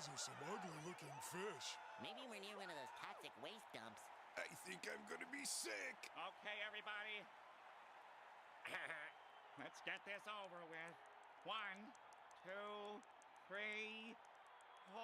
These are some ugly-looking fish. Maybe we're near one of those toxic waste dumps. I think I'm gonna be sick. Okay, everybody. Let's get this over with. 1, 2, 3, 4.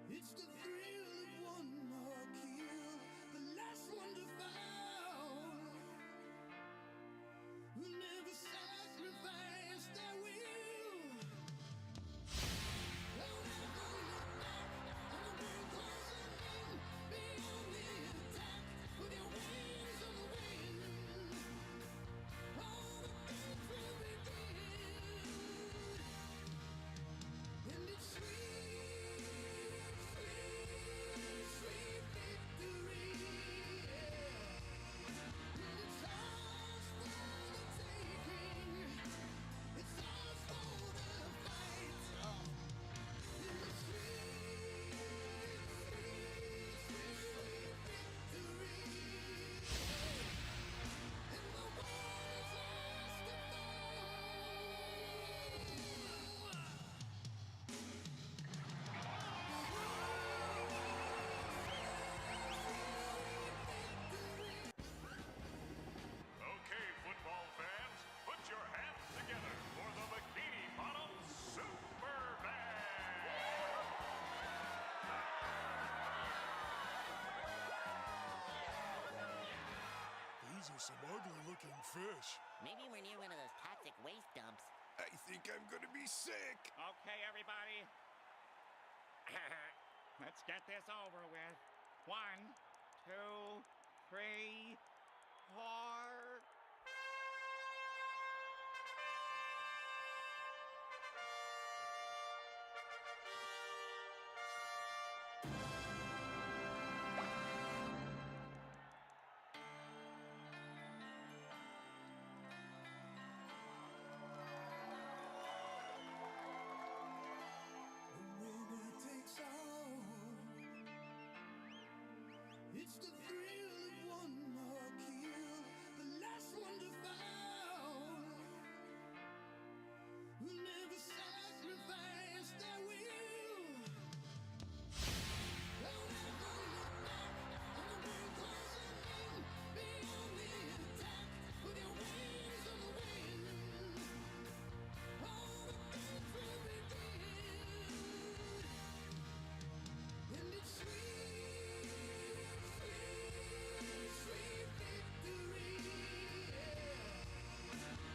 It's the thrill of one more kill, the last one to fall. Who never sacrifice their will. Don't ever look back on the world closing in. Be on the attack with your wings on the wind. All the things will begin, and it's sweet. Sweet victory, yeah. And it's ours for the taking. It's ours for the fight. In the sweet, sweet, sweet, sweet victory, yeah. And the war is ours to Football fans, put your hands together for the Bikini Bottom Super Band! These are some ugly-looking fish. Maybe we're near one of those toxic waste dumps. I think I'm gonna be sick. Okay, everybody. Let's get this over with. 1, 2, 3, 4. It's the thrill of one more kill, the last one to fall. Who never sacrifice their will. Don't ever look back on the world closing in. Be on the attack with your wings on the wind. All the things will begin, and it's sweet. Sweet victory, yeah.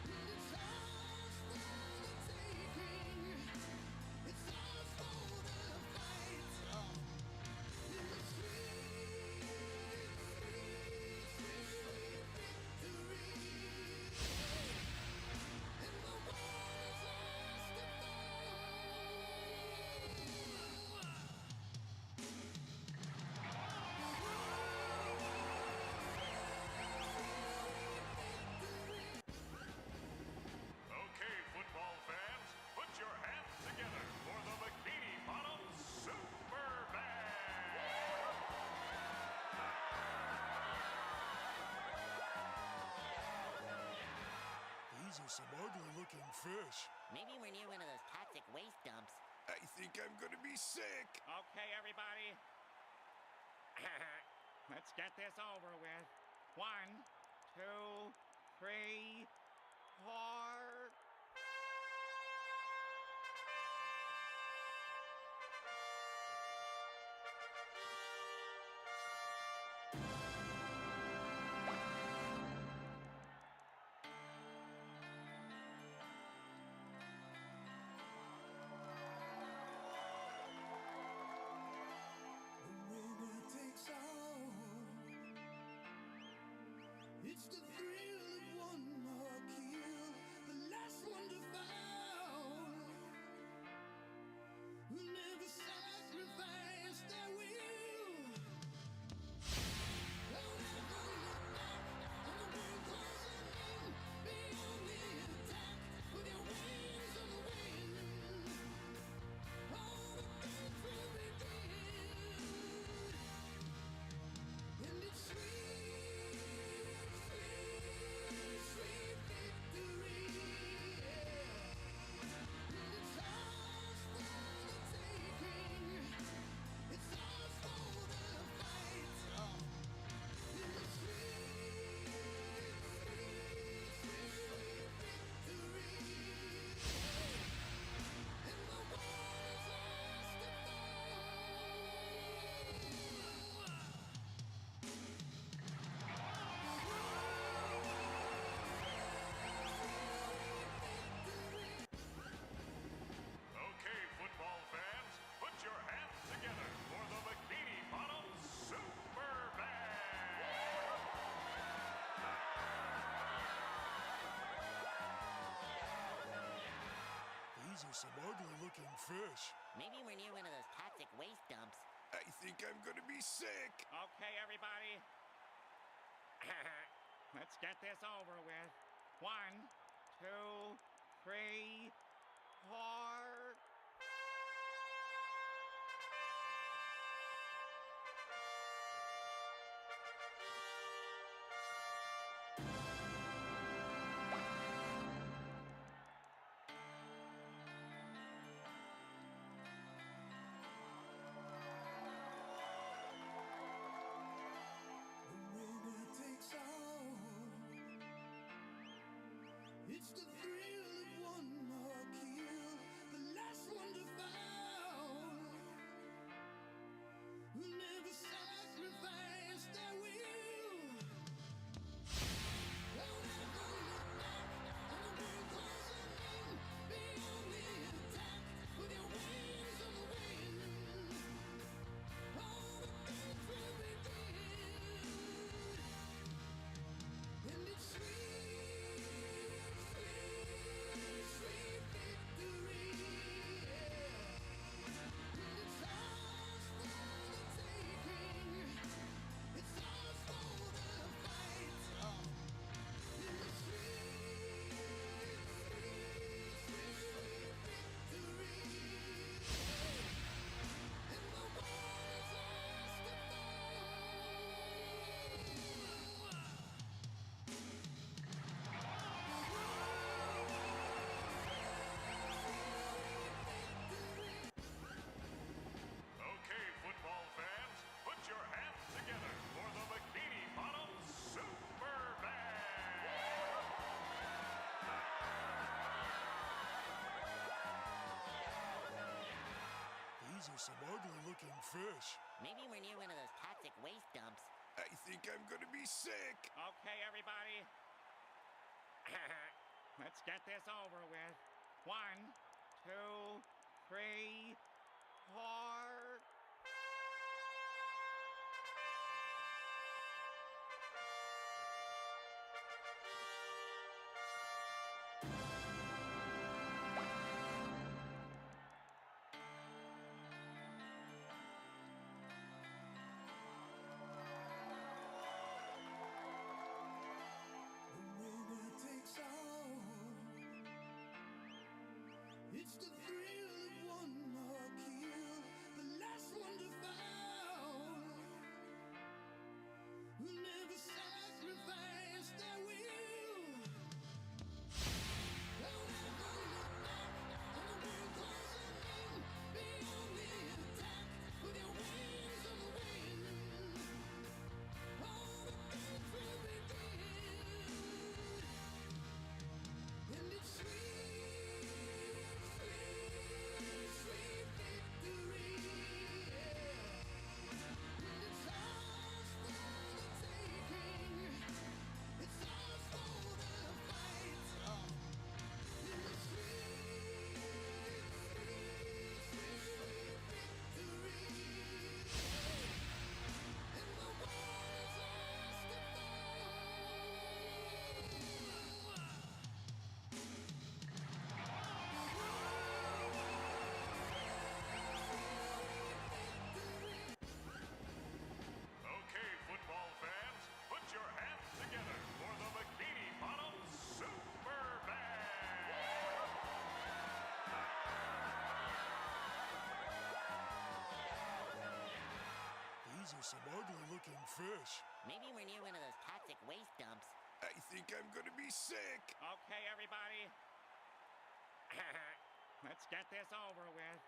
And it's ours for the taking. It's ours for the fight. In the sweet, sweet, sweet, sweet victory, yeah. And the war is ours to Football fans, put your hands together for the Bikini Bottom Super Band! These are some ugly-looking fish. Maybe we're near one of those toxic waste dumps. I think I'm gonna be sick. Okay, everybody. Let's get this over with. 1, 2, 3, 4. It's the thrill of one more These are some ugly looking fish. Maybe we're near one of those toxic waste dumps. I think I'm gonna be sick. Okay, everybody. Let's get this over with. 1, 2, 3, 4. The winner takes all. It's the thrill of one more kill, the last one to fall. Who never sacrifice their will. Don't ever look back on the world closing in. Be on the attack with your wings on the wind. All the things will begin. And it's sweet, sweet, sweet victory. And it's ours for the taking. It's ours for the fight. And it's sweet, sweet, sweet victory. And the war is ours to fight. Okay, football fans, put your hands together for the Bikini Bottom Super Band. These are some ugly looking fish. Maybe we're near one of those toxic waste dumps. I think I'm gonna be sick. Okay, everybody. Let's get this over with. 1, 2, 3, 4. The winner takes all. It's the thrill of one more kill, the last one to fall. Who never sacrifice their will. Don't ever look back on the world closing in. Be on the attack with your wings on the wind. All the things will begin. And it's sweet, sweet, sweet victory. And it's ours for the taking. It's ours for the fight. And it's sweet, sweet, sweet victory. And the war is ours to fight. Okay, football fans, put your hands together for the Bikini Bottom Super Band. These are some ugly looking fish. Maybe we're near one of those toxic waste dumps. I think I'm gonna be sick. Okay, everybody. Let's get this over with.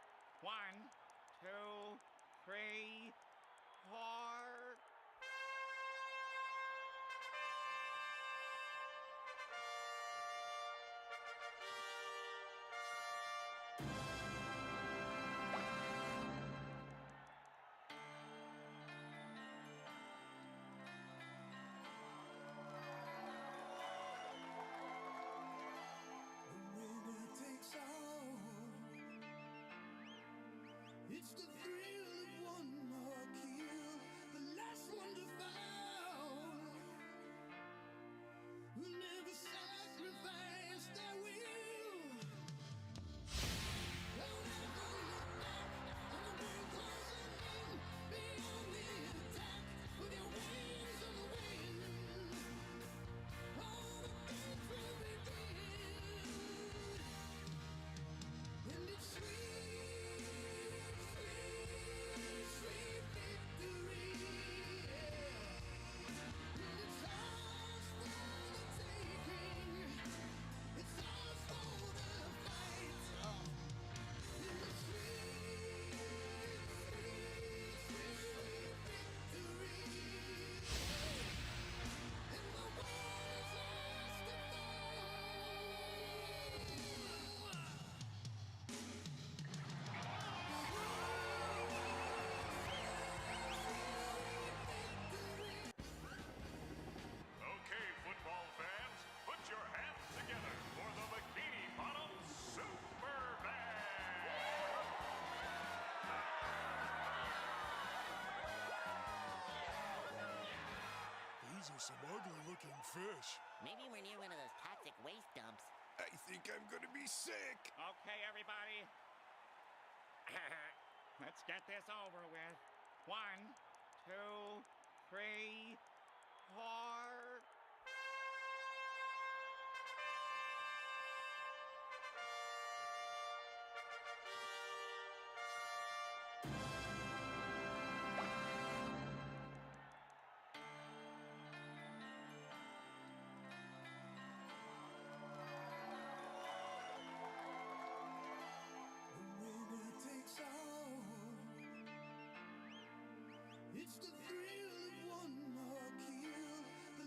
1, 2, 3, 4. The winner takes all. It's the thrill of one more kill, the These are some ugly-looking fish. Maybe we're near one of those toxic waste dumps. I think I'm gonna be sick. Okay, everybody. Let's get this over with. 1, 2, 3, 4. The winner takes all. It's the thrill of one more kill. The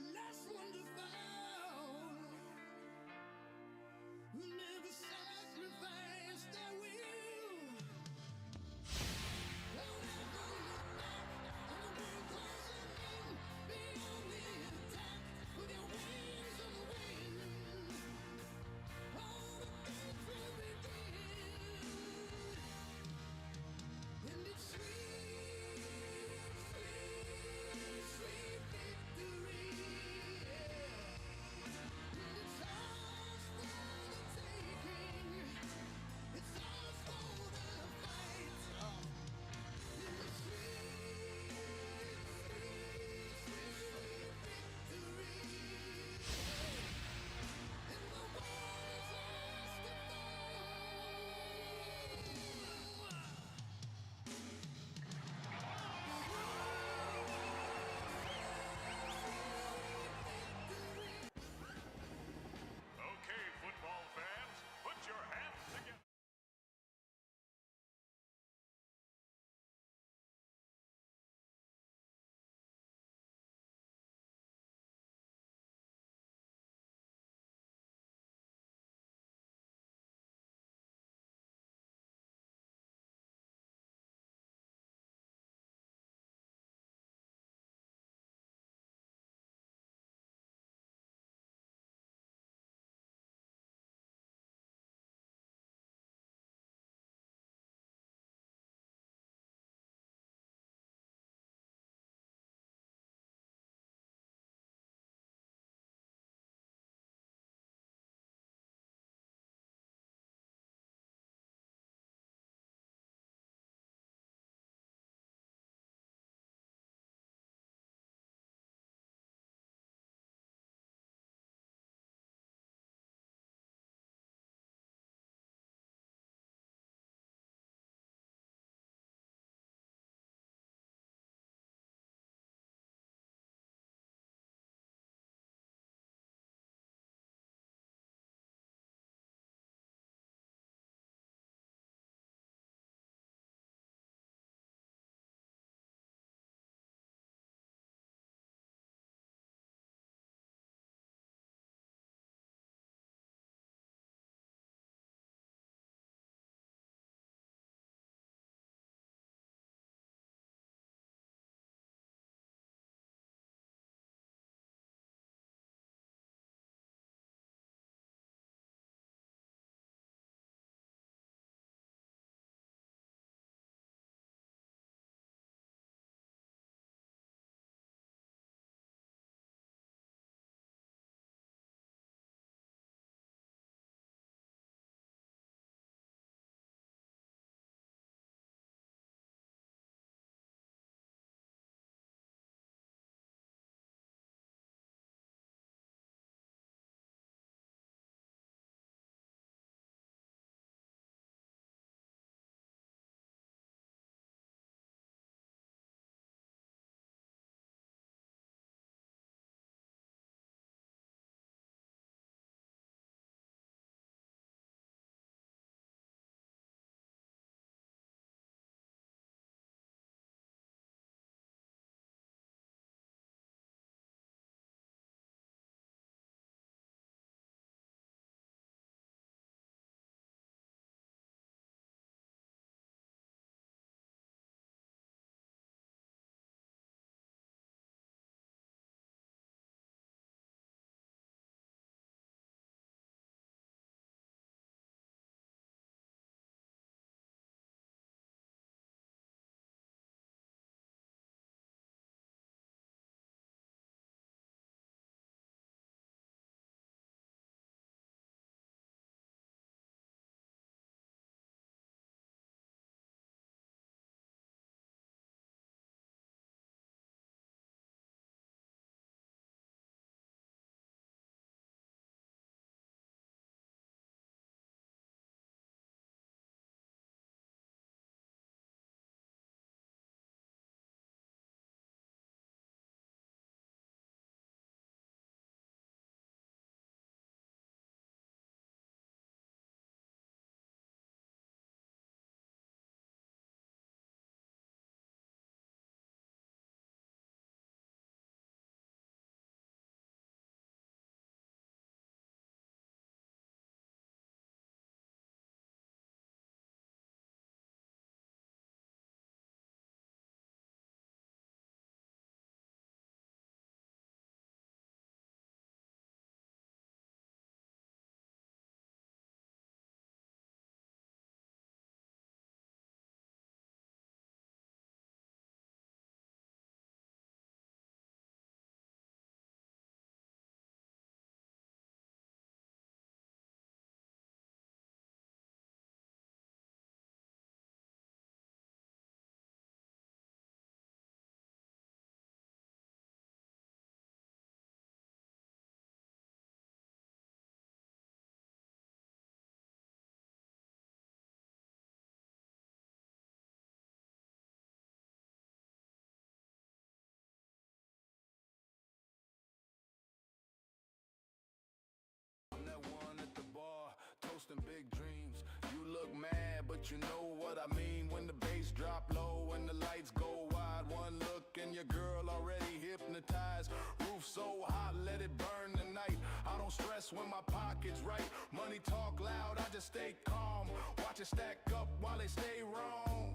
big dreams. You look mad, but you know what I mean. When the bass drop low and the lights go wide, one look and your girl already hypnotized. Roof so hot, let it burn tonight. I don't stress when my pocket's right. Money talk loud, I just stay calm. Watch it stack up while they stay wrong.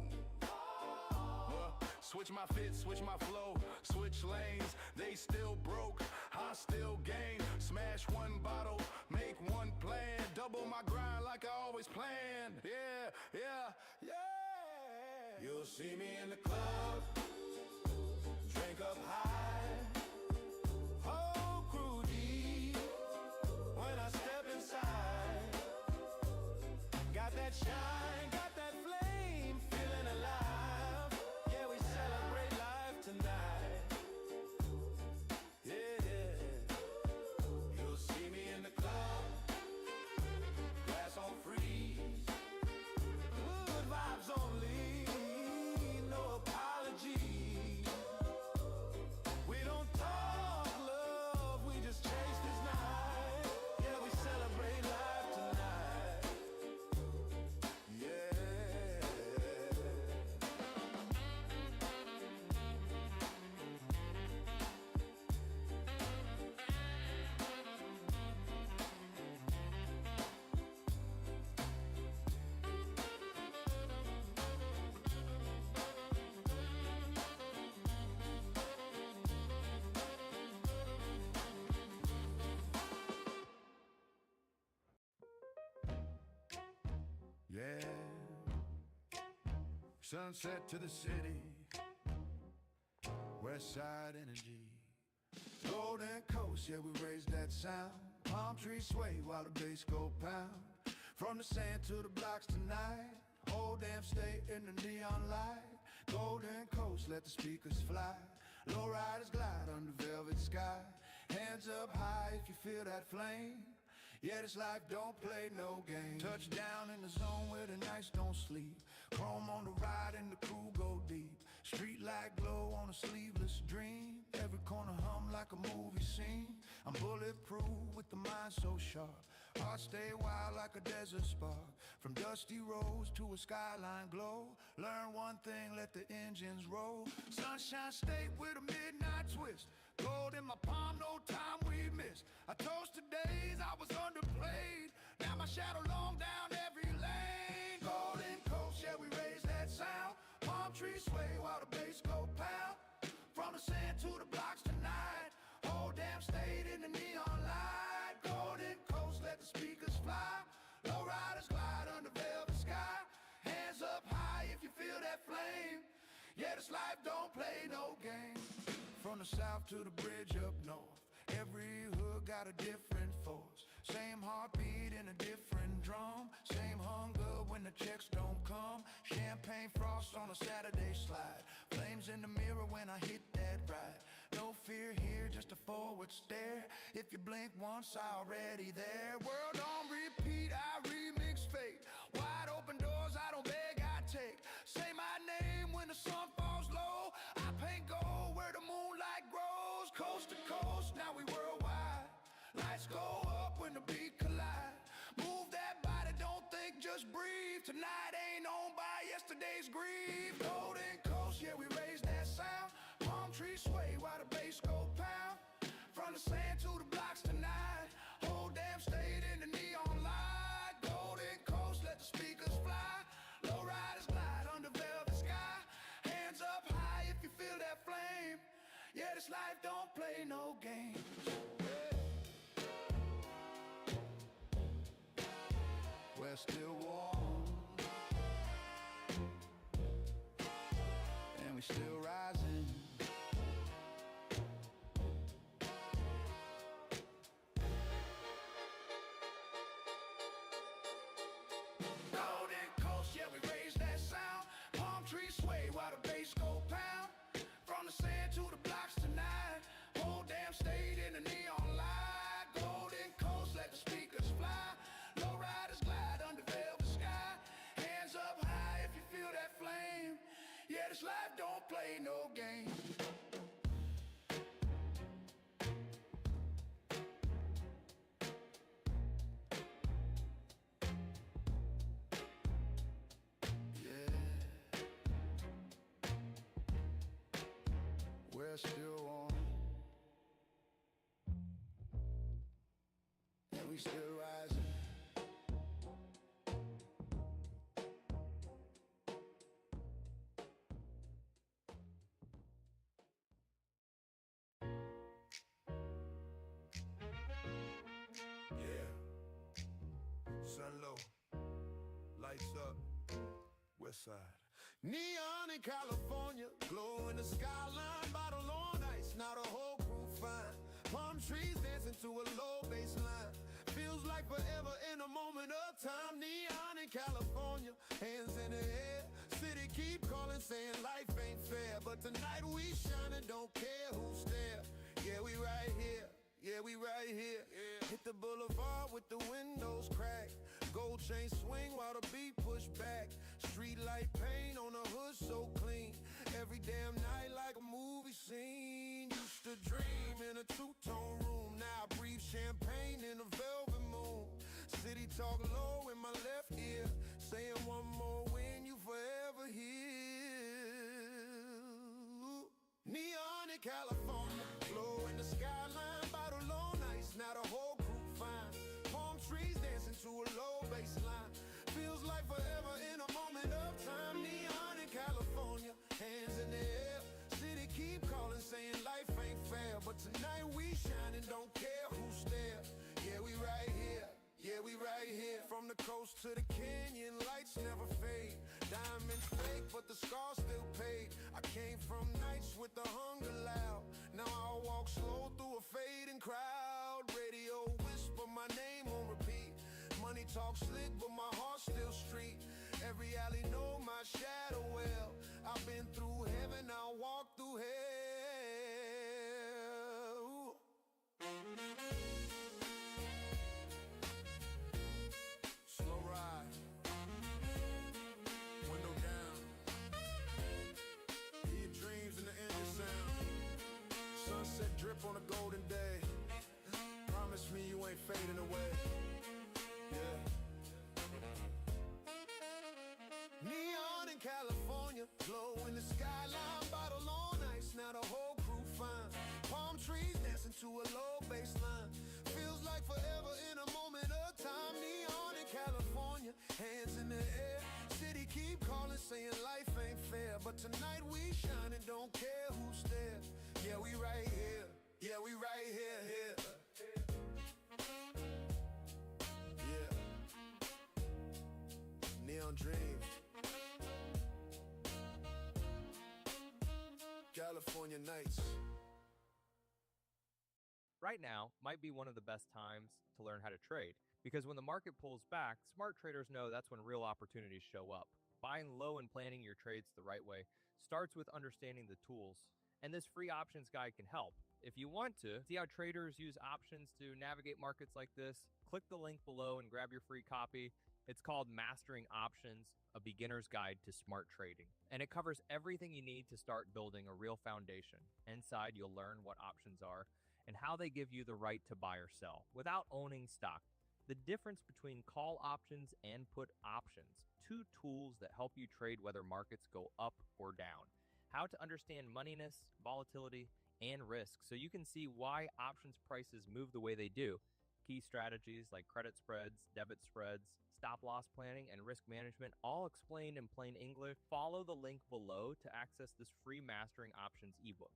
Switch my fit, switch my flow, switch lanes. They still broke, I still gain. Smash one bottle, make one plan. Double my grind like I always planned. Yeah, yeah, yeah. You'll see me in the club, drink up high, whole crew deep. When I step inside, got that shine, got that flame, feeling alive. Yeah, we celebrate life tonight. Yeah, yeah. You'll see me in the club, glass on freeze, good vibes only, no apology. We don't talk love, we just chase this night. Yeah, we celebrate life tonight. Yeah. Yeah, sunset to the city, West Side energy, Golden Coast, yeah, we raise that sound. Palm trees sway while the bass go pound. From the sand to the blocks tonight, whole damn state in the neon light. Golden Coast, let the speakers fly. Lowriders glide under velvet sky. Hands up high if you feel that flame. Yeah, this life don't play no game. Touchdown in the zone where the nights don't sleep. Chrome on the ride and the crew go deep. Street light glow on a sleeveless dream. Every corner hum like a movie scene. I'm bulletproof with the mind so sharp. Heart stay wild like a desert spark. From dusty roads to a skyline glow. Learn one thing, let the engines roll. Sunshine State with a midnight twist. Gold in my palm, no time we missed. I toast the days I was underplayed. Now my shadow long down every lane. Golden Coast, yeah, we raise that sound. Palm trees sway while the bass go pound. From the sand to the blocks tonight. Whole damn state in the neon light. Golden Coast, let the speakers fly. Lowriders glide under velvet sky. Hands up high if you feel that flame. Yeah, this life don't play no game. From the south to the bridge up north, every hood got a different force. Same heartbeat in a different drum. Same hunger when the checks don't come. Champagne frost on a Saturday slide. Flames in the mirror when I hit that ride. No fear here, just a forward stare. If you blink once, I already there. World on repeat, I remix fate. Wide open doors, I don't beg, I take. Say my name when the sun falls low. I paint gold where the moonlight grows. Coast to coast, now we worldwide. Lights go up when the beat collide. Move that body, don't think, just breathe. Tonight ain't owned by yesterday's grief. Golden Coast, yeah, we raise that sound. Palm trees sway while the bass go pound. From the sand to the blocks tonight. Whole damn state in the neon light. Golden Coast, let the speakers fly. Lowriders glide under velvet sky. Hands up high if you feel that flame. Yeah, this life don't play no games. We're still warm, and we still rising. Golden Coast, yeah, we raise that sound. Palm trees sway while the bass go pound. From the sand to the blocks tonight. Whole damn state in the neon light. Golden Coast, let the speakers fly. Lowriders glide under velvet sky. Hands up high if you feel that flame. Yeah, this life don't play still on. And we still rising. Yeah. Sun low, lights up, west side. Neon in California, glow in the skyline, bottle on ice, now the whole crew fine. Palm trees dancing to a low bass line. Feels like forever in a moment of time. Neon in California, hands in the air. City keep calling, saying life ain't fair. But tonight we shining, don't care who's there. Yeah, we right here. Yeah, we right here. Yeah. Hit the boulevard with the windows cracked. Gold chain swing while the beat push back. Street light paint on the hood so clean. Every damn night like a movie scene. Used to dream in a two-tone room. Now I breathe champagne in a velvet moon. City talk low in my left ear. Saying one more win, you forever here. Neon in California, glow in the skyline, bottle on ice, now the whole crew fine. Palm trees dancing to a low bass line. Feels like forever in a moment of time. Neon in California, hands in the air. City keep calling, saying life ain't fair. But tonight we shining, don't care who's there. Yeah, we right here. Yeah, we right here. From the coast to the canyon, lights never fade. Diamonds fake, but the scars still paid. I came from nights with the hunger loud. Now I walk slow through a fading crowd. Radio whisper my name on repeat. Money talk slick, but my heart still street. Every alley know my shadow well. I've been through heaven, I'll walk through hell. Slow ride, window down. Hear your dreams in the engine sound. Sunset drip on a golden day. Promise me you ain't fading away. Yeah. Neon in California, glow in the skyline, bottle on ice, now the whole crew fine. Palm trees dancing to a low bass line. Feels like forever in a moment of time. Neon in California, hands in the air. City keep calling, saying life ain't fair. But tonight we shining, don't care who's there. Yeah, we right here. Yeah, we right here, here. Yeah. Neon dreams. California nights. Right now might be one of the best times to learn how to trade, because when the market pulls back, smart traders know that's when real opportunities show up. Buying low and planning your trades the right way starts with understanding the tools, and this free options guide can help. If you want to see how traders use options to navigate markets like this, click the link below and grab your free copy. It's called Mastering Options, a beginner's guide to smart trading. And it covers everything you need to start building a real foundation. Inside, you'll learn what options are and how they give you the right to buy or sell without owning stock. The difference between call options and put options, two tools that help you trade whether markets go up or down. How to understand moneyness, volatility, and risk so you can see why options prices move the way they do. Key strategies like credit spreads, debit spreads, stop loss planning, and risk management, all explained in plain English. Follow the link below to access this free Mastering Options ebook.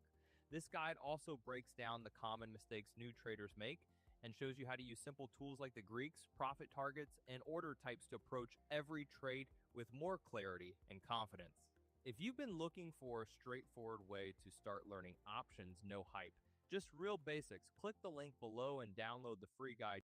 This guide also breaks down the common mistakes new traders make and shows you how to use simple tools like the Greeks, profit targets, and order types to approach every trade with more clarity and confidence. If you've been looking for a straightforward way to start learning options, no hype, just real basics, click the link below and download the free guide.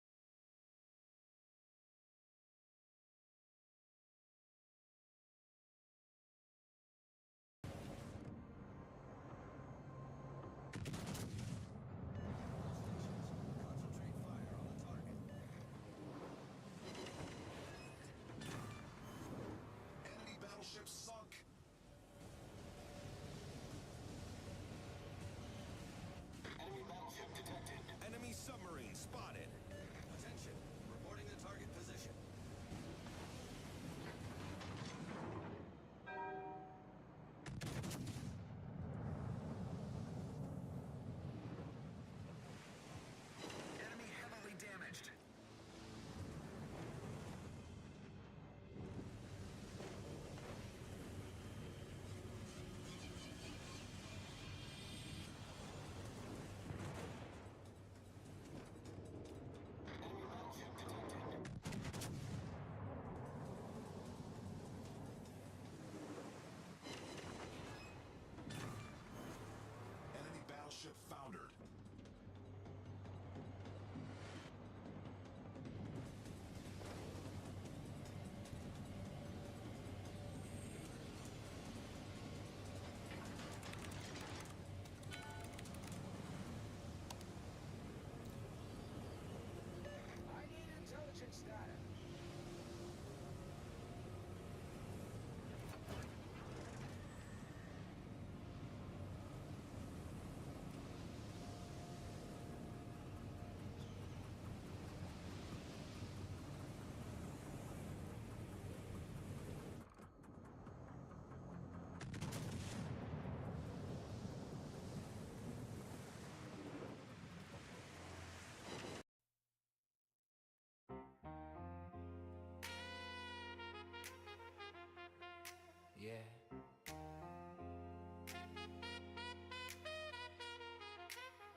Enemy battleship sunk. Enemy battleship detected. Enemy submarine spotted.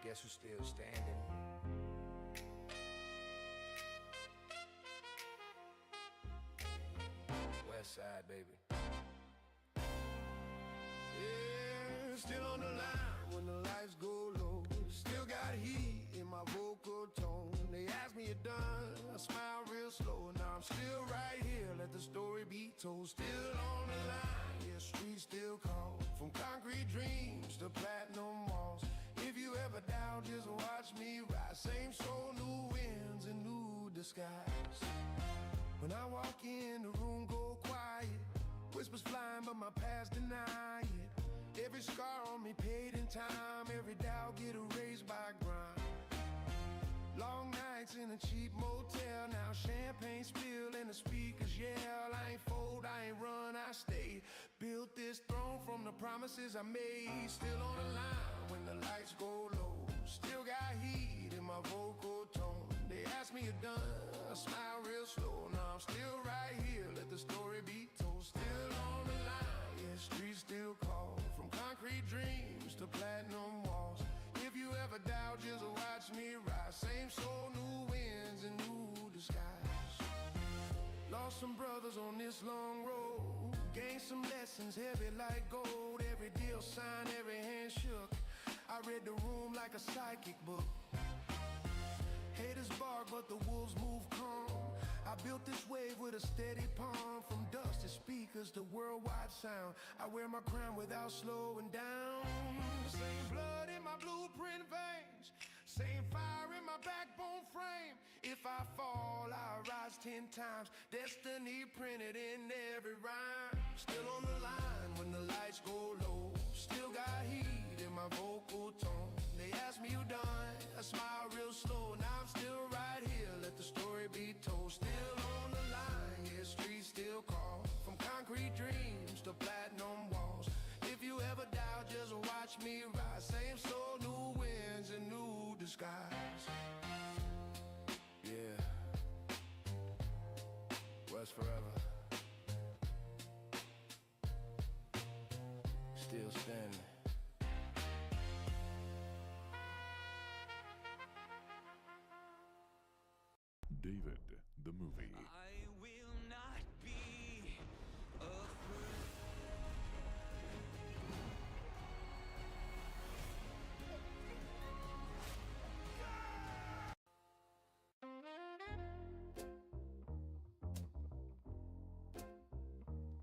Guess who's still standing? West Side, baby. Yeah, still on the line when the lights go low. Still got heat in my vocal tone. They ask me you done, I smile real slow. Now I'm still right here, let the story be told. Still on the line, yeah, streets still call. From concrete dreams to platinum walls. If you ever doubt, just watch me rise. Same soul, new winds and new disguise. When I walk in, the room go quiet. Whispers flying, but my past deny it. Every scar on me paid in time. Every doubt get erased by grind. Long nights in a cheap motel. Now champagne spill and the speakers yell. I ain't fold, I ain't run, I stayed. Built this throne from the promises I made. Still on the line when the lights go low. Still got heat in my vocal tone. They ask me you done, I smile real slow. Now I'm still right here, let the story be told. Still on the line, yeah, streets still call. From concrete dreams to platinum walls. If you ever doubt, just watch me rise. Same soul, new winds and new disguise. Lost some brothers on this long road. Gained some lessons heavy like gold. Every deal signed, every hand shook. I read the room like a psychic book. Haters bark, but the wolves move calm. I built this wave with a steady palm. From dust to speakers to worldwide sound. I wear my crown without slowing down. Same blood in my blueprint veins. Same fire in my backbone frame. If I fall, I rise 10 times. Destiny printed in every rhyme. Still on the line when the lights go low. Still got heat in my vocal tone. They ask me you done, I smile real slow. Now I'm still right here, let the story be told. Still on the line, yeah, streets still call. From concrete dreams to platinum walls. If you ever doubt, just watch me rise. Same soul, new winds and new disguise. Yeah, West forever. Still standing. David, the movie. I will not be afraid.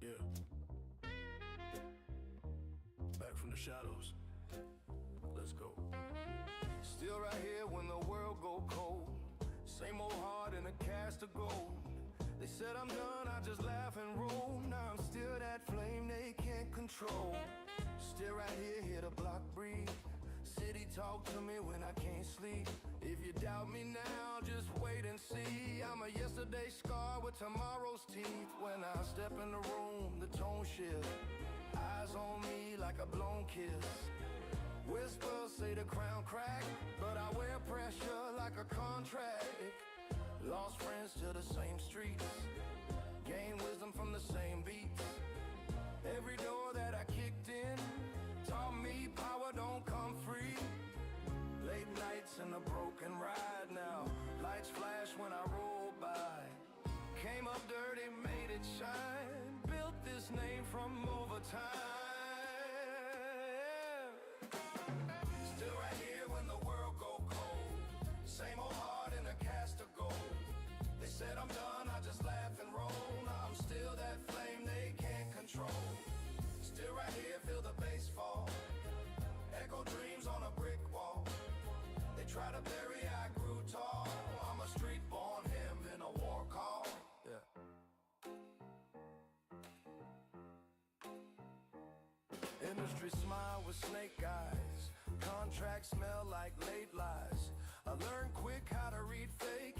Yeah. Back from the shadows. Let's go. Still right here when the world go cold. Same old heart in a cast of gold. They said I'm done, I just laugh and roll. Now I'm still that flame they can't control. Still right here, hear the block breathe. City talk to me when I can't sleep. If you doubt me now, just wait and see. I'm a yesterday scar with tomorrow's teeth. When I step in the room, the tone shift. Eyes on me like a blown kiss. Whispers say the crown cracked, but I wear pressure like a contract. Lost friends to the same streets, gain wisdom from the same beats. Every door that I kicked in taught me power don't come free. Late nights in a broken ride now. Lights flash when I roll by. Came up dirty, made it shine. Built this name from overtime. Still right here when the world go cold. Same old heart in a cast of gold. They said I'm done, I just laugh and roll. Now I'm still that flame they can't control. Still right here, feel the bass fall. Echo dreams on a brick wall. They try to bury, I grew tall. I'm a street-born hymn in a war call. Yeah. Industry smile with snake eyes. Contracts smell like late lies. I learned quick how to read fake.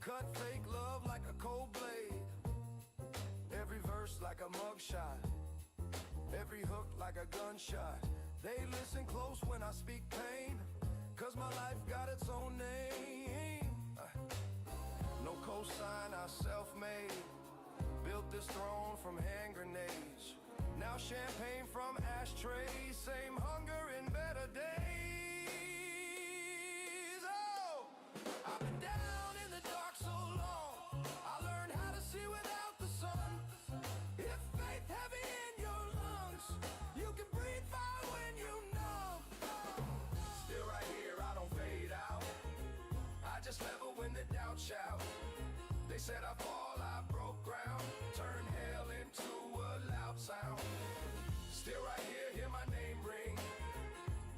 Cut fake love like a cold blade. Every verse like a mugshot. Every hook like a gunshot. They listen close when I speak pain. Cause my life got its own name. No cosign, I self-made. Built this throne from hand grenades. Now champagne from ashtrays. Same hunger in better days. said I fall, I broke ground. Turn hell into a loud sound. Still right here, hear my name ring.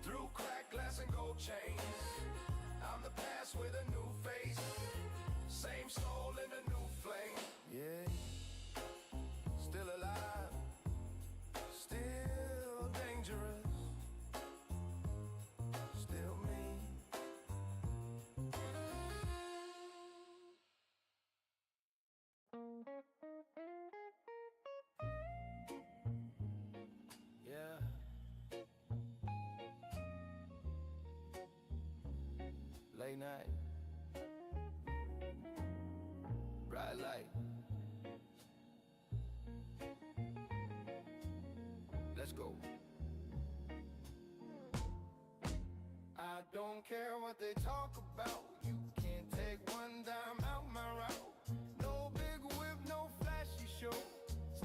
Through cracked glass and gold chains. I'm the past with a new face. Same soul in a new flame. Yeah, still alive. Still dangerous. Still me. Yeah. Late night. Bright light. Let's go. I don't care what they talk about. You can't take one dime out my route. No big whip, no flashy show.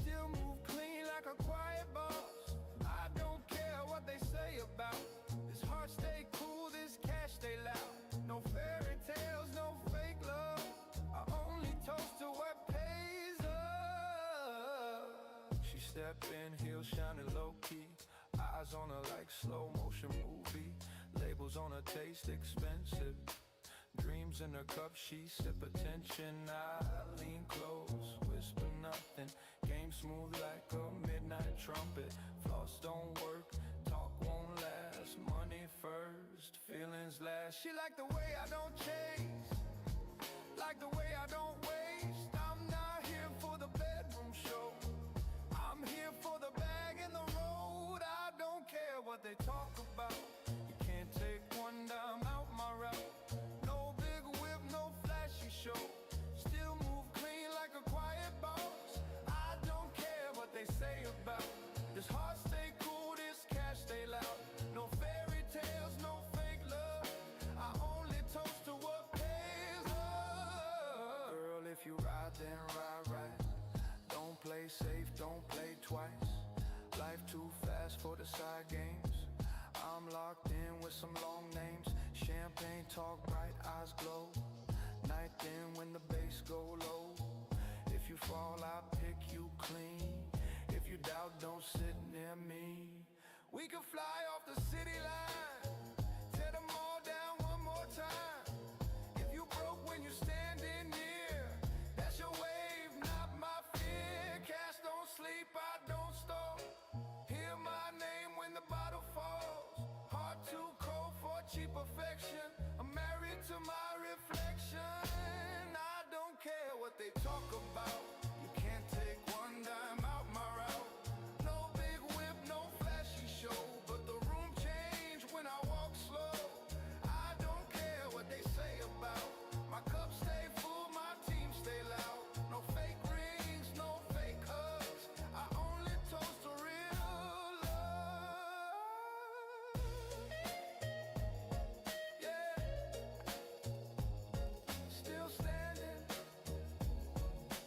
Still move clean like a quiet boss. I don't care what they say about this heart stay cool, this cash stay loud. No fairy tales, no fake love. I only toast to what pays up. She stepped in, heels shining low key. Eyes on her like slow motion movie. Labels on her taste expensive. Dreams in her cup, she sip attention. I lean close, whisper nothing. Game smooth like a midnight trumpet. Floss don't work, talk won't last. Money first, feelings last. She like the way I don't chase, like the way I don't waste. I'm not here for the bedroom show. I'm here for the bag and the road. I don't care what they talk about. You can't take one dime out my route. No big whip, no flashy show. Still move clean like a quiet boss. I don't care what they say about this heart stay cool, this cash stay loud. No fairy tales, no fake love. I only toast to what pays up. Girl, if you ride, then ride right. Don't play safe, don't play twice. Life too fast for the side games. I'm locked in with some long names. Champagne talk, bright eyes glow. Night then when the bass go low. If you fall, I pick you clean. If you doubt, don't sit near me. We can fly off the city line. Tear them all down one more time. If you broke when you're standing near, that's your wave, not my fear. Cash don't sleep, I don't stop. Hear my name when the bottle falls. Heart too cold for cheap affection. I'm married to my reflection. I don't care what they talk about. You can't take one dime out my route. No big whip, no flashy show. But the room changed when I walk slow. I don't care what they say about my cup stay full, my team stay loud. No fake rings, no fake hugs. I only toast to real love. Yeah. Still standing,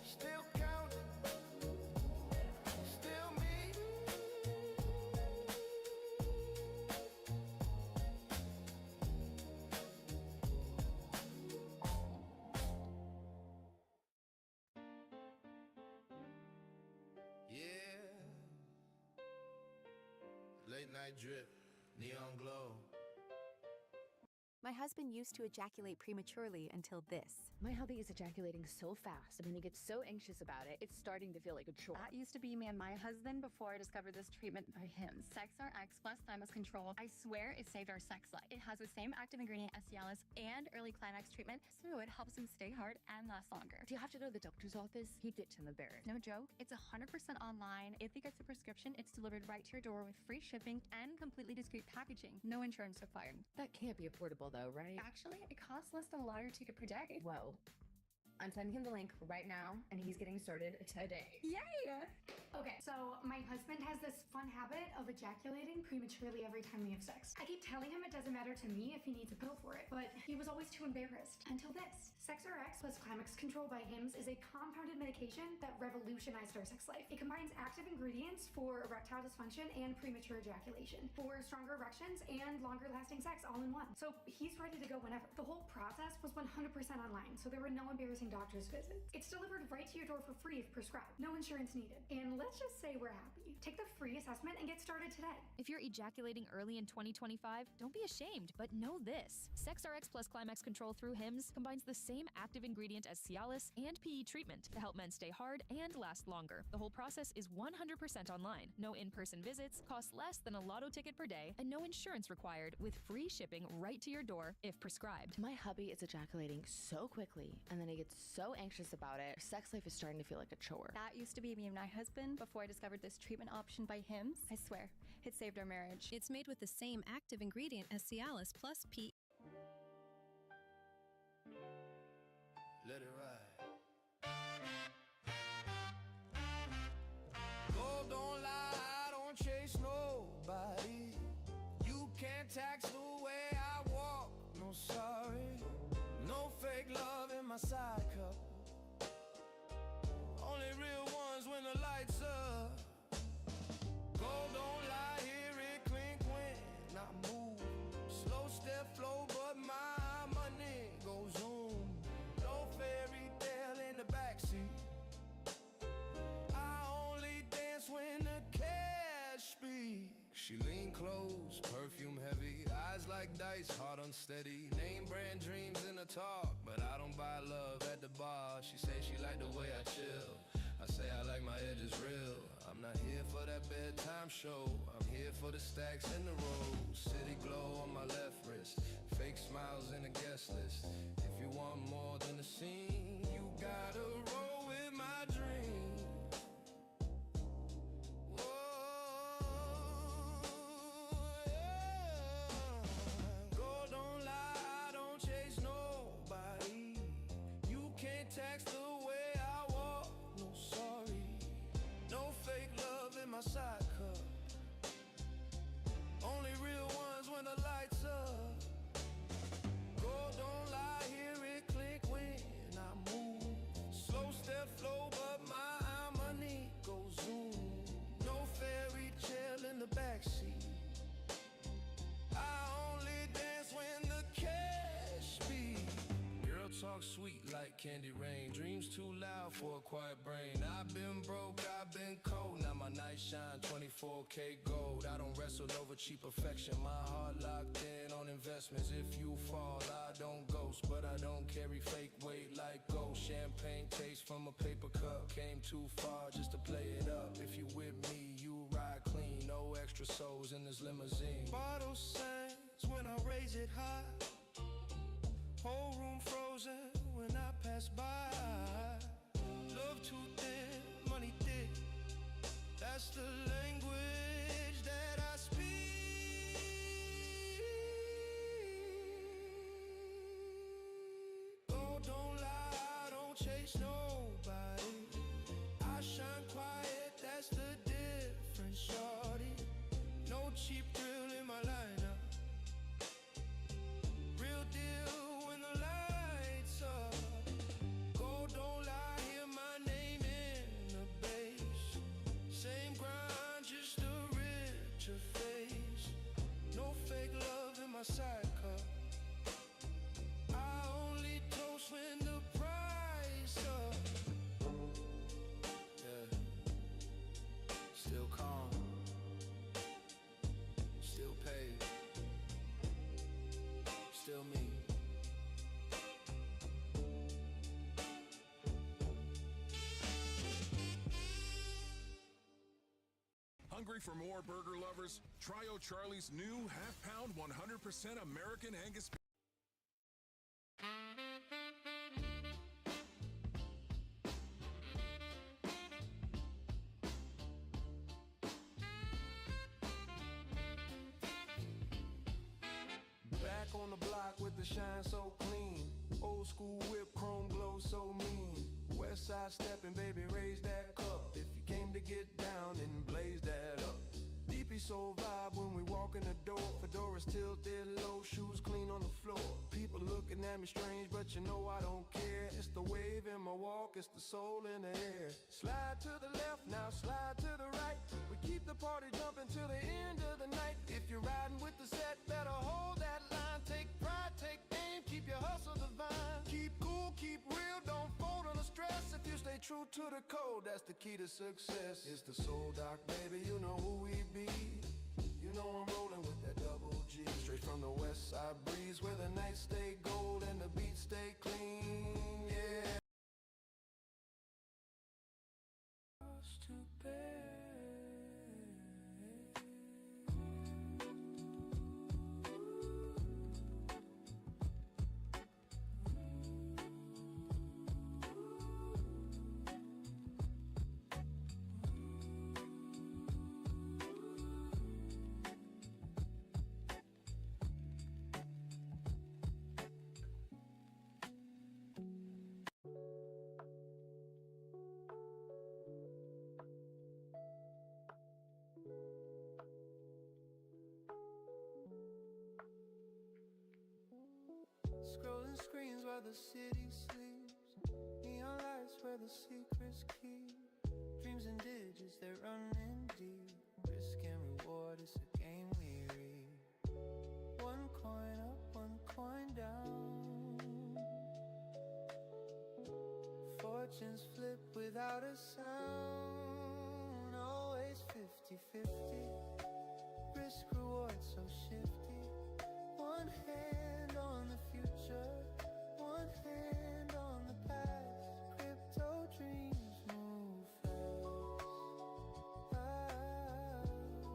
still counting, still me. Yeah. Late night drip, neon glow. My husband used to ejaculate prematurely until this. My hubby is ejaculating so fast, and when he gets so anxious about it, it's starting to feel like a chore. That used to be me and my husband before I discovered this treatment by him. SexRx plus thymus control. I swear it saved our sex life. It has the same active ingredient as Cialis and early climax treatment, so it helps him stay hard and last longer. Do you have to go to the doctor's office? He ditched him the Barrett. No joke, it's 100% online. If he gets a prescription, it's delivered right to your door with free shipping and completely discreet packaging. No insurance required. That can't be affordable though, right? Actually, it costs less than a lottery ticket per day. Whoa. I'm sending him the link right now, and he's getting started today. Yay! Okay, so my husband has this fun habit of ejaculating prematurely every time we have sex. I keep telling him it doesn't matter to me if he needs a pill for it, but he was always too embarrassed. Until this. SexRx plus Climax Control by Hims is a compounded medication that revolutionized our sex life. It combines active ingredients for erectile dysfunction and premature ejaculation, for stronger erections and longer lasting sex all in one. So he's ready to go whenever. The whole process was 100% online, so there were no embarrassing doctor's visits. It's delivered right to your door for free if prescribed. No insurance needed. And let's just say we're happy. Take the free assessment and get started today. If you're ejaculating early in 2025, don't be ashamed, but know this. SexRx plus Climax Control through Hims combines the same active ingredient as Cialis and PE treatment to help men stay hard and last longer. The whole process is 100% online. No in-person visits, costs less than a lotto ticket per day, and no insurance required, with free shipping right to your door if prescribed. My hubby is ejaculating so quickly, and then he gets so anxious about it. Sex life is starting to feel like a chore. That used to be me and my husband before I discovered this treatment option by Hims. I swear, it saved our marriage. It's made with the same active ingredient as Cialis plus PE. Let it ride. Gold don't lie, I don't chase nobody. You can't tax the way I walk, no sorry. No fake love in my side cup. Only real ones when the lights up. Gold don't lie, hear it clink when I move. Slow step flow, but my money goes zoom. No fairy tale in the backseat. I only dance when the cash speaks. She lean close, perfume heavy, eyes like dice, heart unsteady. Name brand dreams in the talk, but I don't buy love at the bar. She say she like the way I chill. I say I like my edges real. I'm not here for that bedtime show. I'm here for the stacks and the rolls. City glow on my left wrist, fake smiles in the guest list. If you want more than the scene, you gotta roll with my dream. Gold don't lie, I don't chase nobody. You can't tax the way I walk, no sorry. No fake love in my side cup. Only real ones when the lights up. Gold don't lie, hear it clink when I move. Slow step flow, but my money goes zoom. No fairy tale in the backseat. I only dance when the cash speaks. Girl talk sweet like candy rain. Dreams too loud for a quiet brain. I've been broke, I've been cold. Now my night shine 24K gold. I don't wrestle over cheap affection. My heart locked in on investments. If you fall, I don't ghost, but I don't carry fake weight like gold. Champagne taste from a paper cup. Came too far just to play it up. If you with me, you ride clean. No extra souls in this limousine. Bottle sands when I raise it high. Whole room frozen when I pass by. Love too thin, money thick. That's the language that I speak. Gold don't lie, I don't chase nobody. I shine quiet, that's the difference, shorty. No cheap thrill in my lineup. Real deal when the lights up. Gold don't lie, hear my name in the bass. Same grind, just a richer face. No fake love in my side cup. I only toast when the price up. Yeah. Still calm. Still paid. Still me. Hungry for more burger lovers? Try O'Charlie's new half-pound 100% American Angus beef. Back on the block with the shine so clean. Old school whip, chrome glow so mean. West side stepping, baby, raise that cup. If you came to get down, then blaze that up. DP soul vibe when we walk in the door. Fedoras tilted low, shoes clean on the floor. People looking at me strange, but you know I don't care. It's the wave in my walk, it's the soul in the air. Slide to the left, now slide to the right. We keep the party jumping till the end of the night. If you're riding with the set, better hold that line. Take pride, take aim, keep your hustle divine. Keep cool, keep real, don't fall. to the code, that's the key to success. It's the Soul Doc, baby, you know who we be. You know I'm rolling with that double G. Straight from the west side breeze, where the nights stay gold and the beats stay clean, yeah. To bear. Scrolling screens while the city sleeps. Neon lights where the secrets keep. Dreams and digits, they're running deep. Risk and reward, it's a game we read. One coin up, one coin down. Fortunes flip without a sound. Always 50-50. Risk reward so shifty. One hand on the future, one hand on the past. Crypto dreams move fast.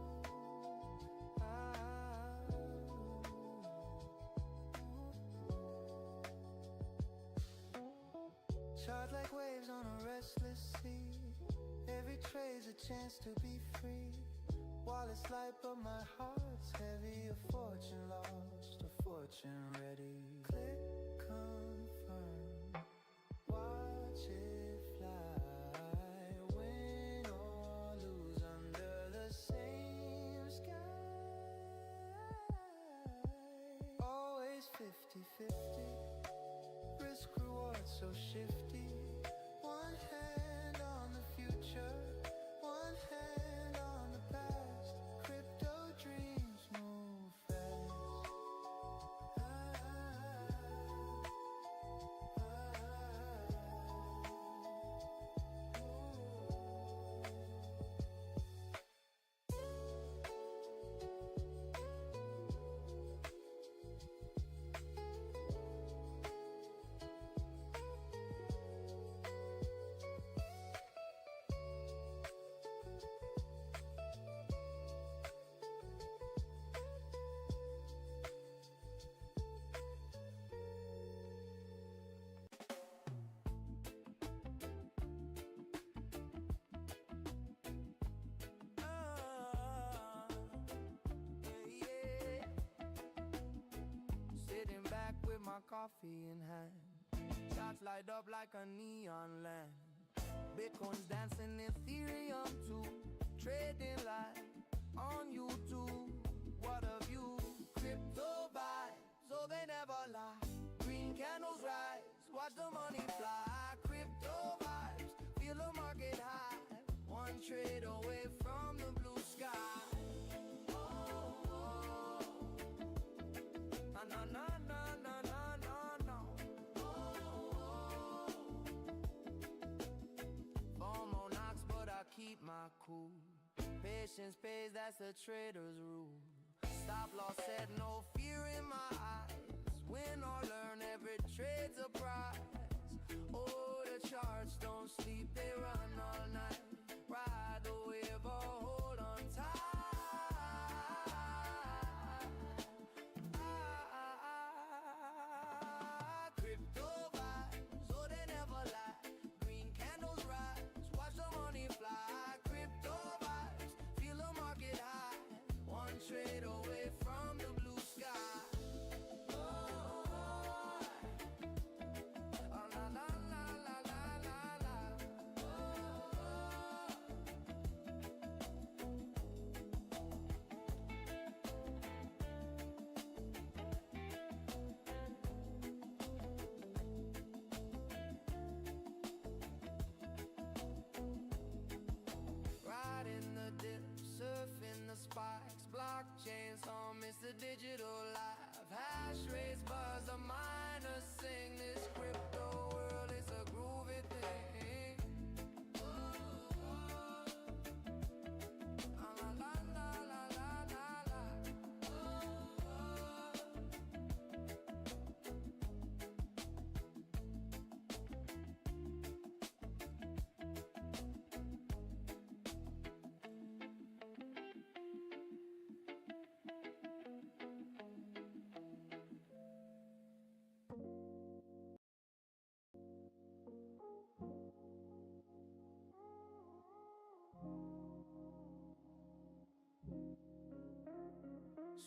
Charged like waves on a restless sea. Every trade's a chance to be free. Wallets light but my heart's heavy. A fortune lost, a fortune ready. Click confirm, watch it fly. Win or lose under the same sky. Always 50-50. Risk reward so shifty. One hand on the future, one hand on the past. Crypto dreams move fast. Sitting back with my coffee in hand. Shots light up like a neon lamp. Bitcoin's dancing Ethereum too. Trading live on YouTube. What a view. Crypto vibes, oh they never lie. Green candles rise, watch the money fly. Crypto vibes, feel the market high. One trade away from the blue sky. Na na na na na na na. FOMO knocks, but I keep my cool. Patience pays, that's the trader's rule. Stop loss set, no fear in my eyes. Win or learn, every trade's a prize. Oh, the charts don't sleep, they run all night. Ride the wave or hold on tight. Crypto vibes, oh they never lie. Green candles rise, watch the money fly. Crypto vibes, feel the market high. One trade away from the blue sky.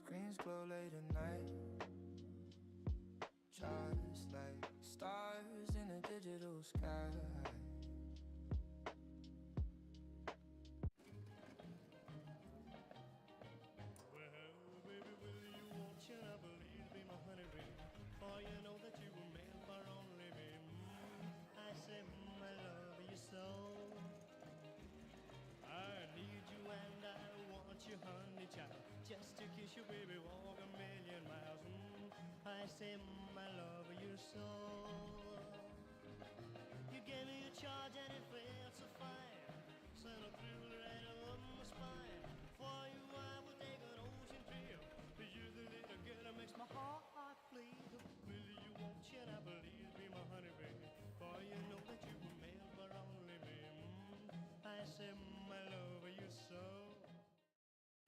Screens glow late at night, just like stars in a digital sky. Honey child, just to kiss you, baby, walk a million miles. I say, my love, you're so. You gave me a charge and it felt so fine. Sent a thrill right up my spine. For you, I would take an ocean trip. You're the little girl that makes my heart flee. Will you, won't you, and I believe me, my honey, baby. For you know that you were made for only me. I say, my love, you're so.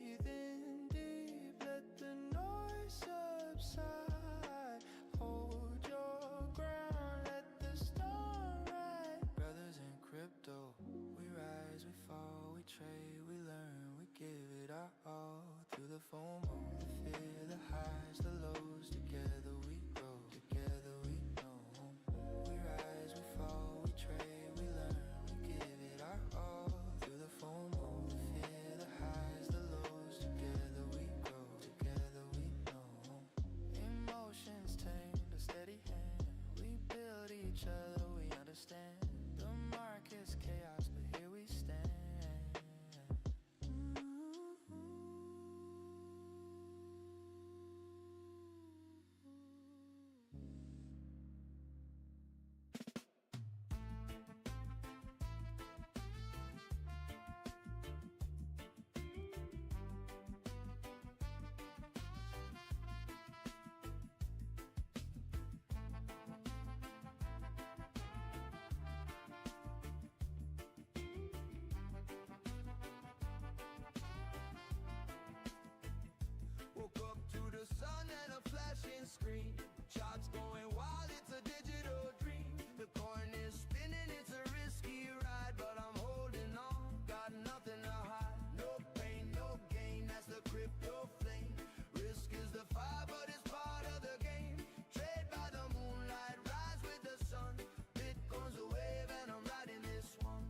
Breathe in deep, let the noise subside. Hold your ground, let the storm ride. Brothers in crypto, we rise, we fall, we trade, we learn, we give it our all. Through the foam, the fear, the highs, the lows. Together we grow, together we know. We rise, we fall, we trade, we learn, we give it our all. Through the foam, the fear, the highs, the lows. Together we grow, together we know. Emotions tamed, a steady hand. We build each other, we understand. The market's chaos, but here we stand. Woke up to the sun and a flashing screen. Charts going wild, it's a digital dream. The coin is spinning, it's a risky ride, but I'm holding on, got nothing to hide. No pain, no gain, that's the crypto flame. Risk is the fire, but it's part of the game. Trade by the moonlight, rise with the sun. Bitcoin's a wave and I'm riding this one.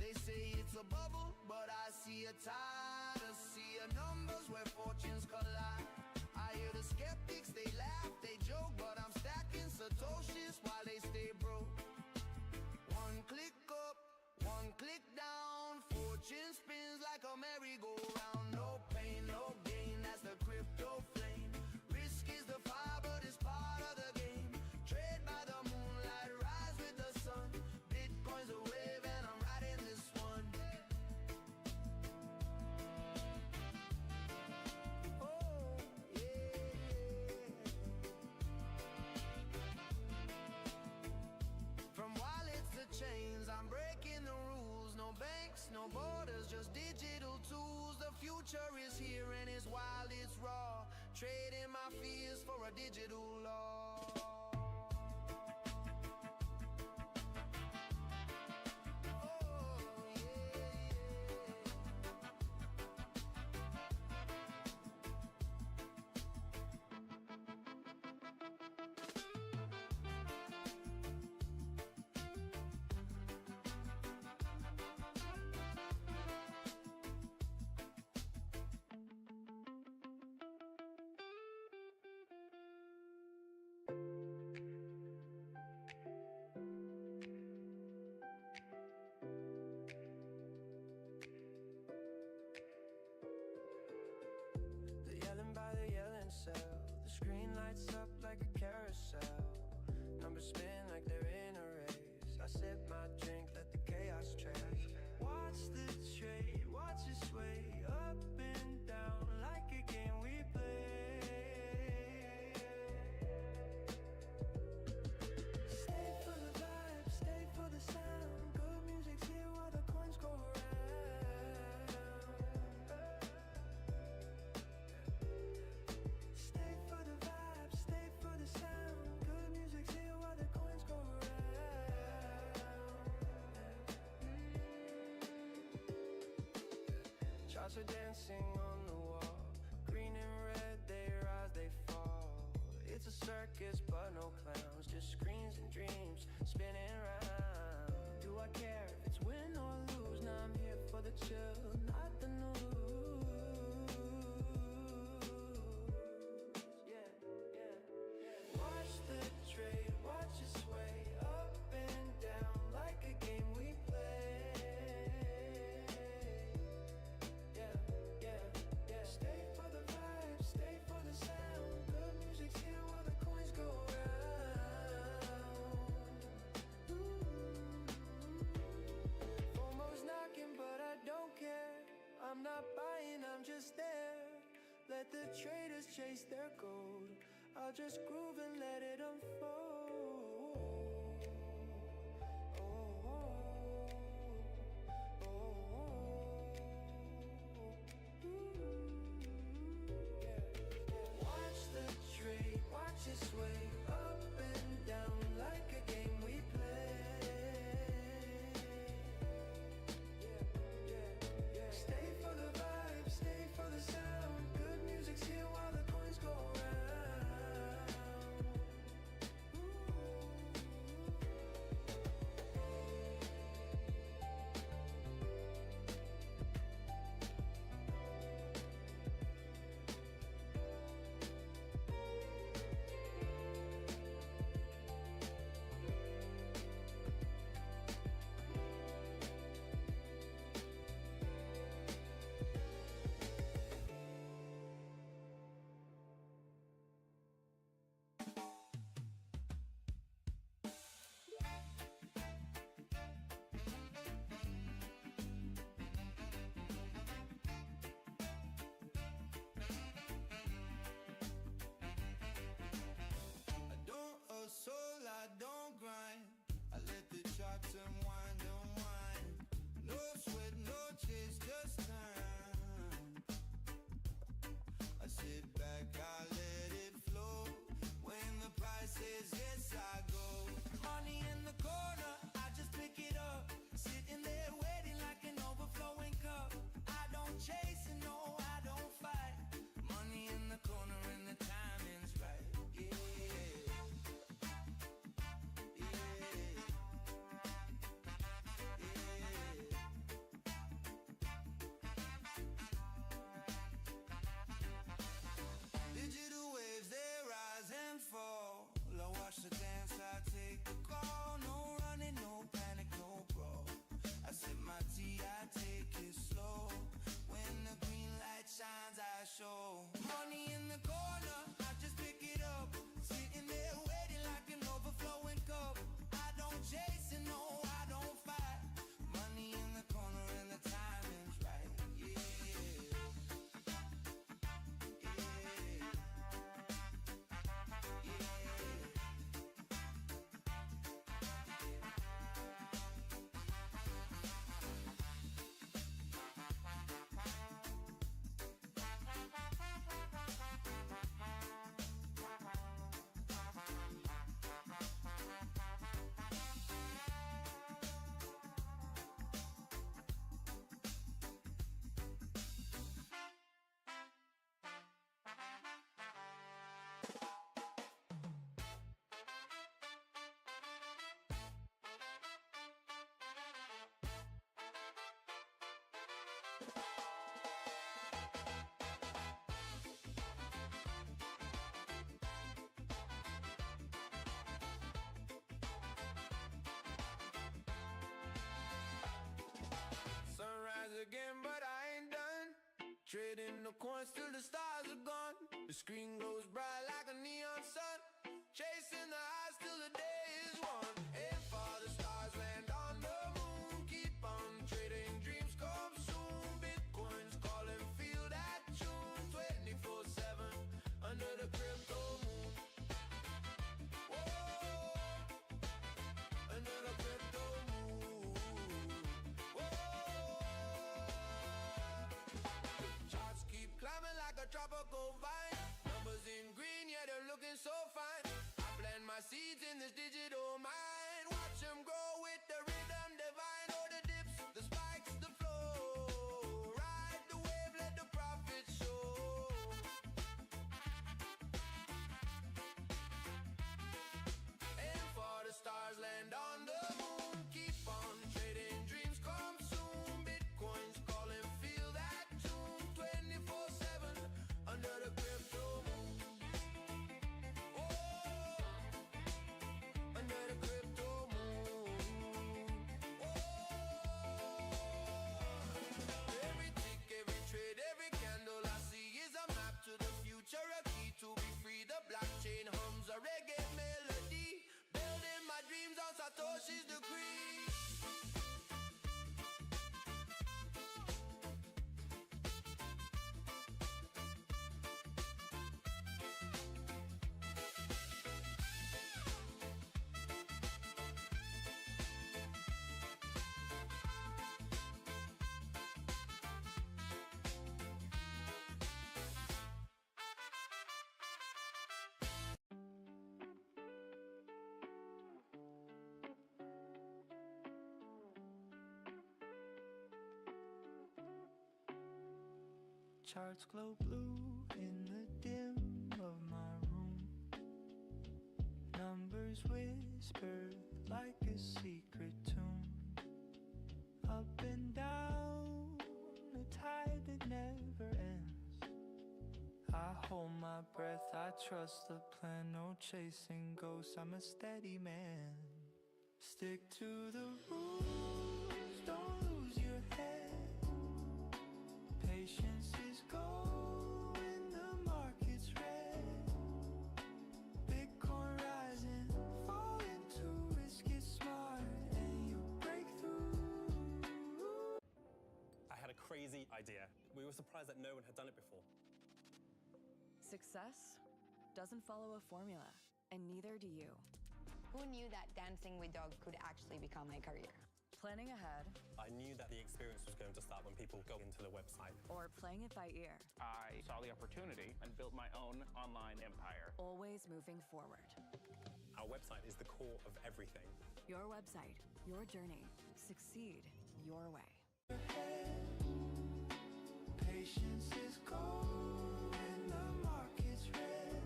They say it's a bubble, but I see a tide, a sea of numbers where fortunes collide. I hear the skeptics, they laugh, they joke, but I'm stacking satoshis while they stay broke. One click up, one click down, fortune spins like a merry-go-round. No pain, no gain, that's the crypto flame. Risk is the fire, but it's part of the game. Trade by the moonlight, rise with the sun. Bitcoin's a wave and I'm riding this one. Oh, yeah. From wallets to chains, I'm breaking the rules. No banks, no borders, just digital tools. The future is here and it's wild, it's raw. Trading my fears for a digital law. Stay for the vibe, stay for the sound. watch her dancing on the wall. Green and red, they rise, they fall. It's a circus, but no clowns. Just screens and dreams spinning round. Do I care if it's win or lose? Now I'm here for the chill, not the news. Yeah, yeah, yeah. Watch the trade, watch it sway up and down like a game we play. Yeah, yeah, yeah. Stay for the vibe, stay for the sound. Good music's here while the coins go round. FOMO's knocking, but I don't care. I'm not buying, I'm just there. Let the traders chase their gold. I'll just groove and let it unfold. Watch the trade, watch it sway up and down like a game we play. Stay for the vibe, stay for the sound. Good music's here while the coins go round. I don't hustle, I don't grind. I let the charts unwind, unwind. No sweat, no chase, just time. I sit back, I let it flow. When the price says yes, I go. Money in the corner, I just pick it up. Sitting there waiting like an overflowing cup. I don't chase and no, I don't fight. Money in the corner and the timing's right. Digital waves, they rise and fall. I watch the dance, I take the call. No running, no panic, no brawl. I sip my tea, I take it slow. When the green light shines, I show. Money in the corner, I just pick it up. Sitting there waiting like an overflowing cup. I don't chase and no, I don't fight. Money in the corner and the timing's right. Sunrise again, but I ain't done. Trading the coins till the stars are gone. The screen glows bright like a neon sun. Chasing the highs till the day is won. Aim for the stars, land on the moon. Keep on trading, dreams come soon. Bitcoin's calling, feel that tune. 24/7 under the crypto moon. Whoa, under the crypto moon. Charts keep climbing like a tropical vine. Numbers in green, yeah, they're looking so fine. I plant my seeds in this digital mine. Watch them grow with the rhythm divine. Oh, the dips, the spikes, the flow. Ride the wave charts glow blue in the dim of my room. Numbers whisper like a secret tune. Up and down, a tide that never ends. I hold my breath, I trust the plan. No chasing ghosts, I'm a steady man. Stick to the rules, don't lose your head. Patience is gold when the market's red. Bitcoin rising, fall into risk, get smart, and you break through. I had a crazy idea. We were surprised that no one had done it before. Success doesn't follow a formula, and neither do you. Who knew that dancing with dogs could actually become a career? Planning ahead, I knew that the experience was going to start when people go into the website. or playing it by ear, I saw the opportunity and built my own online empire. always moving forward. Our website is the core of everything. Your website, your journey. Succeed your way. Patience is gold when the market's red.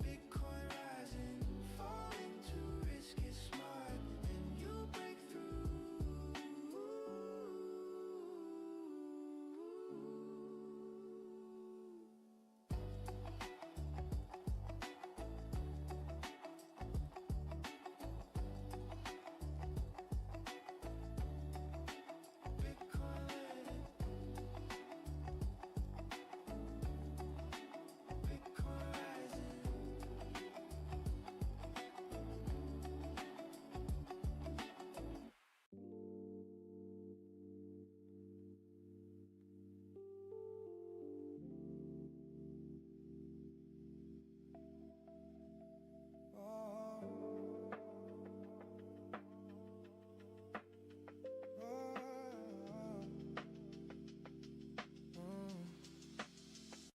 Bitcoin rising, fall into risk, get smart, and you break through.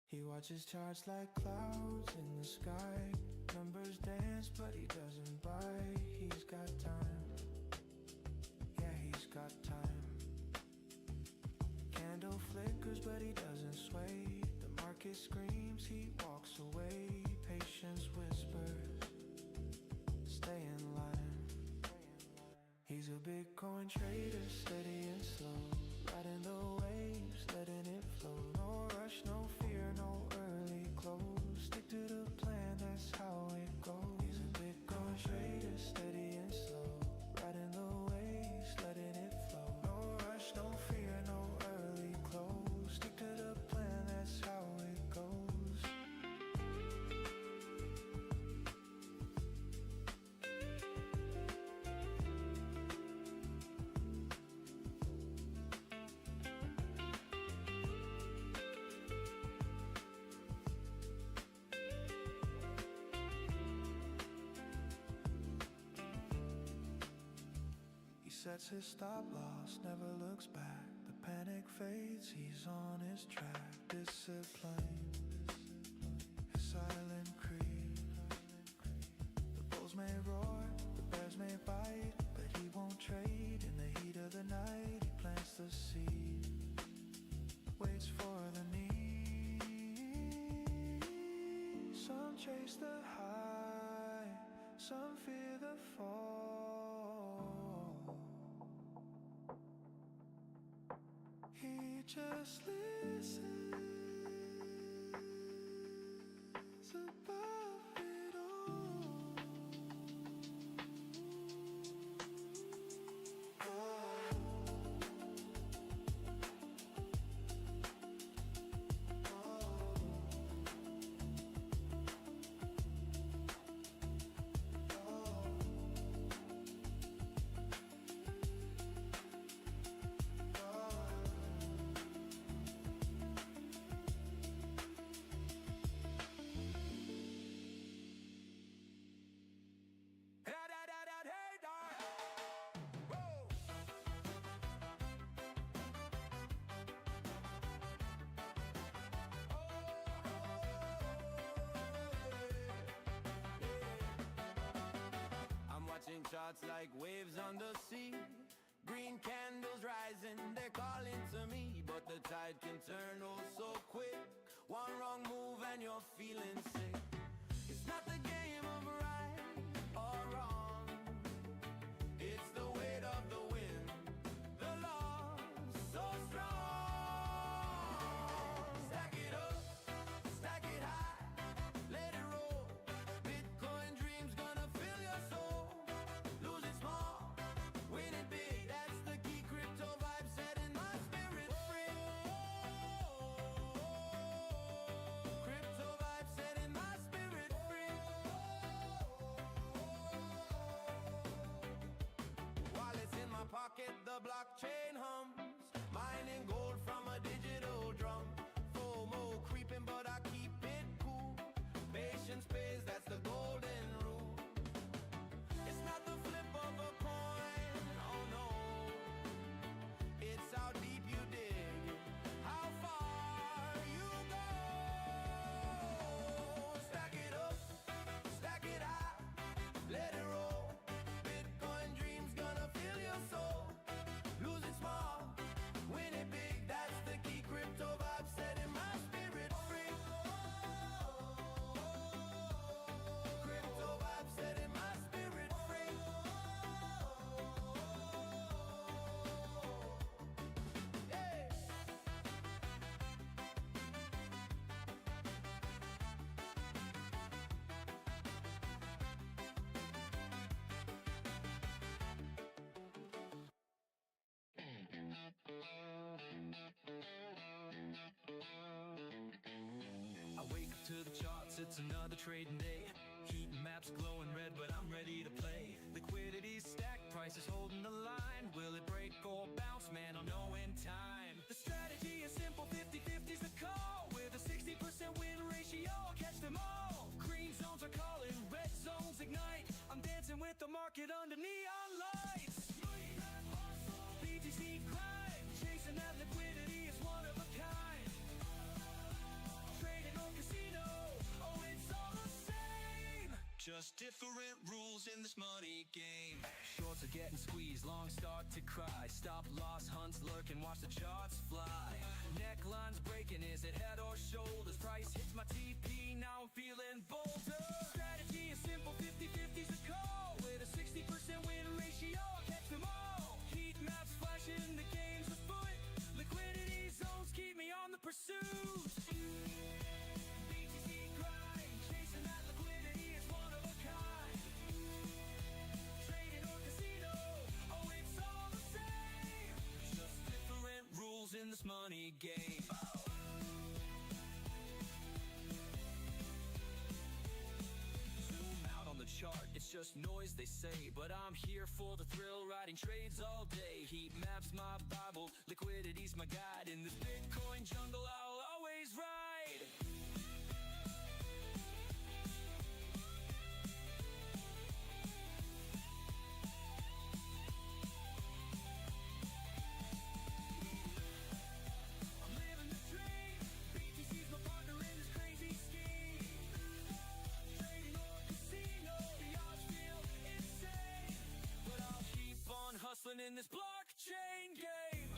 He watches charts like clouds in the sky. Numbers dance, but he doesn't bite. He's got time. Yeah, he's got time. Candle flickers, but he doesn't sway. The market screams, he walks away. Patience whispers, stay in line. He's a Bitcoin trader, steady and slow. Riding the waves, letting it flow. No rush, no fear, no early close. Stick to the plan, that's how it goes. He's a Bitcoin trader, steady and slow. Riding the waves, letting it flow. No rush, no fear, no early close. Stick to the plan, that's how it goes. Sets his stop loss, never looks back. The panic fades, he's on his track. Discipline, his silent creed. The bulls may roar, the bears may bite, but he won't trade. In the heat of the night, he plants the seed. Waits for the need. Some chase the high, some fear the fall. He just listens above it all. Charts like waves on the sea. Green candles rising, they're calling to me. But but the tide can turn oh so quick. One wrong move and you're feeling sick. It's not the game of right or wrong, it's the weight of the wind, the law so strong. Stack it up, stack it high, let it roll. Bitcoin dreams gonna fill your soul. Lose it small, win it big, that's the key. Crypto vibe setting my spirit free. Crypto vibe setting my spirit free. While it's in my pocket, the blockchain hums, mining gold from a digital drum. FOMO creeping, but I keep it cool. Patience pays, that's the golden rule. It's not the flip of a coin, oh no. It's how deep you dig, how far you go. Stack it up, stack it high, let it roll. Bitcoin dreams gonna fill your soul. Lose it small, win it big, that's the key. Crypto vibe setting my spirit free. Crypto vibe setting my spirit free. Hey. I wake up to the charts, it's another trading day. Heat maps glowing red, but I'm ready to play. Liquidity's stacked, prices holding the line. Will it break or bounce? Man, I'll know in time. The strategy is simple, 50-50's the call. With a 60% win ratio, I'll catch them all. Green zones are calling, red zones ignite. I'm dancing with the market under neon lights. BTC grind, chasing that liquidity is one of a kind. Trading or casino, oh it's all the same. Just different rules in this money game. Shorts are getting squeezed, long start to cry. Stop loss hunts lurking, watch the charts fly. Necklines breaking, is it head or shoulders? Price hits my TP, now I'm feeling bolder. Strategy is simple, 50-50's the call. With a 60% win ratio, I'll catch them all. Heat maps flashing, the game's afoot. Liquidity zones keep me on the pursuit. BTC grind, chasing that liquidity is one of a kind. Trading or casino, oh it's all the same. Just different rules in this money game. Zoom out on the chart, it's just noise they say, but I'm here for the thrill, riding trades all day. Heat maps my Bible, liquidity's my guide. In this Bitcoin jungle I'll always ride. I'm living the dream, BTC's my partner in this crazy scheme. Trading or casino, the odds feel insane, but I'll keep on hustling in this blockchain game.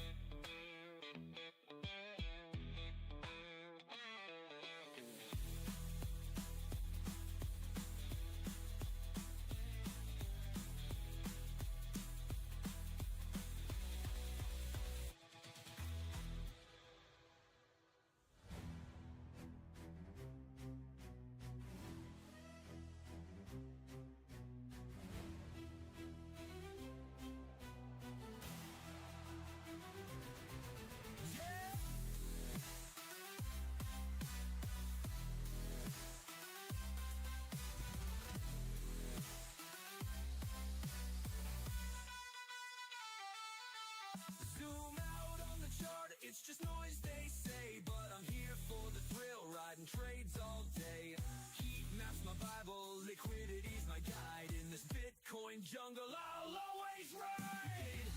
Zoom out on the chart, it's just noise they say, but I'm here for the thrill, riding trades all day. Heat maps my Bible, liquidity's my guide. In this Bitcoin jungle I'll always ride.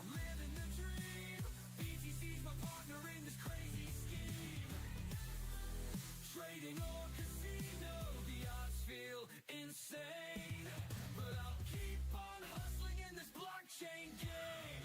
I'm living the dream, BTC's my partner in this crazy scheme. Trading or casino, the odds feel insane, but I'll keep on hustling in this blockchain game.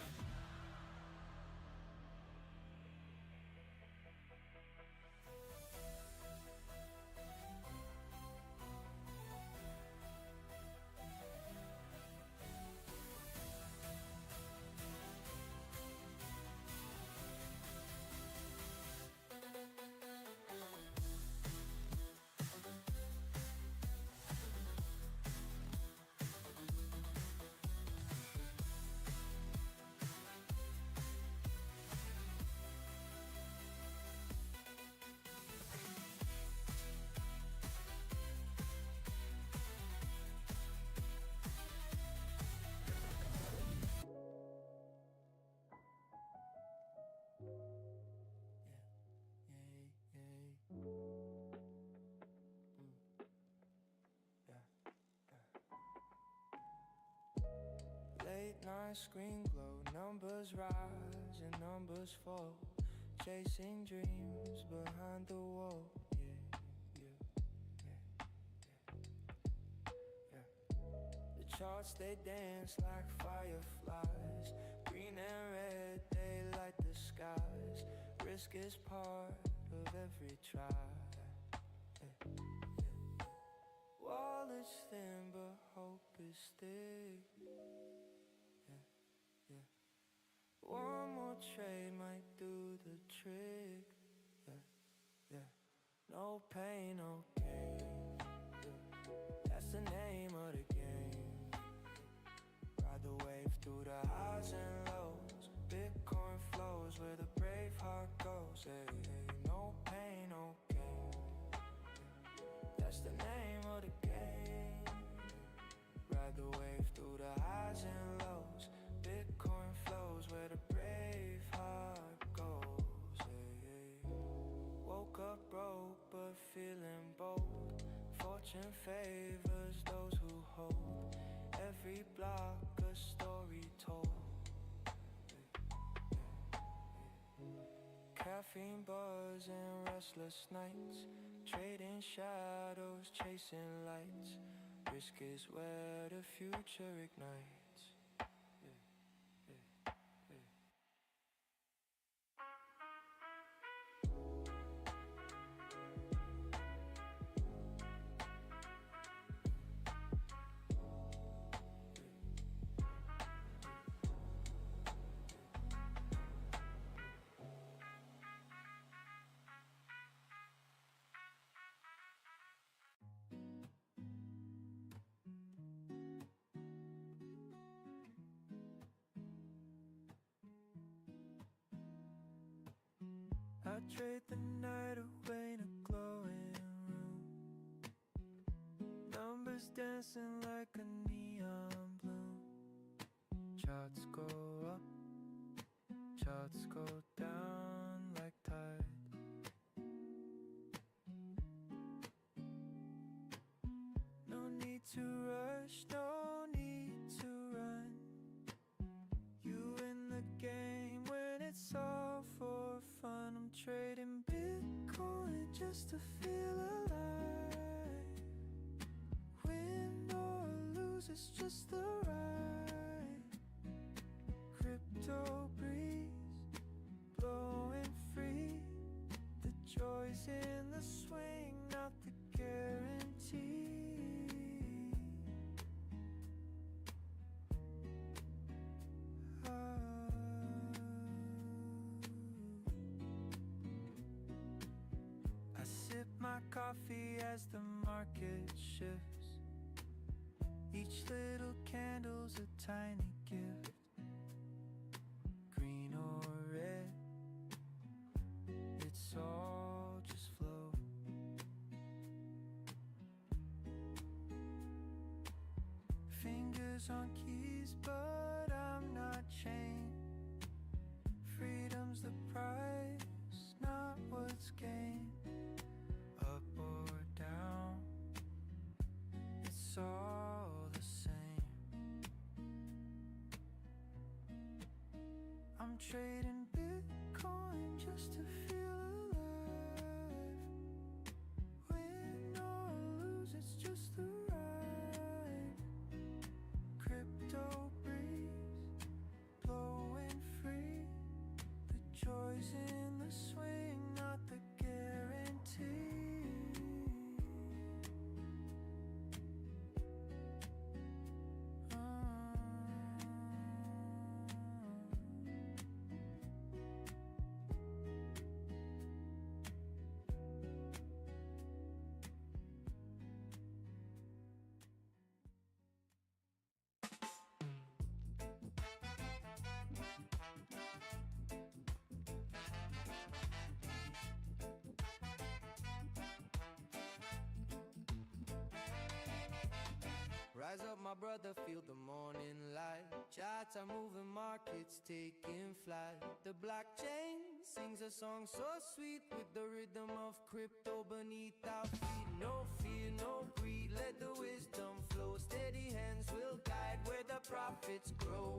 my screen glow. Numbers rise and numbers fall. Chasing dreams behind the wall. The charts, they dance like fireflies. Green and red, they light the skies. Risk is part of every try. Wall is thin, but hope is thick. One more trade might do the trick. No pain, no gain. That's the name of the game. Ride the wave through the highs and lows. Bitcoin flows where the brave heart goes. Hey, hey, no pain, no gain. That's the name of the game. Ride the wave through the highs and lows. Bitcoin flows where the brave heart goes. Hey, hey. Woke up broke but feeling bold. Fortune favors those who hold. Every block a story told. Caffeine buzz and restless nights. Trading shadows, chasing lights. Risk is where the future ignites. I trade the night away in a glowing room. Numbers dancing like a neon bloom. Charts go up, charts go down like tide. No need to rush, no need to run. You in the game when it's all for fun. I'm trading Bitcoin just to feel alive. Win or lose, it's just the ride. Crypto breeze, blowing free. The joy's in the swing, not the guarantee. My coffee as the market shifts. Each little candle's a tiny gift. Green or red, it's all just flow. Fingers on keys, but I'm not chained. Freedom's the price, not what's gained. Up or down, it's all the same. I'm trading Bitcoin just to feel alive. Win or lose, it's just the ride. Crypto breeze, blowing free. The joy's in the swing, not the guarantee. Rise up, my brother, feel the morning light. Charts are moving, markets taking flight. The blockchain sings a song so sweet with the rhythm of crypto beneath our feet. No fear, no greed, let the wisdom flow. Steady hands will guide where the profits grow.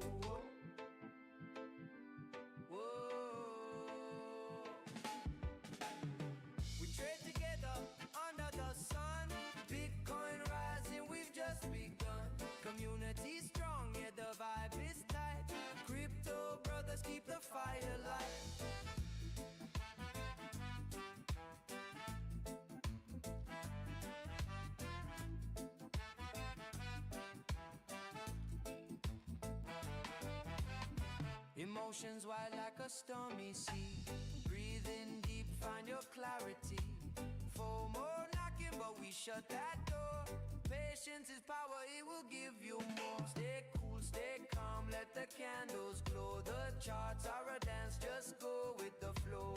We trade together under the sun. Bitcoin rising, we've just begun. Community strong, yeah, the vibe is tight. Crypto brothers keep the fire light. Emotions wide like a stormy sea. Breathe in deep, find your clarity. FOMO knocking, but we shut that door. Patience is power, it will give you more. Stay cool, stay calm, let the candles glow. The charts are a dance, just go with the flow.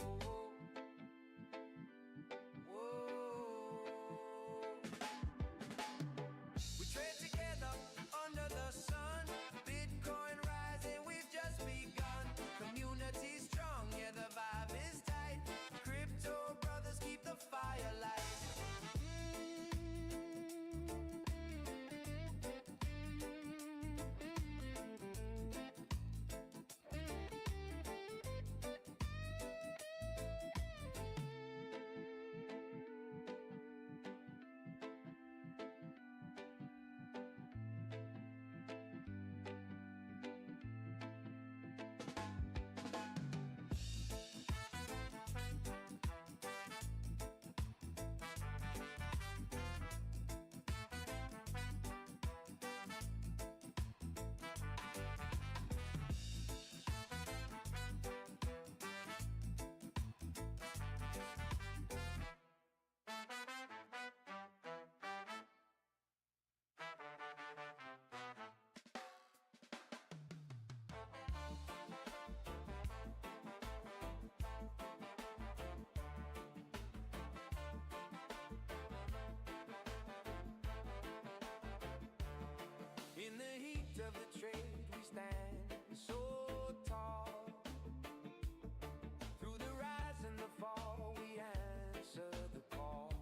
We trade together under the sun. Bitcoin rising, we've just begun. Community strong, yeah, the vibe is tight. Crypto brothers keep the fire light. In the heat of the trade, we stand so tall. Through the rise and the fall, we answer the call.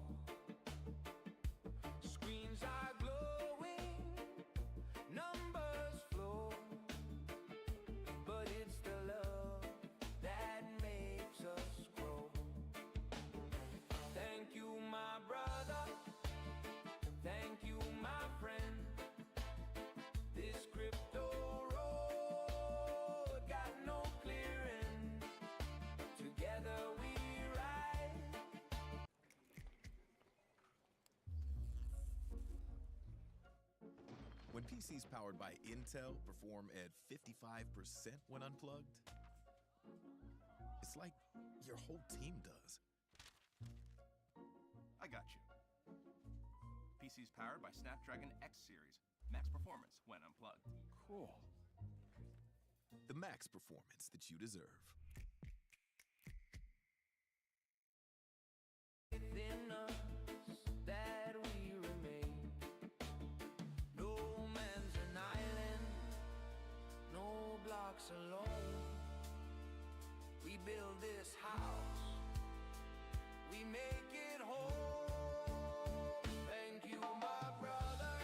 Screens are glowing, numbers flow, but it's the love that makes us grow. Thank you, my brother. Thank you, my friend. This crypto road got no clear end. Together we ride. When PCs powered by Intel perform at 55% when unplugged, it's like your whole team does. I got you. PCs powered by Snapdragon X Series. Max performance when unplugged. Cool. The max performance that you deserve. Within us that we remain. No man's an island, no blocks alone. We build this house, we make it whole. Thank you, my brother.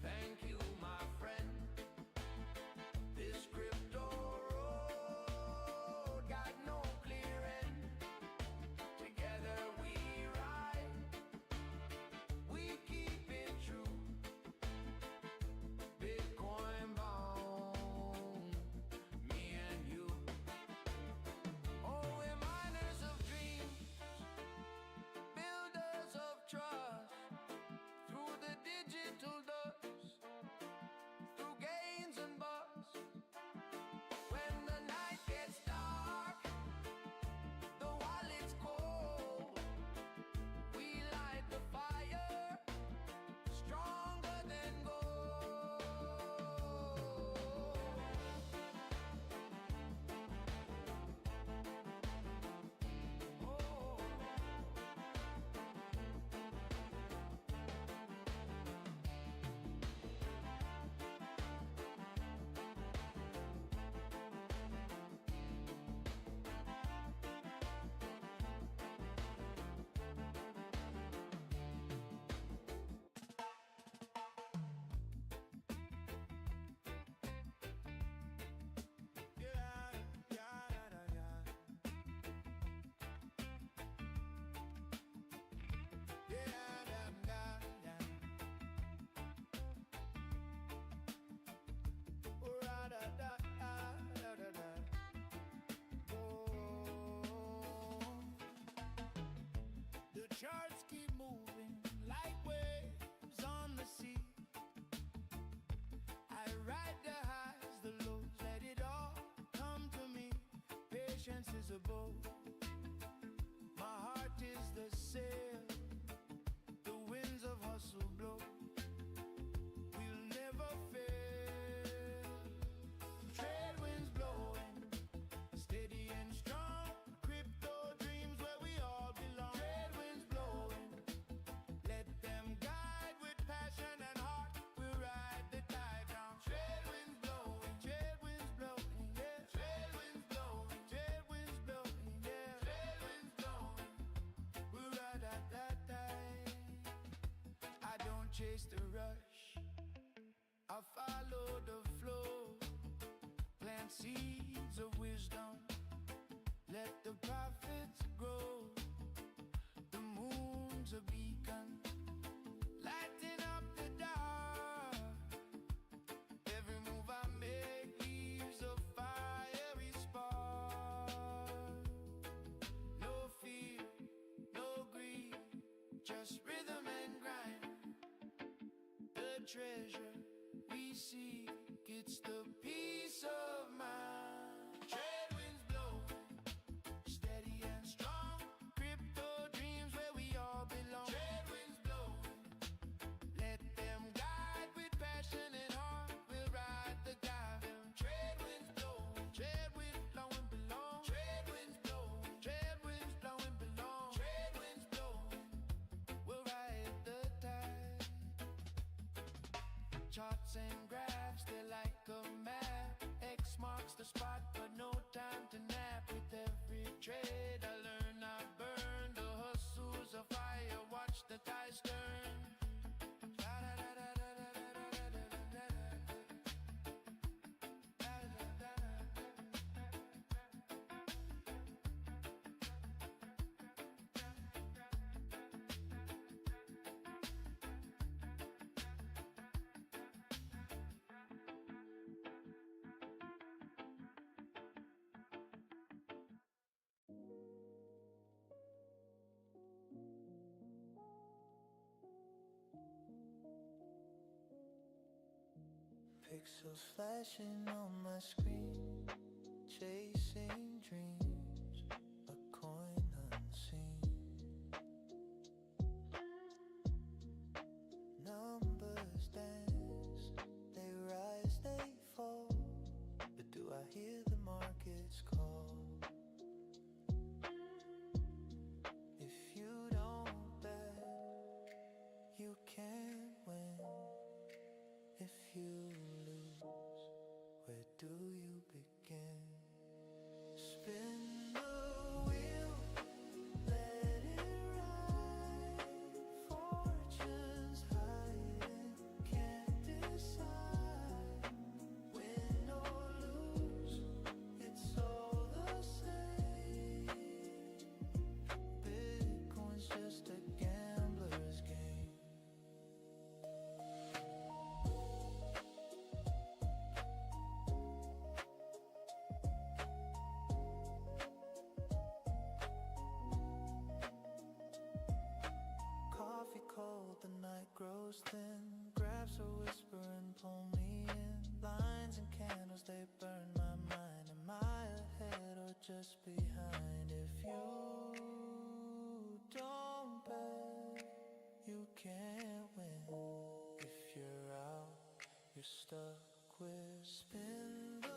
Thank you, my friend. This crypto road got no clear end. Together we ride, we keep it true. Bitcoin bound, me and you. Oh, we're miners of dreams. ride the highs, the lows, let it all come to me. Patience is a boat, my heart is the sail. The winds of hustle blow, we'll never fail. Trade winds blowing, steady and strong. Crypto dreams where we all belong. Trade winds blowing, let them guide with passion and heart. We'll ride the tide down. Trade winds blowing, yeah. Trade winds blowing, yeah. Trade winds blowing, we'll ride at that tide. I don't chase the rush, I follow the flow. Plant seeds of wisdom, let the prophets grow. The moon's a beacon, lighting up the dark. Every move I make leaves a fiery spark. No fear, no greed, just rhythm and grind. The treasure we seek, it's the peace of mind. Trade winds blowing, steady and strong. Crypto dreams where we all belong. Trade winds blowing, let them guide with passion and heart. We'll ride the dive. Trade winds blowing belong. Trade winds blowing belong. Trade winds blowing, we'll ride the tide. Charts and graphs, they're like a map. X marks the spot, but no time to nap. With every trade I learn, I burn. The hustle's a fire, watch the tides turn. Pixels flashing on my screen, chasing dreams, a coin unseen. Numbers dance, they rise, they fall, but do I hear the market's call? If you don't bet, you can't win. If you lose, where do you begin? Spin the wheel, let it ride. Fortunes hiding, can't decide. Win or lose, it's all the same. Bitcoin's just a gambler's game. Coffee cold, the night grows thin. Grabs a whisper and pull me in. Lines and candles, they burn my mind. Am I ahead or just behind? If you don't bet, you can't win. If you're out, you're stuck with. Spin the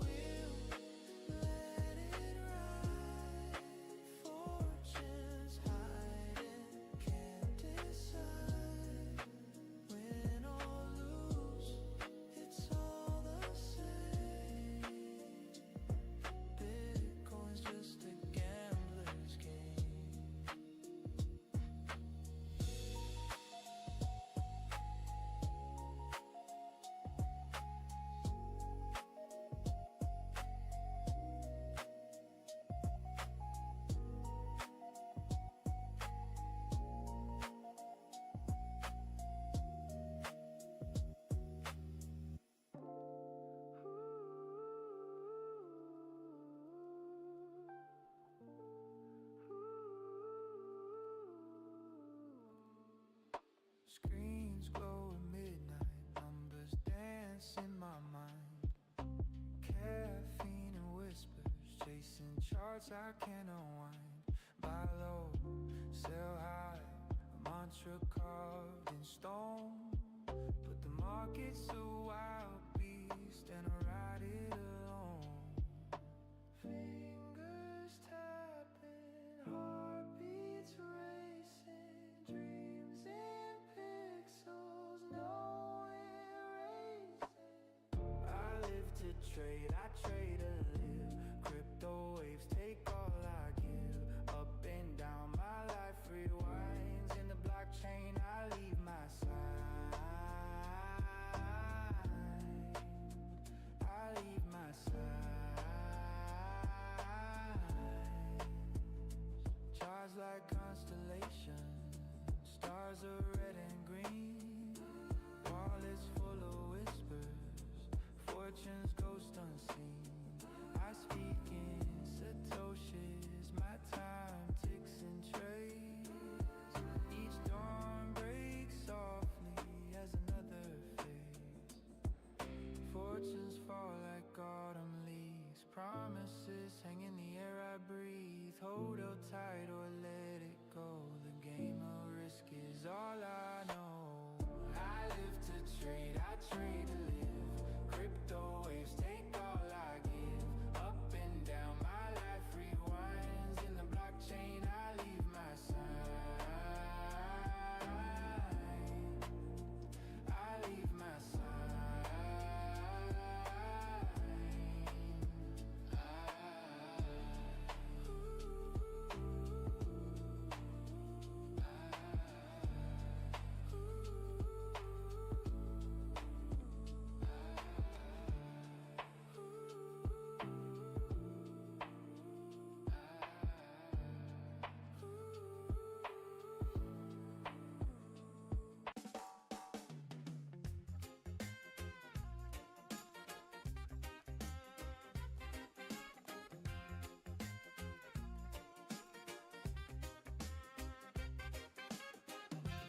wheel, let it ride. Fortunes hiding, can't decide. Win or lose, it's all the same. Bitcoin's just a gambler's game. hearts I can't unwind. Buy low, sell high, a mantra carved in stone. But the market's a wild beast and I ride it alone. Fingers tapping, heartbeats racing, dreams in pixels, no erasing. I live to trade, I trade to live. Crypto waves take all I give. Up and down, my life rewinds. In the blockchain, I leave my side. I leave my side. Charged like constellations, stars are red and green. Wallets full of whispers, fortunes ghost unseen. I speak in satoshis, my time ticks and trays. Each dawn breaks softly as another fades. Fortunes fall like autumn leaves, promises hang in the air I breathe. Hold up tight or let it go, the game of risk is all I know. I live to trade, I trade to live. Crypto waves take all I give. Up and down, my life rewinds. In the blockchain, I leave my side. I leave my side.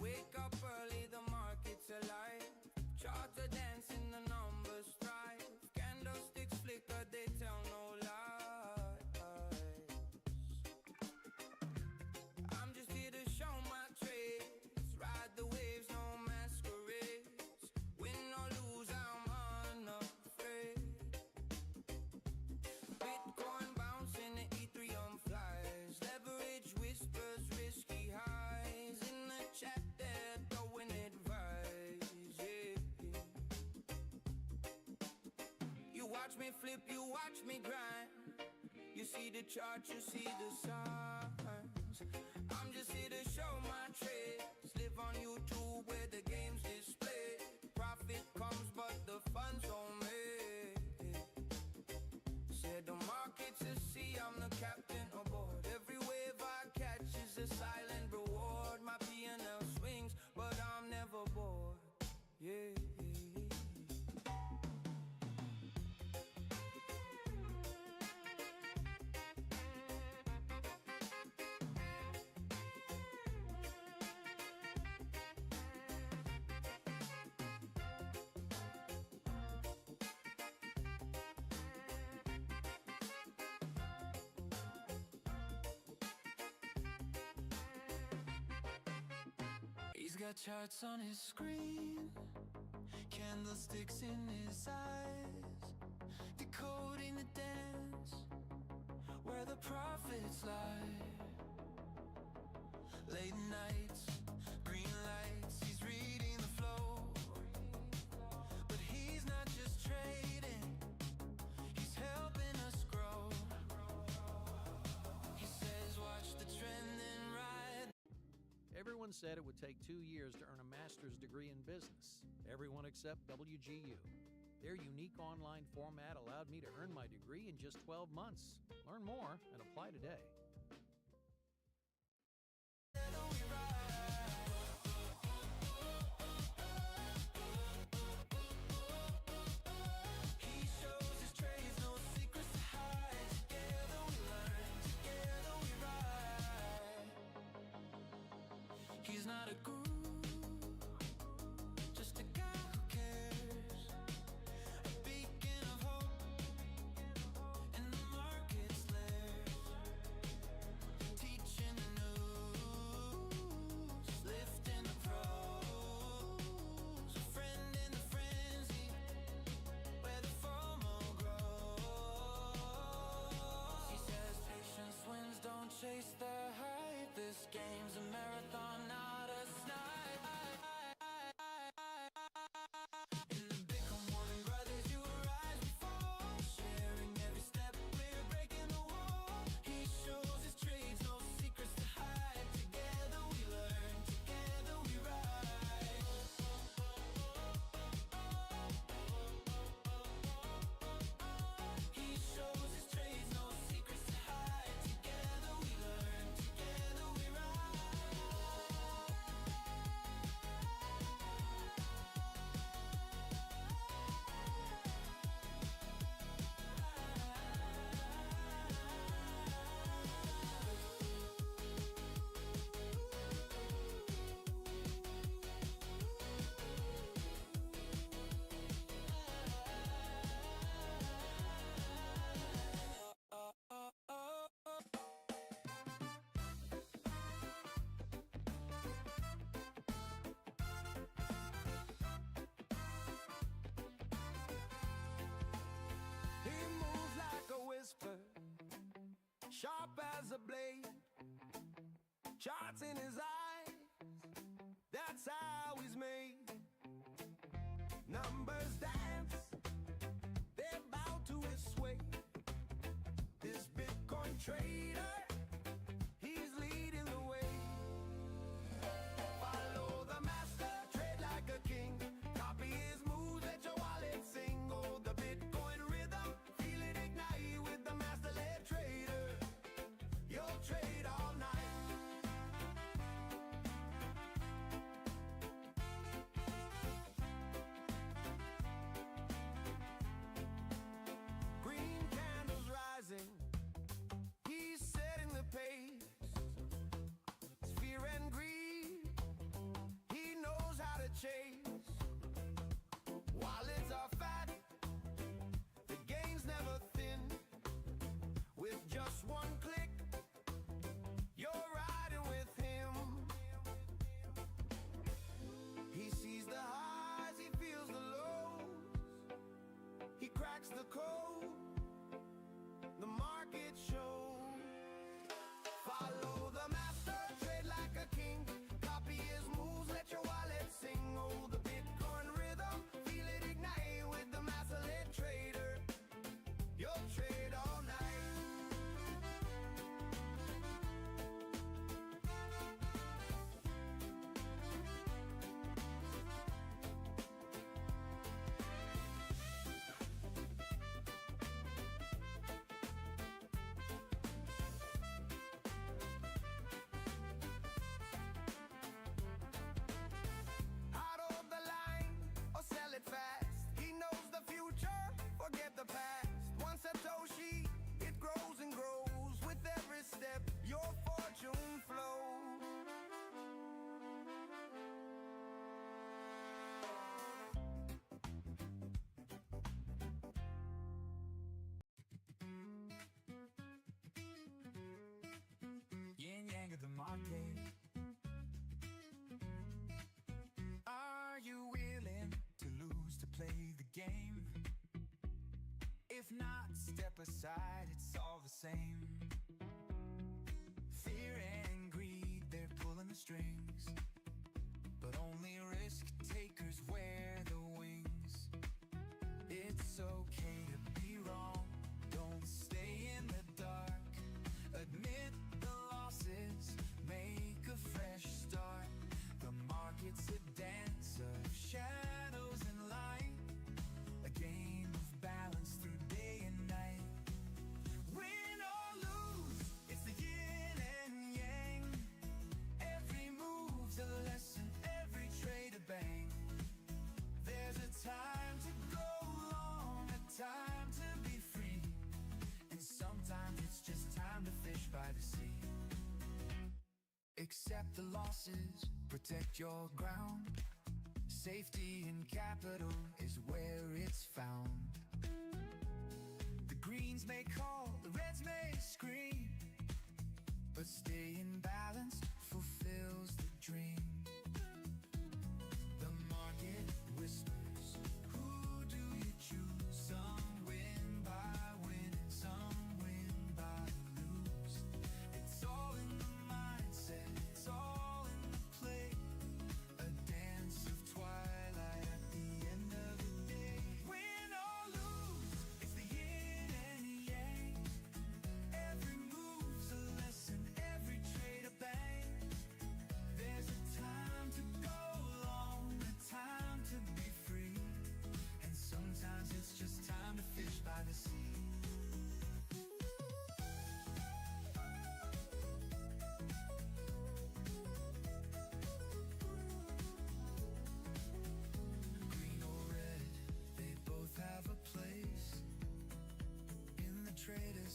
Wake up early, the market's alive. Charts are dancing, the numbers thrive. Candlesticks flicker, they tell no lies. I'm just here to show my trades. Ride the waves, no masquerades. Win or lose, I'm unafraid. Bitcoin bouncing, Ethereum flies. Leverage whispers, risky highs. In the chat, they're throwing advice, yeah. You watch me flip, you watch me grind. You see the chart, you see the signs. I'm just here to show my trades. Live on YouTube where the game's displayed. Profit comes, but the funds don't make. Said the market's a sea, I'm the captain aboard. Every wave I catch is a silent reward. My P&L swings, but I'm never bored. Yeah. He's got charts on his screen, candlesticks in his eyes, decoding the dance where the profits lie. Late nights, green lights, he's reading the flow. But he's not just trading, he's helping us grow. He says watch the trend and ride. Everyone said it would take 2 years to earn a master's degree in business. Everyone except WGU. Their unique online format allowed me to earn my degree in just 12 months. Learn more and apply today. He shows his trades, no secrets to hide. Together we learn, together we ride. He's not a guru, just a guy who cares. A beacon of hope in the market's lair. chase the hype. This game's a marathon, not a snipe. In the Bitcoin One brothers, you rise and fall. Sharing every step, we're breaking the wall. He shows his trades, no secrets to hide. Together we learn, together we rise. He shows his trades, no secrets to hide. Together we learn, together we rise. He moves like a whisper, sharp as a blade, charts in his eyes, that's how he's made. Numbers dance, they bow to his sway. This Bitcoin trader, he's leading the way. Follow the master, trade like a king. Copy his moves, let your wallet sing. Oh, the Bitcoin rhythm, feel it ignite with the master-led trader. You'll trade all night. Green candles rising, he's setting the pace. It's fear and greed, he knows how to chase. Wallets are fat, the gains never thin. With just one click, you're riding with him. He sees the highs, he feels the lows. He cracks the code, the market shows. Follow the master, trade like a king. Copy his moves, let your wallet sing. Oh, the Bitcoin rhythm, feel it ignite with the master-led trader. You'll trade all night. Out of the line or sell it fast. He knows the future, forget the past. One Satoshi, it grows and grows. With every step, your fortune flows. Yin yang of the market. Are you willing to lose to play the game? If not, step aside, it's all the same. Fear and greed, they're pulling the strings, but only risk takers wear the wings. It's okay to be wrong, don't stay in the dark. Admit the losses, make a fresh start. The market's a dance of shadows and light, a game of balance through day and night. Win or lose, it's the yin and yang. Every move's a lesson, every trade a bang. There's a time to go long, a time to be free, and sometimes it's just time to fish by the sea. Accept the losses, protect your ground. Safety and capital is where it's found. The greens may call, the reds may scream, but staying balanced fulfills the dream. The market whispers, who do you choose? Some win by winning, some win by lose. It's all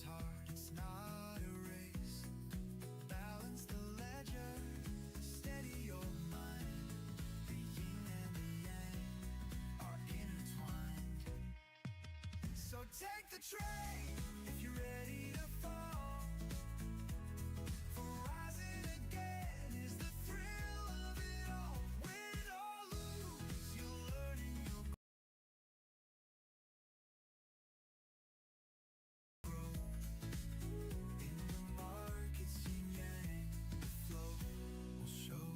hard, it's not a race. Balance the ledger, steady your mind. The yin and the yang are intertwined. So take the train if you're ready to fall. For rising again is the thrill of it all. Win or lose, you'll learn and you'll grow. In the markets, yin yang, the flow will show.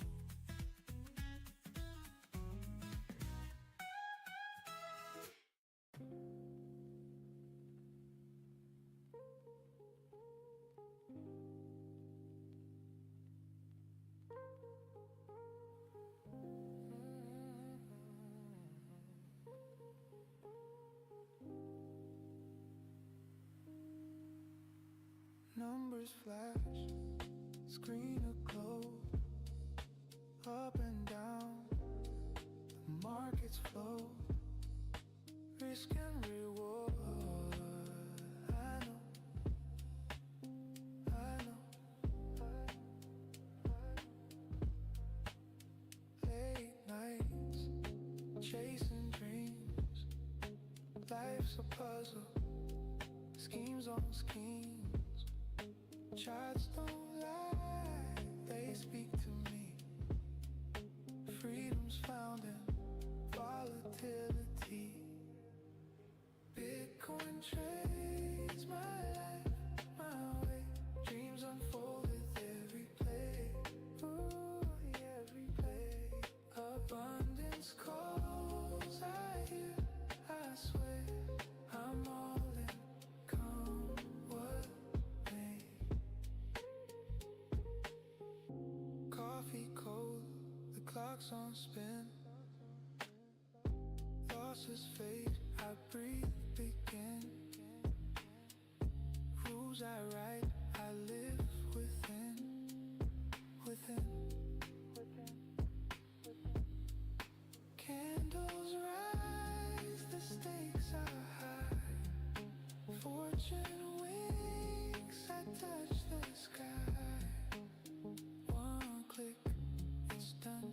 Numbers flash, screen aglow, up and down, the markets flow, risk and reward. I know, late nights, chasing dreams, life's a puzzle, schemes on schemes. Charts don't lie, they speak to me. Freedom's found in volatility. Bitcoin trades my life, my way. Dreams unfold with every play. Ooh, every play. Abundance calls, I hear, I swear. I'm all in, come what may. Coffee cold, the clock's on spin. Losses fade, I breathe, begin. Rules I write, I live within. Candles rise, the stakes are high. Fortune winks, I touch the sky. One click, it's done,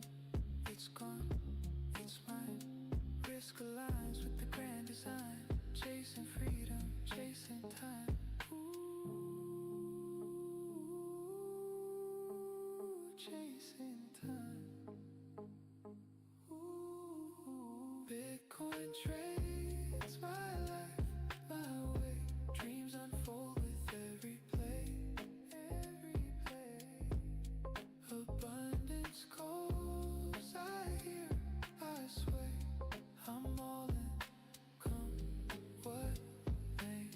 it's gone, it's mine. Risk aligns with the grand design. Chasing freedom, chasing time. Ooh, chasing time. Ooh, Bitcoin trades my life, my way. Dreams unfold with every play, every play. Abundance calls, I hear, I sway. I'm all in, come what may.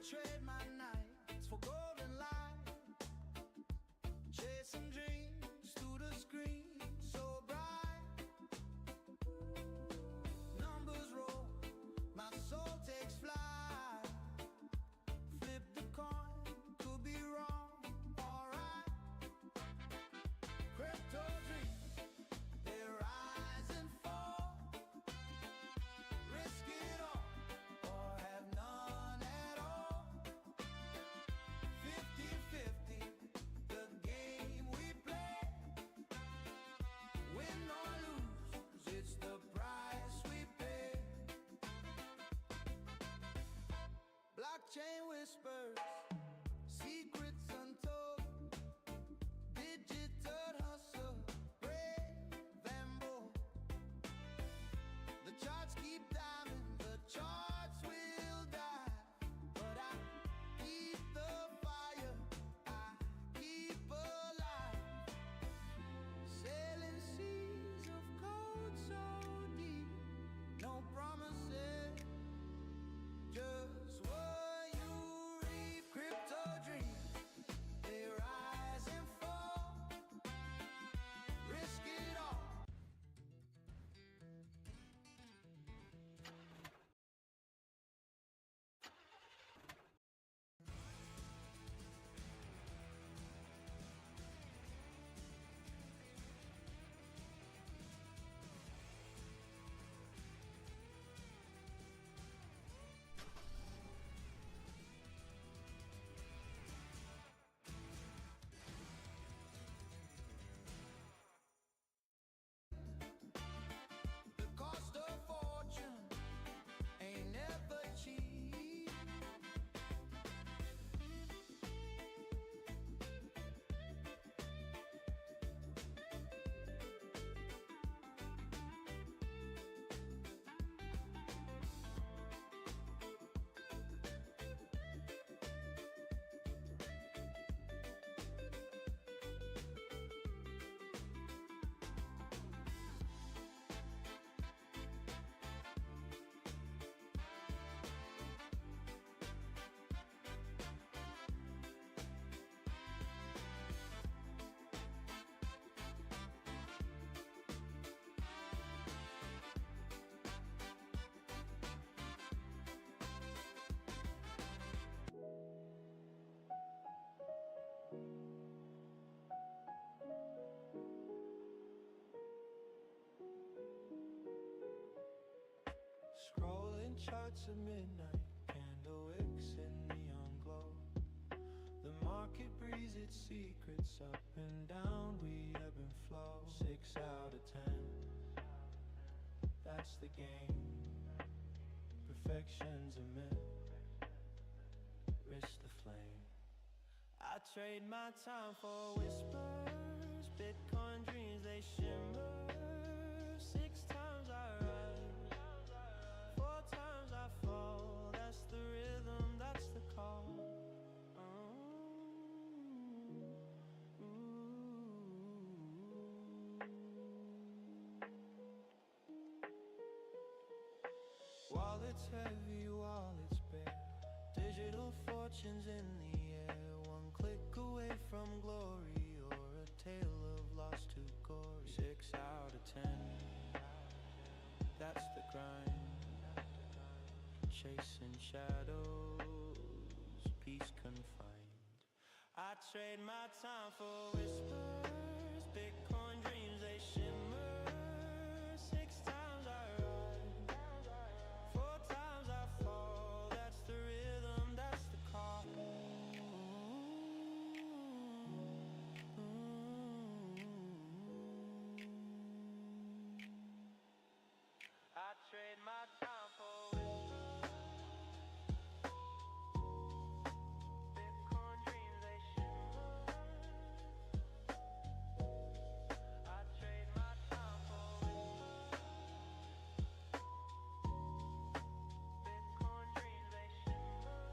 Trade my nights for golden light, chasing dreams through the screen so bright. Numbers roll, my soul takes flight. Flip the coin, could be wrong, alright. Crypto dreams, they rise and fall. Risk it all, or have none at all. 50-50, the game we play. charts at midnight, candle wicks in neon glow. The market breathes its secrets up and down, we ebb and flow. 6 out of 10, that's the game. Perfection's a myth, risk the flame. I trade my time for whispers, Bitcoin dreams, they shimmer. 6 times I rise, 4 times I fall. That's the rhythm, that's the call. Wallets heavy, wallets bare, digital fortunes in the air. 1 click away from glory, or a tale of loss to glory. 6 out of 10, that's the grind. Chasing shadows, peace confined. I trade my time for whispers, Bitcoin dreams, they shimmer. 6 times I rise, 4 times I fall. That's the rhythm, that's the call. I trade my time for whispers, Bitcoin dreams, they shimmer. I trade my time for whispers, Bitcoin dreams, they shimmer.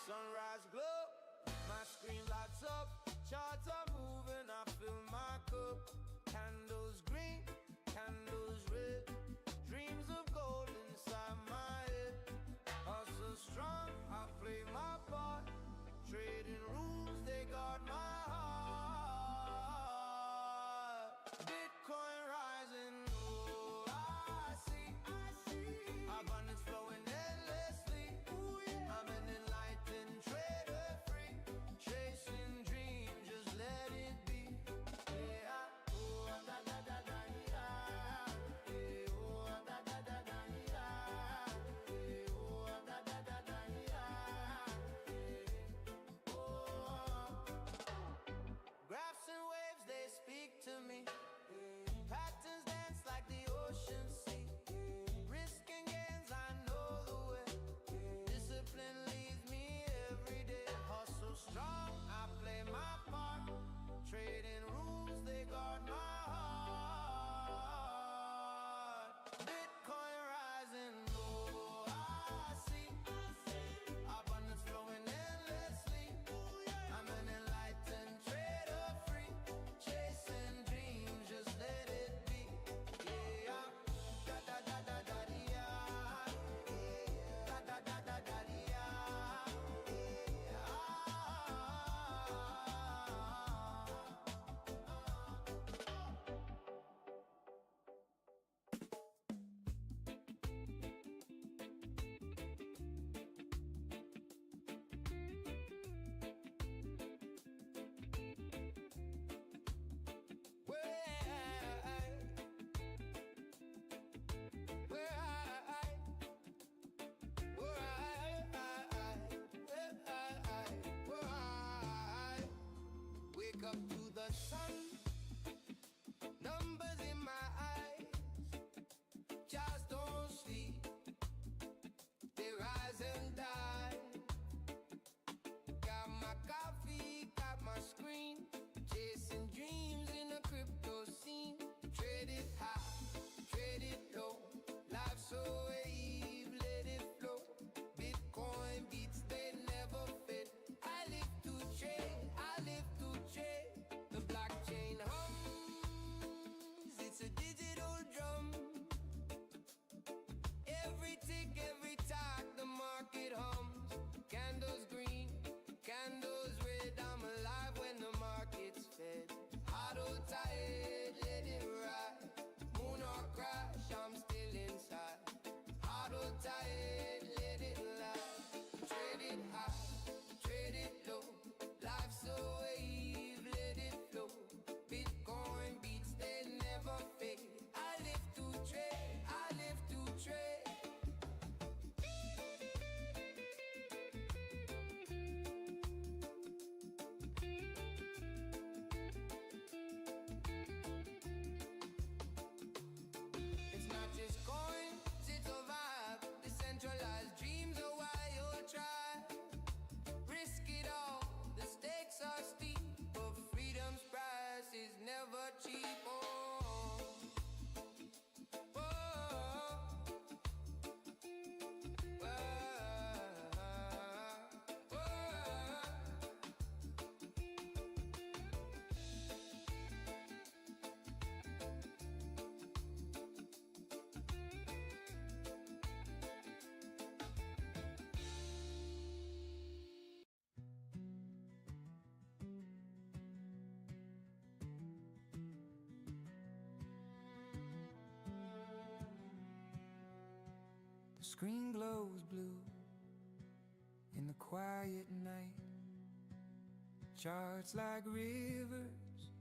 Sunrise glow, my screen lights up, charts are moving, I fill my cup. Candles green, candles red, dreams of gold inside my head. Hustle strong, I play my part, trading rules, they guard my heart. Bitcoin rising, oh I see, abundance flowing endlessly. I'm an enlightened trader free, chasing dreams, just let it be. Yeah, oh da da da da yeah, oh da da da da yeah, oh da da da da yeah, oh. Graphs and waves, they speak to me. Patterns dance like the ocean sea. Risk and gains, I know the way. Discipline leads me every day. Hustle strong, I play my part. Trading rules, they guard my heart. Bitcoin rising, oh I see. Abundance flowing endlessly. I'm an enlightened trader free, chasing dreams, just let it be. Yeah, da da da da da yeah, da da da da da yeah, wake up to the sun, numbers in my eyes, just don't sleep, they rise and die. Got my coffee, got my screen, chasing dreams in a crypto scene. Trade it high, trade it low, life's so wave, let it flow. Bitcoin beats, they never fit. I live to trade, I live to trade. The blockchain screen glows blue in the quiet night. Charts like rivers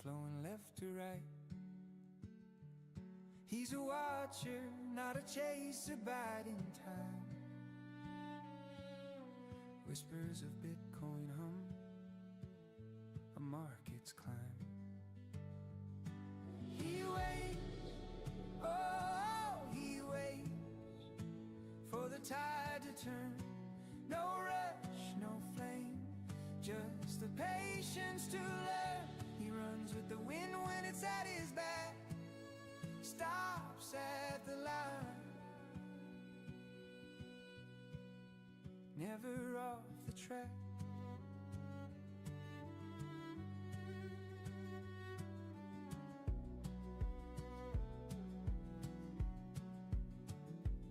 flowing left to right. He's a watcher, not a chaser, biding time. Whispers of Bitcoin hum, a market's climb. He waits, oh, he waits for the tide to turn. No rush, no flame, just the patience to learn. He runs with the wind when it's at his back, stops at the line, never off the track.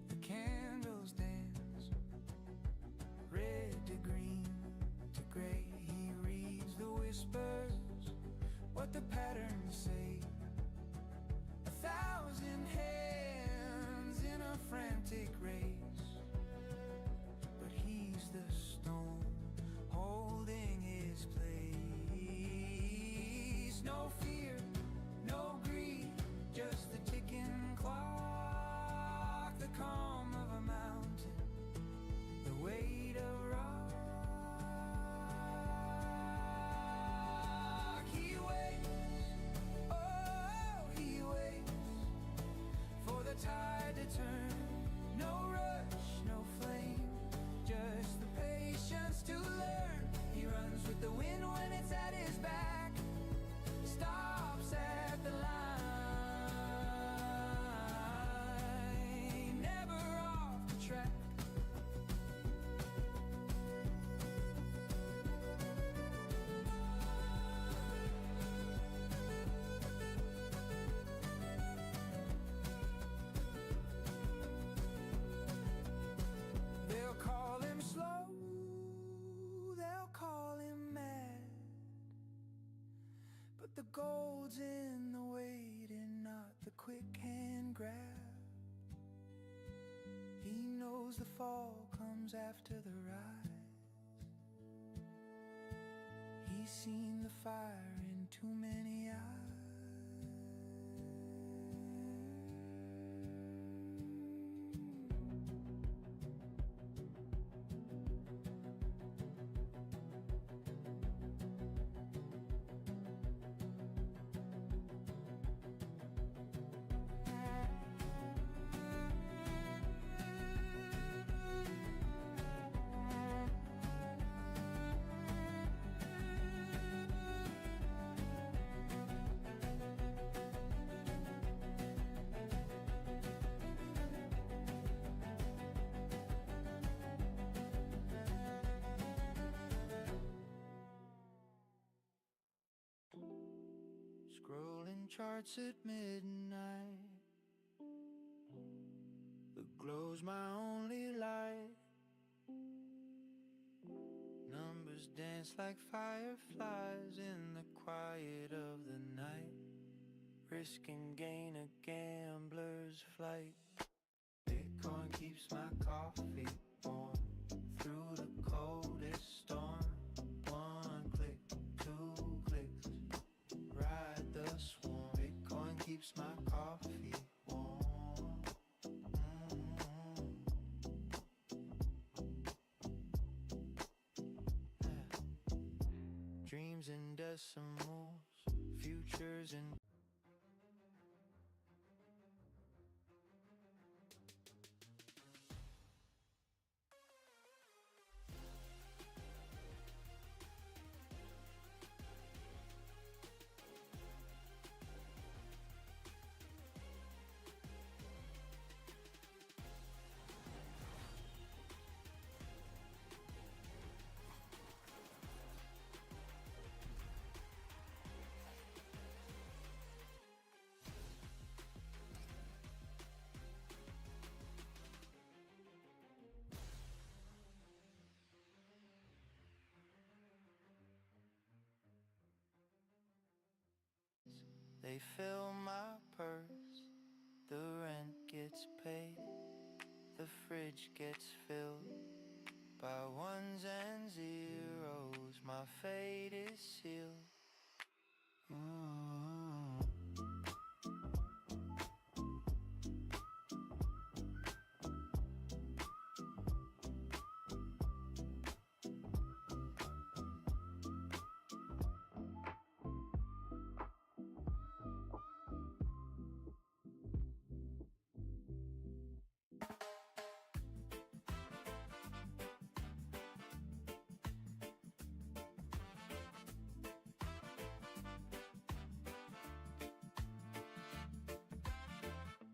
The candles dance, red to green to gray. He reads the whispers, what the patterns say. 1,000 hands in a frantic race, but he's the stone holding his place. No fear, no greed, just the ticking clock, the calm of a mountain, the weight of rock. He waits, oh, he waits for the tide to turn. No rush, no flame, just the patience to learn. He runs with the wind when it's at his back, stops at the line, never off the track. They'll call him slow, they'll call him mad, but the gold's in the waiting, not the quick hand grab. He knows the fall comes after the rise. He's seen the fire in too many eyes. Scrolling charts at midnight, the glow's my only light. Numbers dance like fireflies in the quiet of the night. Risk and gain, a gambler's flight. Bitcoin keeps my coffee warm through the coldest storm. 1 click, 2 clicks, ride the swarm. Bitcoin keeps my coffee warm. Dreams in decimals, futures in they fill my purse, the rent gets paid, the fridge gets filled by ones and zeros. My fate is sealed.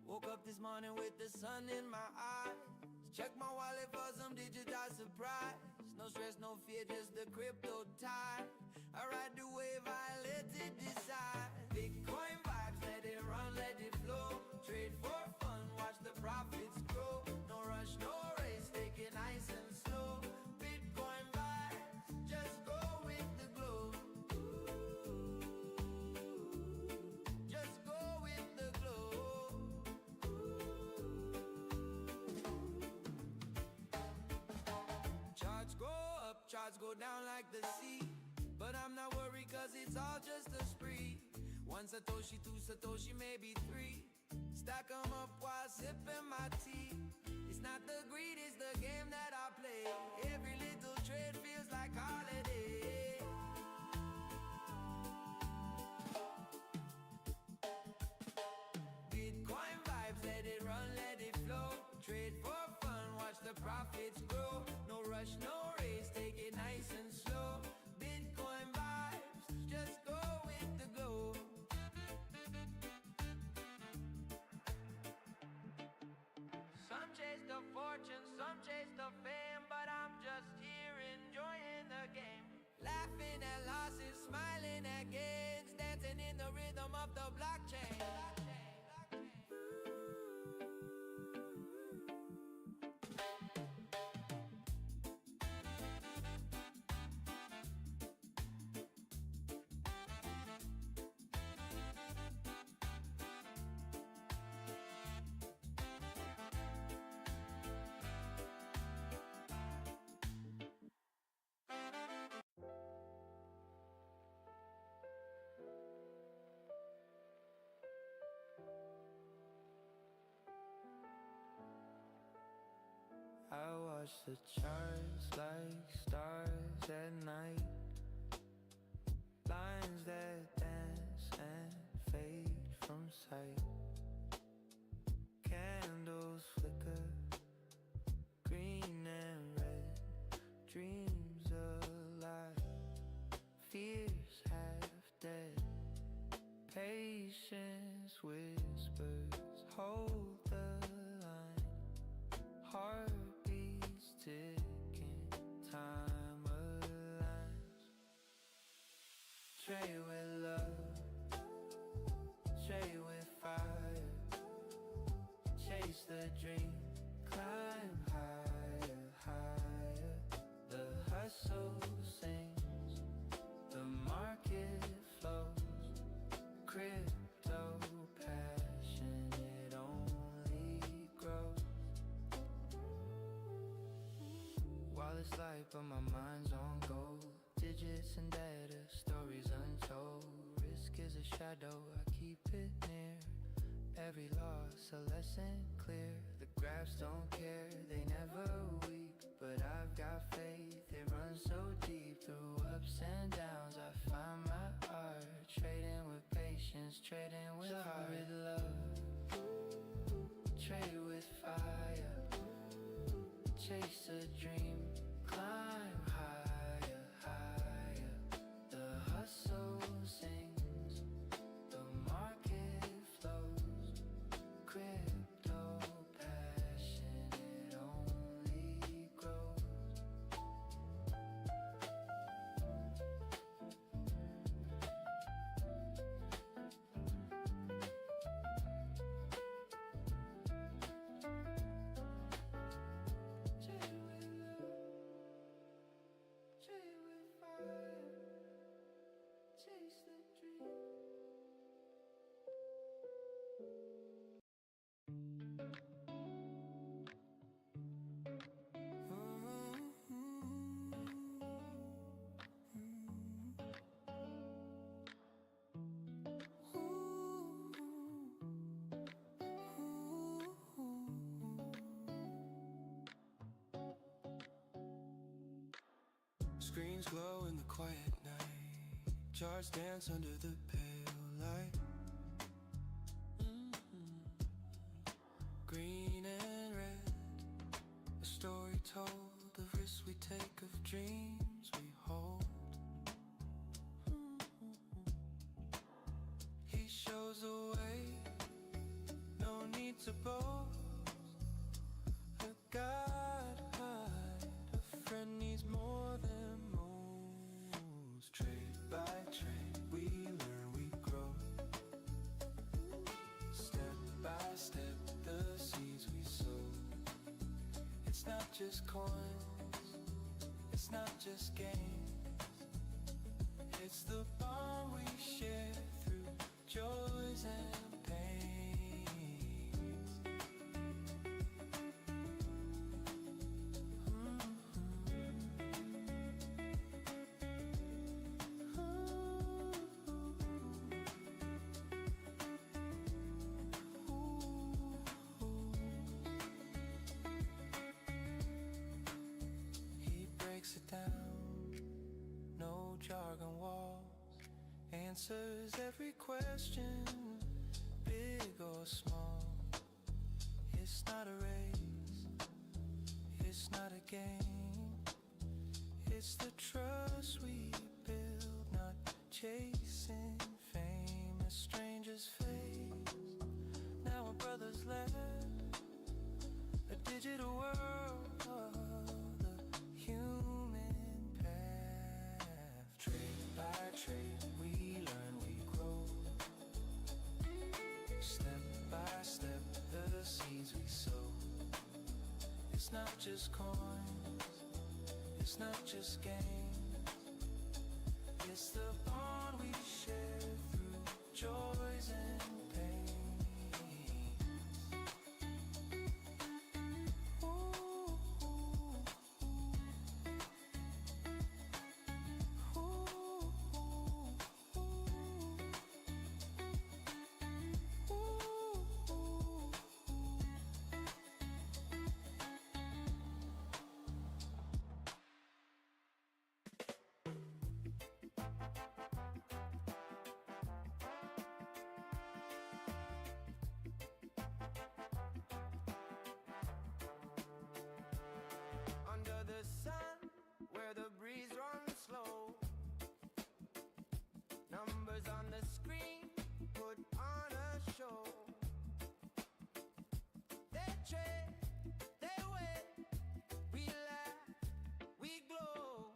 Woke up this morning with the sun in my eyes. Check my wallet for some digitized surprise. No stress, no fear, just the crypto tide. I ride the wave, I let it decide. Bitcoin vibes, let it run, let it flow. Trade for fun, watch the profits grow. No rush, no race, take it nice and slow. Bitcoin vibes, just go with the glow. Just go with the glow. Charts go up, charts go down like the sea. But I'm not worried cause it's all just a spree. One Satoshi, two Satoshi, maybe three. Stack 'em up while sipping my tea. It's not the greed, it's the game that I play. Every little trade feels like holiday. Bitcoin vibes, let it run, let it flow. Trade for fun, watch the profits grow. No rush, no race, take it nice and slow. Bitcoin vibes, just go with the glow. Some chase the fortune, some chase the fame, but I'm just here enjoying the game. Laughing at losses, smiling at gains, dancing in the rhythm of the blockchain. I watch the charts like stars at night. Lines that dance and fade from sight. Candles flicker, green and red. Dreams alive, fears half dead. Patience whispers, hold the line. Heartbeats ticking, time aligns. Trade with love, trade with fire. Chase the dream, climb higher, higher. The hustle sings, the market flows. Crypto passion, it only grows. While it's light, but my mind's on gold. Digits and data, stories untold. Risk is a shadow, I keep it near. Every loss, a lesson clear. The graphs don't care, they never weep. But I've got faith, it runs so deep. Through ups and downs, I find my art. Trading with patience, trading with heart. With love, trade with fire. Chase a dream, climb higher, higher. The hustle sings, the market flows. Crypto passion, it only grows. Trade with love. Screens glow in the quiet night. Charts dance under the pale light. Green and red, a story told of risks we take, of dreams we hold. He shows the way, no need to boast. A God hide, a friend needs more than most. Trade by trade, we learn, we grow. Step by step, the seeds we sow. It's not just coins, it's not just gains. It's the bond we share through joys and pains. He breaks it down, no jargon walls. Answers every question, big or small. It's not a race, it's not a game. It's the trust we build, not chasing fame. As strangers fade, now we're brothers left. A digital world of the human path. Trade by trade, we learn, we grow. Step by step, the seeds we sow. It's not just coins, it's not just gains. It's the bond we share through joys and pains. Under the sun, where the breeze runs slow. Numbers on the screen put on a show. They trade, they wait, we laugh, we glow.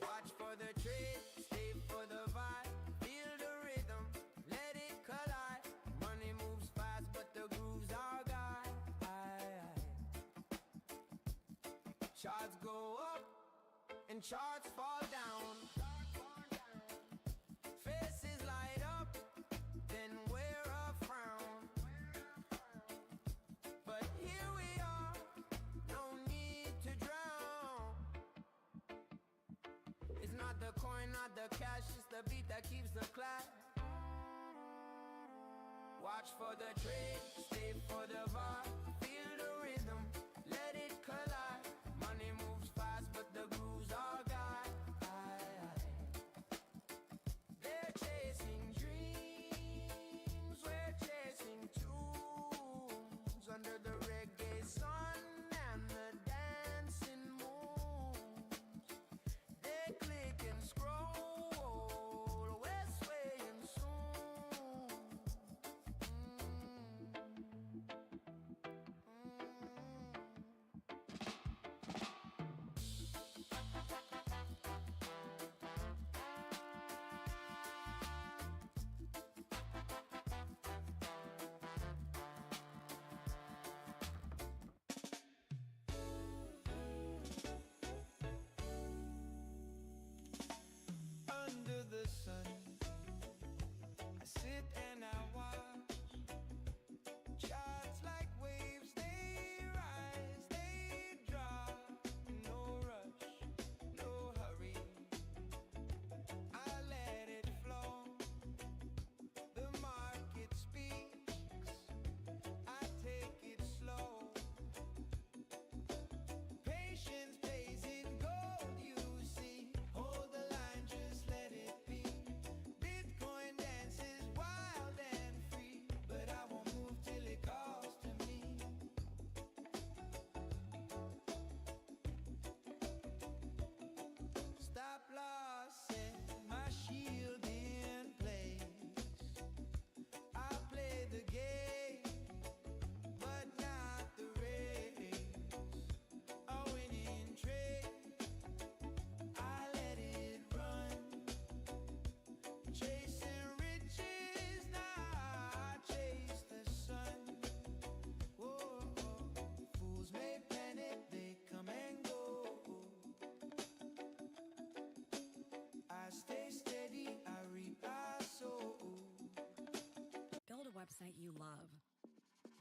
Watch for the trade, stay for the vibe. Feel the rhythm, let it collide. Money moves fast, but the grooves are guide. Charts go up and charts fall down. Faces light up, then wear a frown. But here we are, no need to drown. It's not the coin, not the cash, it's the beat that keeps the class. Watch for the trade, stay for the vibe. Feel the rhythm, let it collide. Money moves fast, but the grooves are guide. They're chasing dreams, we're chasing tunes. Under the reggae sun and the dancing moons. They click and scroll, we're swaying soon.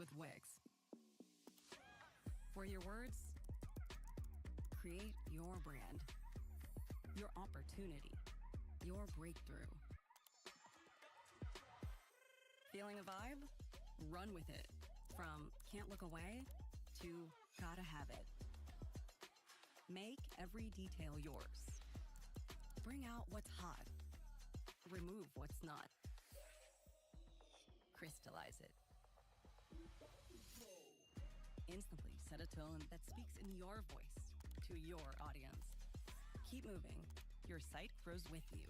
with Wix. For your words, create your brand, your opportunity, your breakthrough. Feeling a vibe? Run with it. From can't look away to gotta have it. Make every detail yours. Bring out what's hot. Remove what's not. Crystallize it. Instantly set a tone that speaks in your voice to your audience. Keep moving. Your site grows with you.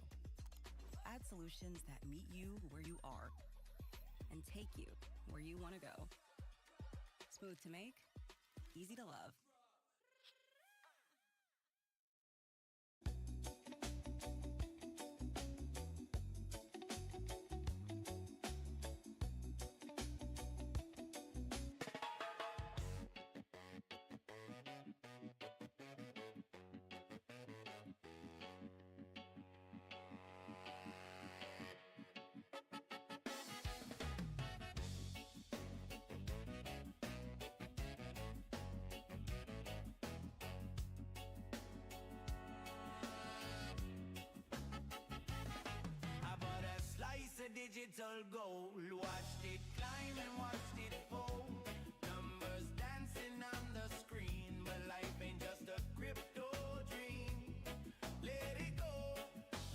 Add solutions that meet you where you are and take you where you want to go. Smooth to make, easy to love. Digital gold, watched it climb and watched it fall. Numbers dancing on the screen, but life ain't just a crypto dream. Let it go,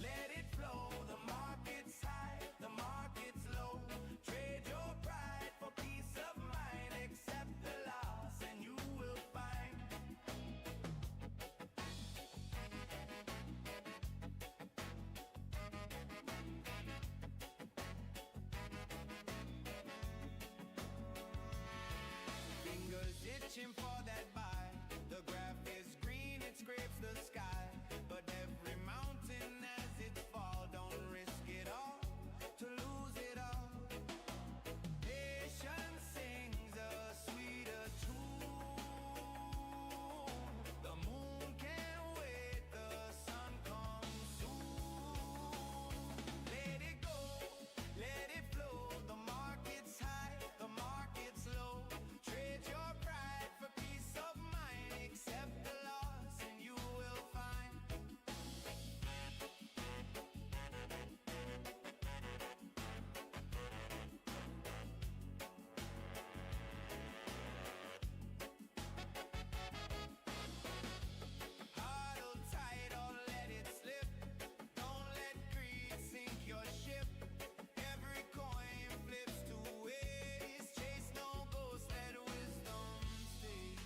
let it flow. The market's high, the market's low. Trade your pride for peace of mind. Accept the loss and you will find. Itching for that buy. The graph is green, it scrapes the sky. But every mountain as it fall, don't risk it all to lose it all. Patience sings a sweeter tune. The moon can't wait, the sun comes soon. Let it go, let it flow. The market's high, the market's low. Trade your pride for peace of mind. Accept the loss and you will find. Huddle tight or let it slip. Don't let greed sink your ship. Every coin flips two ways. Chase no ghost, let wisdom stay.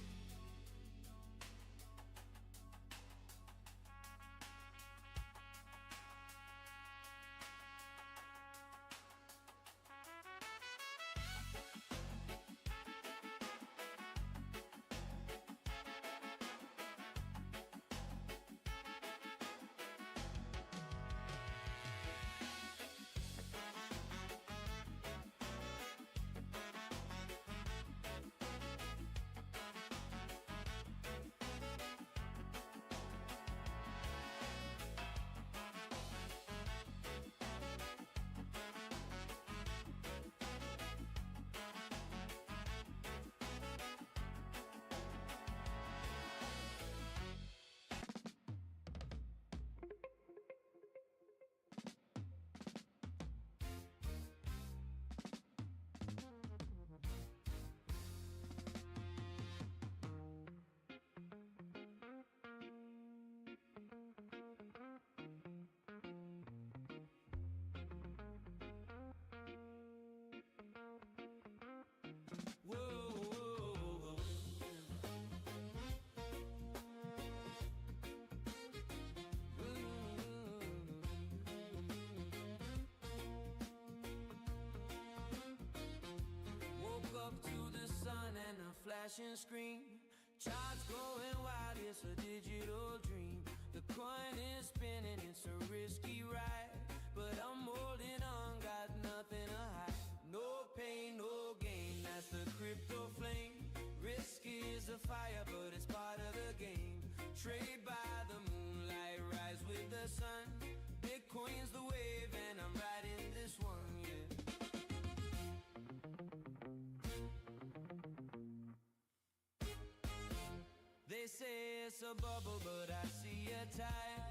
Woke up to the sun and a flashing screen. Charts going wild, it's a digital dream. The coin is spinning, it's a risky ride. But I'm holding on, got nothing to hide. No pain, no gain, that's the crypto flame. Risk is a fire, but it's part of the game. Trade by the moonlight, rise with the sun. Bitcoin's the wave and I'm riding this one, yeah. it's a bubble, but I see a tide.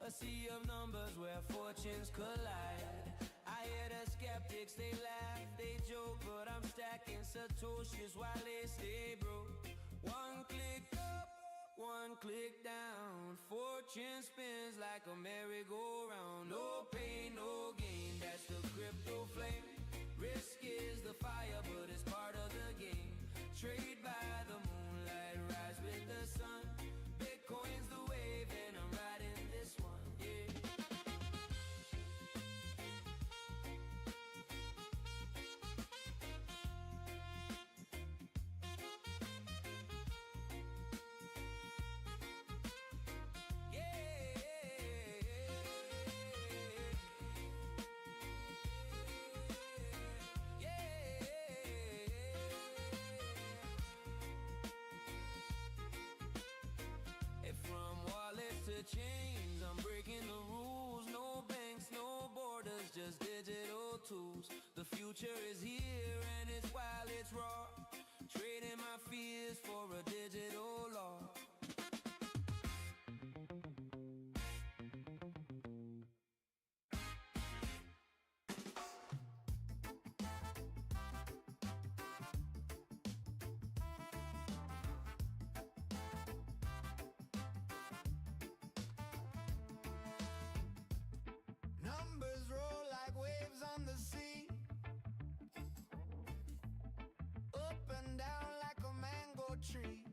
A sea of numbers where fortunes collide. I hear the skeptics, they laugh, they joke, but I'm stacking satoshis while they stay broke. One click up, one click down. Fortune spins like a merry-go-round. No pain, no gain, that's the crypto flame. Risk is the fire, but it's part of the game. Trade by the moonlight, rise with the sun. Bitcoin's the wave and I'm riding this one, yeah. From wallets to chains, I'm breaking the rules. No banks, no borders, just digital tools. The future is here and it's while it's raw. Trading my fears for a digital law. Numbers roll like waves on the sea, up and down like a mango tree.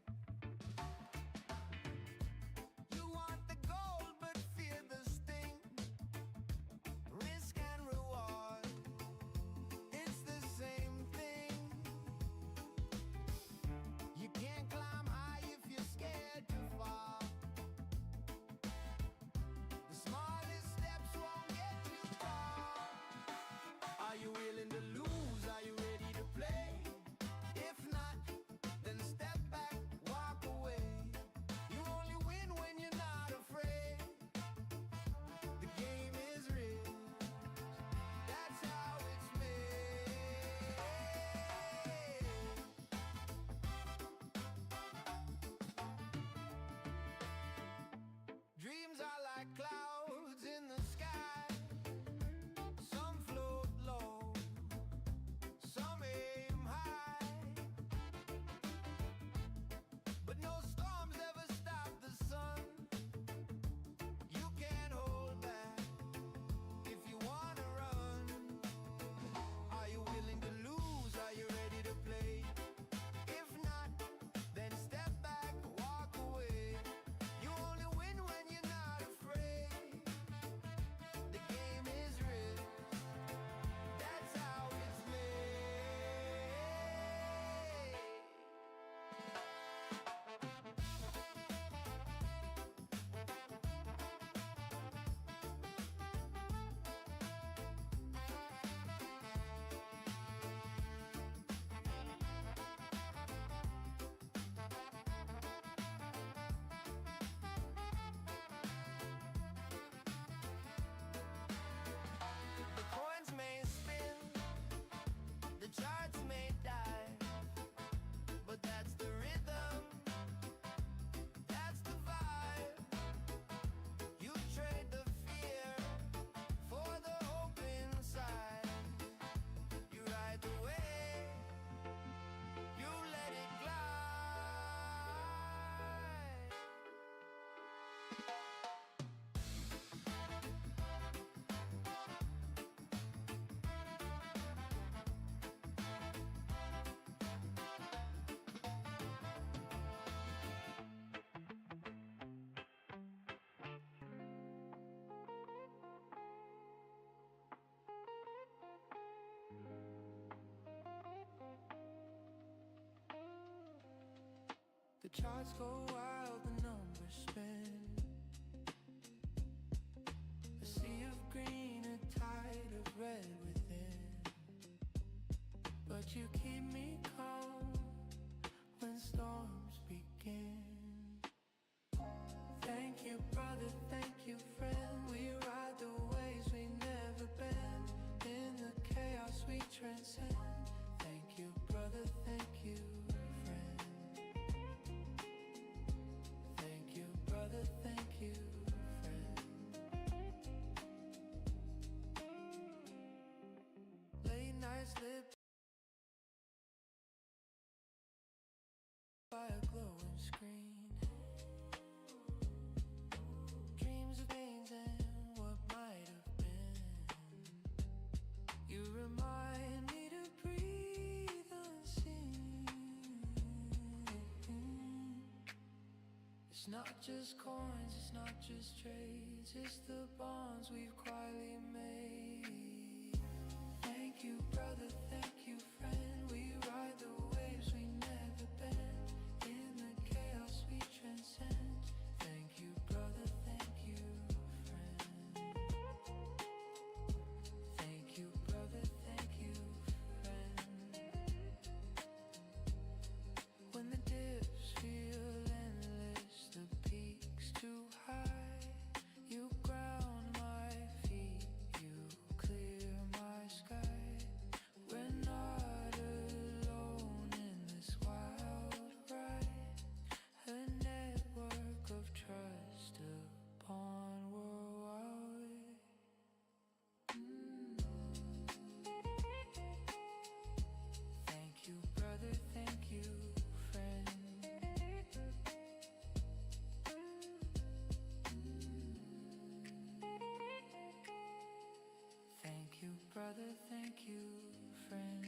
You want the gold but fear the sting. Risk and reward, it's the same thing. You can't climb high if you're scared to fall. The smallest steps won't get you far. Are you willing to lose? Are you ready to play? If not, then step back, walk away. You only win when you're not afraid. The game is rigged, that's how it's made. Dreams are like clouds in the sky. Some float low, some aim high. But no storms ever stop the sun. You can't hold back if you wanna run. Are you willing to lose? Are you ready to play? If not, then step back, walk away. You only win when you're not afraid. The game is rigged, that's how it's made. The coins may spin, the charts may die, but that's the rhythm, that's the vibe. You trade the fear for the hope inside. You ride the wave, you let it glide. The charts go wild, the numbers spin. A sea of green, a tide of red within. But you keep me calm when storms begin. Thank you, brother, thank you, friend. We ride the waves we never bend. In the chaos we transcend. Thank you, brother, thank you, friend. Thank It's not just coins, it's not just trades, it's the bonds we've quietly made. Thank you, brother, thank you, friend. We ride the waves we never bend. In the chaos we transcend. Thank you, brother, thank you, friend. Thank you, brother, thank you, friend. When the dips feel endless, the peaks too high, you ground my feet, you clear my sky. We're not alone in this wild ride, a network of trust upon worldwide. Thank you, brother, thank you, friend. Thank you, brother, thank you, friend.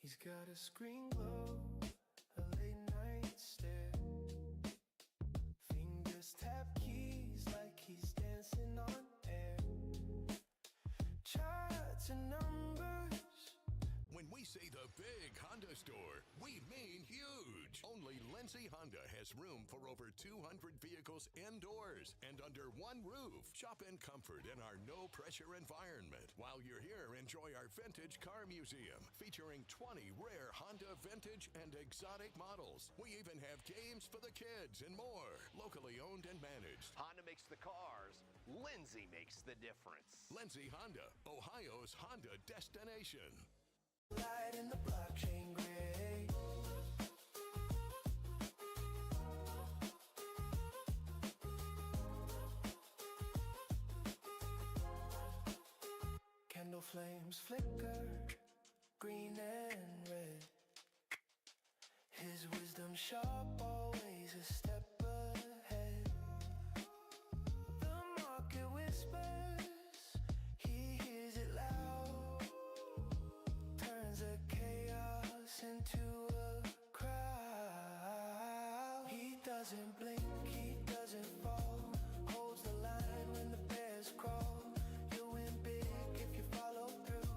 He's got a screen glow, a late night stare. Fingers tap keys like he's dancing on air. Charts and numbers. When we say the big Honda store, we mean huge. Only Lindsay Honda has room for over 200 vehicles indoors and under one roof. Shop in comfort in our no-pressure environment. While you're here, enjoy our vintage car museum featuring 20 rare Honda vintage and exotic models. We even have games for the kids and more. Locally owned and managed. Honda makes the cars. Lindsay makes the difference. Lindsay Honda, Ohio's Honda destination. Light in the blockchain gray. Candle flames flicker, green and red. His wisdom sharp, always a step ahead. The market whispers, he hears it loud. Turns a chaos into a crowd. He doesn't blink, he doesn't fall. Holds the line when the bears crawl. You'll win big if you follow through.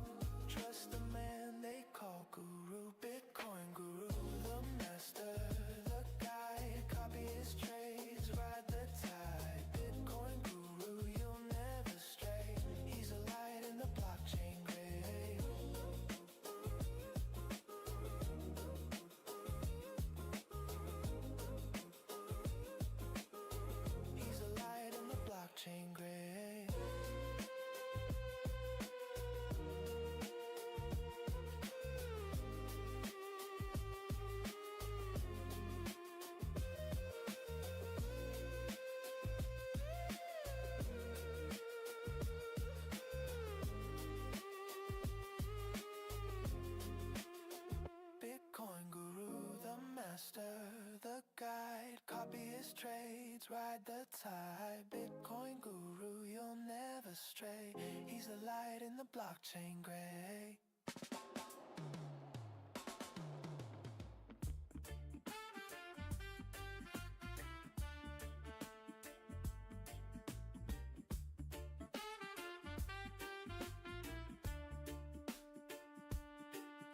Trust the man they call Guru. Bitcoin Guru, the master, the guide. Copy his trades, ride the tide. Bitcoin Guru, you'll never stray. He's a light in the blockchain gray. He's a light in the blockchain gray. Bitcoin Guru, the master, the guide. Copy his trades, ride the tide. Bitcoin Guru, you'll never stray. He's the light in the blockchain gray.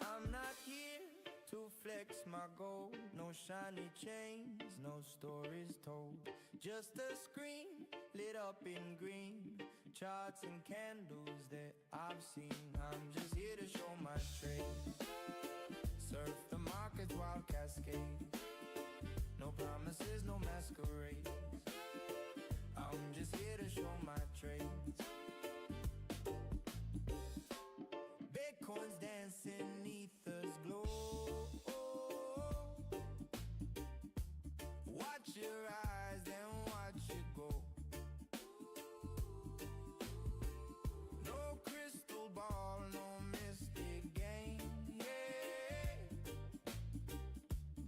I'm not here to flex my gold. No shiny chains, no stories told. Just a screen lit up in green. Charts and candles that I've seen. I'm just here to show my trade. Surf the markets, wild cascade. No promises, no masquerade. I'm just here to show my trades. Bitcoin's dancing, ethers glow. Watch your eyes, then watch it go. No crystal ball, no mystic game, yeah.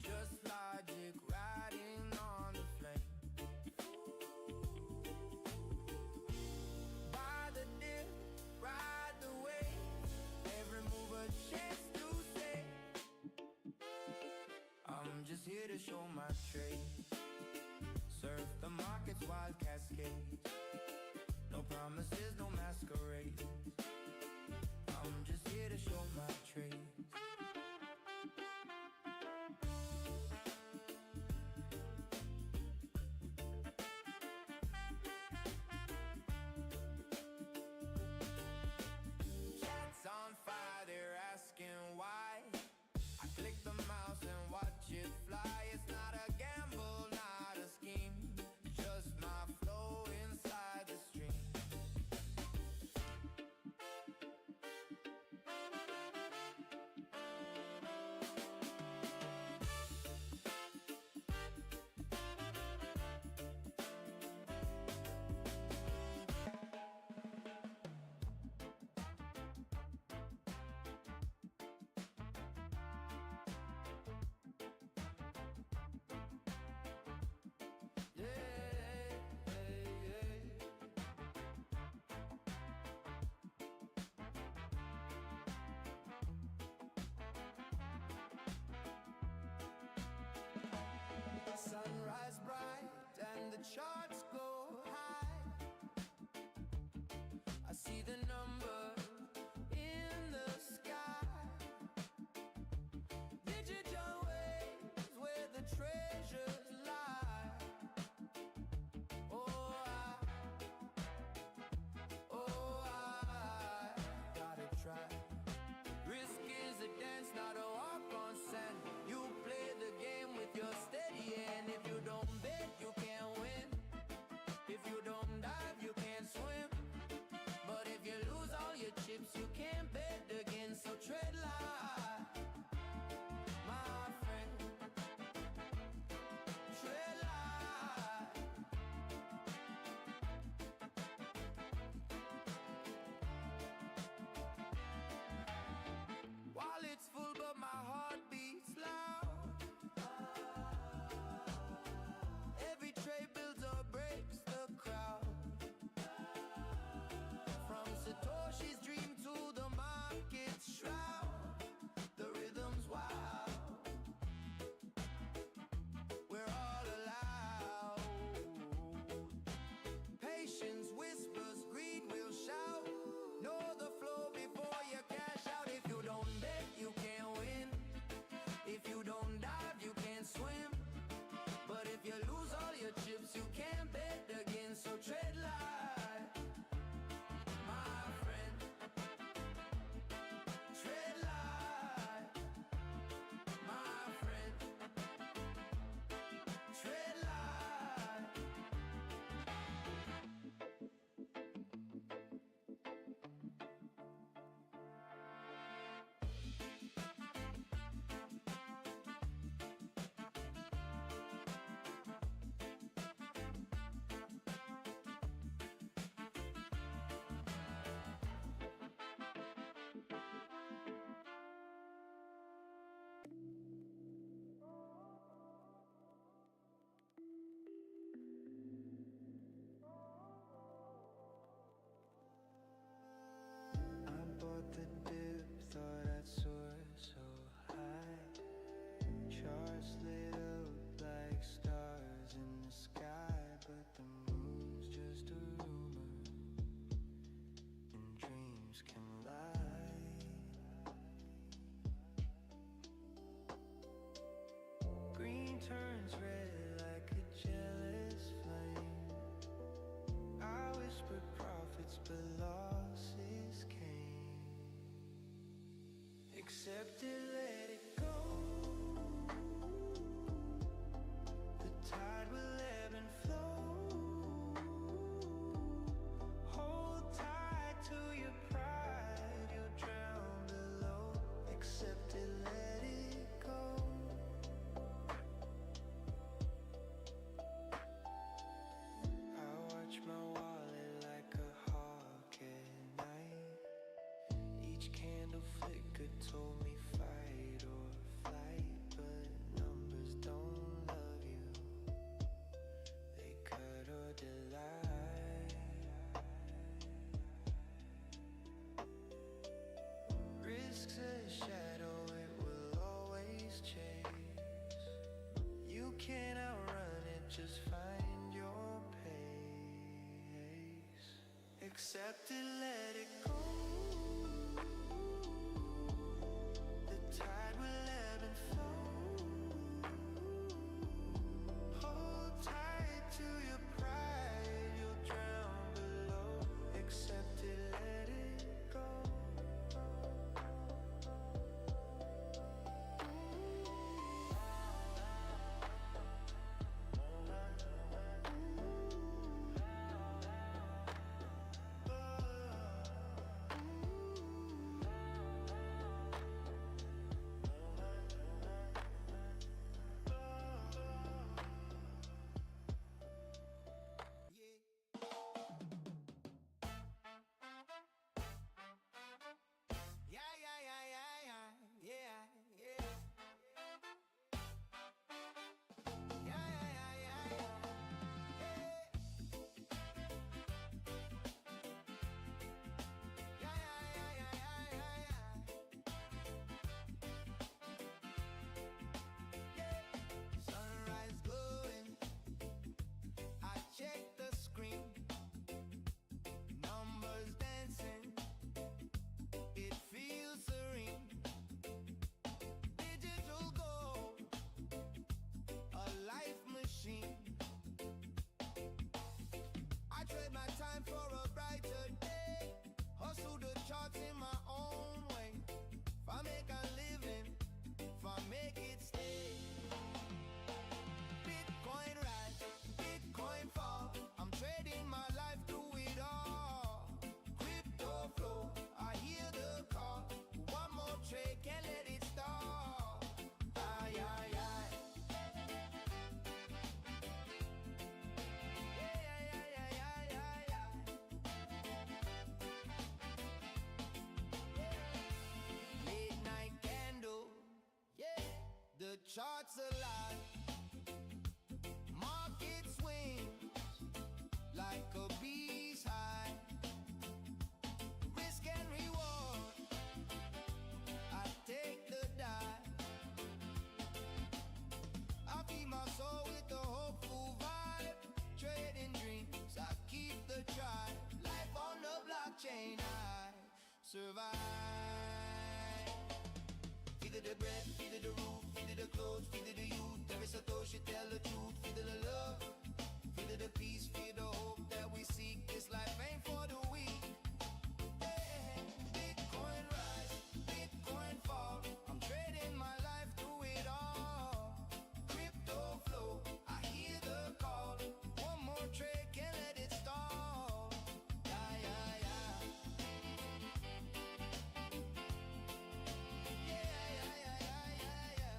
Just logic riding on the flame. By the dip, ride the wave. Every move a chance to say. here to show my trade. Surf the market's wild cascade. No promises, no masquerade. I'm just here to show my trade. Chat's on fire, they're asking why. I click the mouse and watch it fly. It's not a gamble, not a scheme, just my flow inside the stream. Sunrise bright and the charts go high. I see the number in the sky. Digital waves where the treasures lie. Oh, I gotta try. Risk is a dance, not a walk on sand. You play the game with your steady hand. If you don't bet, you can't win. If you don't dive, you can't swim. But if you lose all your chips, you can't bet again. So tread light, my friend. Tread light. Wallet's full, but my heart beats loud. Every tray builds or breaks the crowd. From Satoshi's dream to the market's shroud, the rhythm's wild. We're all allowed. Patience whispers, greed will shout. Know the flow before you cash out. If you don't bet, you can't win. If you don't dive, you can't swim. But if you lose all your chips, you can't bet again. So tread light, my friend. Tread light, my friend. Tread light. I bought the dip, thought I'd soar so high. Charts lit up like stars in the sky, but the moon's just a rumor, and dreams can lie. Green turns red like a jealous flame. I whispered prophets, but losses came. Accept it, let it go. The tide will ebb and flow. Hold tight to your pride, you'll drown below. Accept it, let it go. I watch my wallet like a hawk at night. Each candle flicker told me fight Accept it, let it go. The tide will ebb and flow. Hold tight to your pride, you'll drown below. Accept it, let it go. Sunrise glowing, I check the screen. Numbers dancing, it feels serene. Digital gold, a life machine. I trade my time for a brighter day. Hustle the charts in my own way. If I make a living, if I make it stay. Bitcoin rise, Bitcoin fall. I'm trading my life through it all. Crypto flow, I hear the call. One more trade, can't let it stall. Aye, aye, aye. Yeah, yeah, yeah, yeah, yeah, yeah. Late night candle, yeah. The charts alive. Market swings like a bee's high. Risk and reward, I take the dive. I feed my soul with the hopeful vibe. Trading dreams, I keep the drive. Life on the blockchain, I survive. Feed it the bread, feed it the roof, feed it the clothes, feed it the youth. Every Satoshi tell the truth, feed it the love, feed it the peace, feed the hope that we seek. This life ain't for the weak. Yeah. Bitcoin rise, Bitcoin fall. I'm trading my life through it all. Crypto flow, I hear the call. One more trade, can't let it stall. Yeah, yeah, yeah. Yeah, yeah, yeah, yeah, yeah, yeah.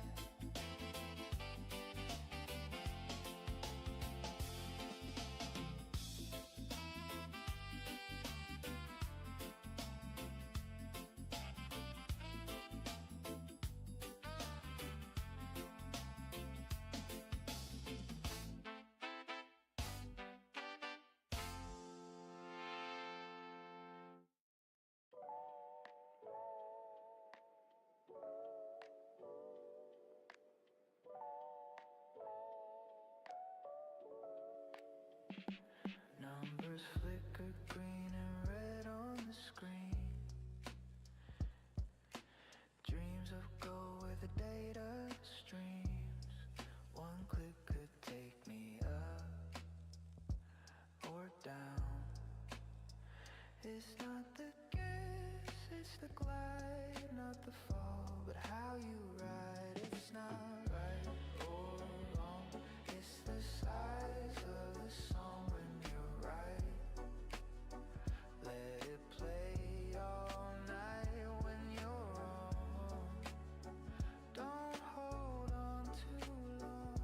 Numbers flicker green and red on the screen. Dreams of gold where the data streams. One click could take me up or down. It's not the guess, it's the glide, not the fall, but how you ride. It's not right or wrong, it's the size of the song when you're right. Let it play all night when you're wrong. Don't hold on too long.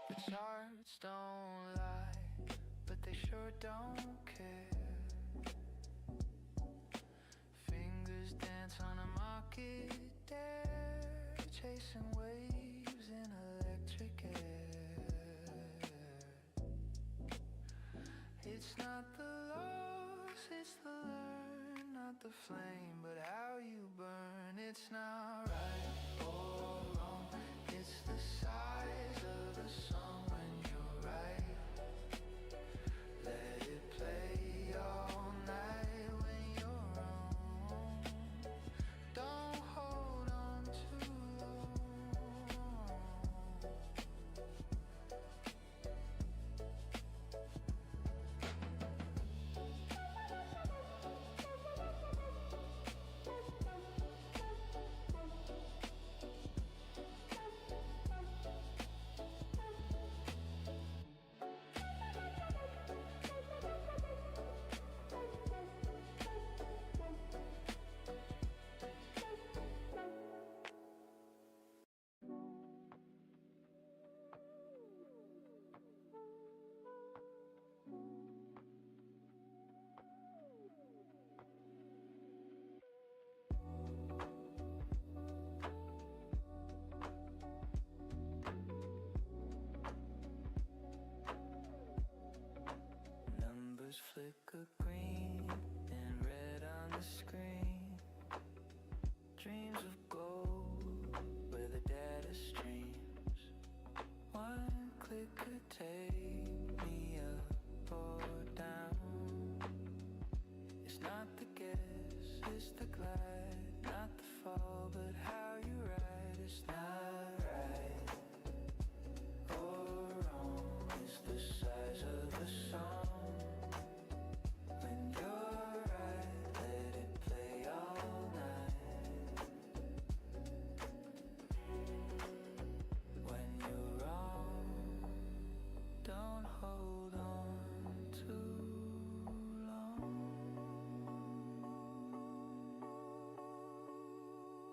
The charts don't lie, but they sure don't care. Fingers dance on a market dare, chasing waves in electric air. It's not the loss, it's the learn, not the flame, but how you burn. It's not right or wrong, it's the size of the song when you're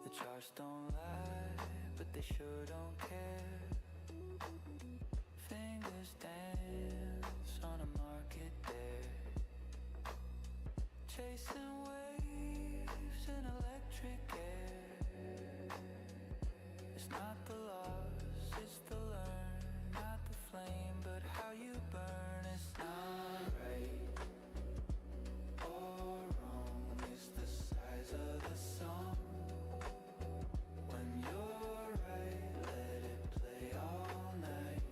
The charts don't lie, but they sure don't care. Fingers dance on a market there, chasing waves in electric air. It's not the loss, it's the learn, not the flame, but how you burn. It's not right or wrong, it's the size of the song. When you're right, let it play all night.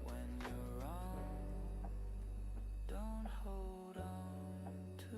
When you're wrong, don't hold on too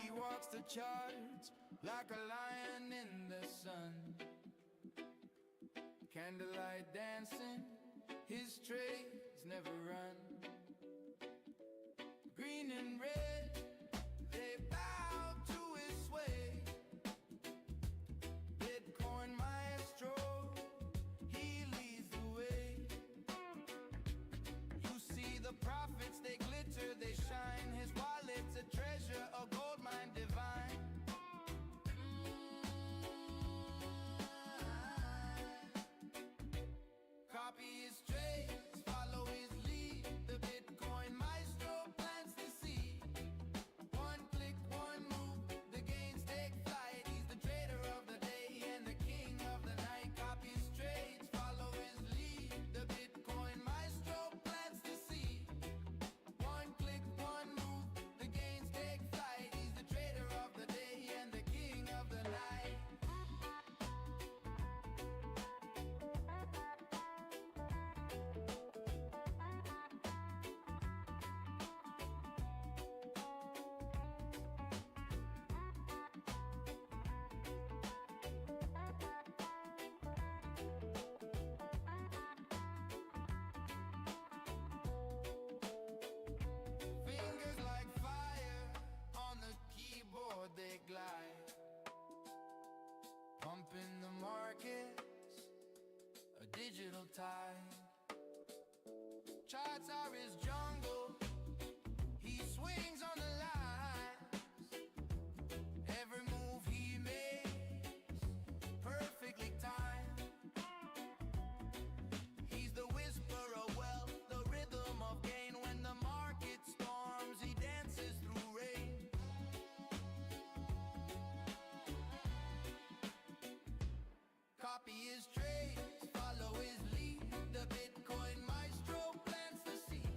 He walks the charts like a lion in the sun. Candlelight dancing, his trades never run. Green and red, they bow to his sway. Bitcoin maestro, he leads the way. You see the prophets, they glitter, they shine. His wallet's a treasure, a gold mine divine. Copy his trades, follow his lead. The Bitcoin maestro plants the seed. One click, one move, the gains take flight. He's the trader of the day and the king of the night. Copy his trades, follow his lead. The Bitcoin maestro plants the seed. One click, one move, the gains take flight. He's the trader of the day and the king of the night. Fingers like fire on the keyboard, they glide. Pumping the markets, a digital tide. Charts are his jungle, he swings on the lines. Every move he makes, perfectly timed. He's the whisper of wealth, the rhythm of gain. When the market storms, he dances through rain. Copy his trades, follow his lead. The Bitcoin maestro plants the seed.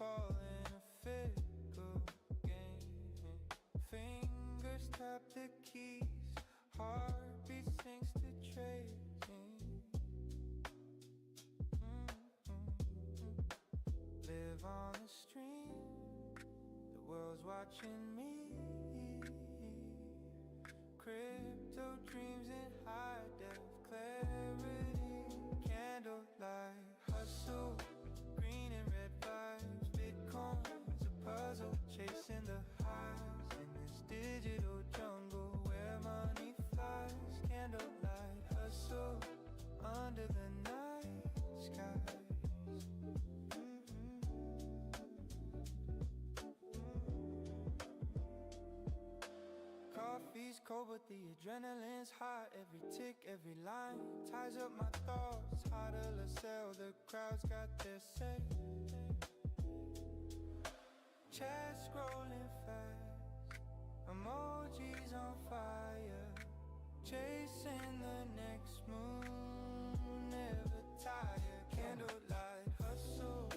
fall in a fickle game. Fingers tap the keys, heartbeat sinks to trading. Live on the stream, the world's watching me. Crypto dreams in high def clarity. Candlelight hustle, green and red vibes. Bitcoin's a puzzle, chasing the highs in this digital jungle where money flies. Candlelight hustle under the night skies. Coffee's cold but the adrenaline's hot. Every tick, every line ties up my thoughts. How to sell, the crowd's got their say. Chat scrolling fast, emojis on fire. Chasing the next moon, never tired. Candlelight hustle,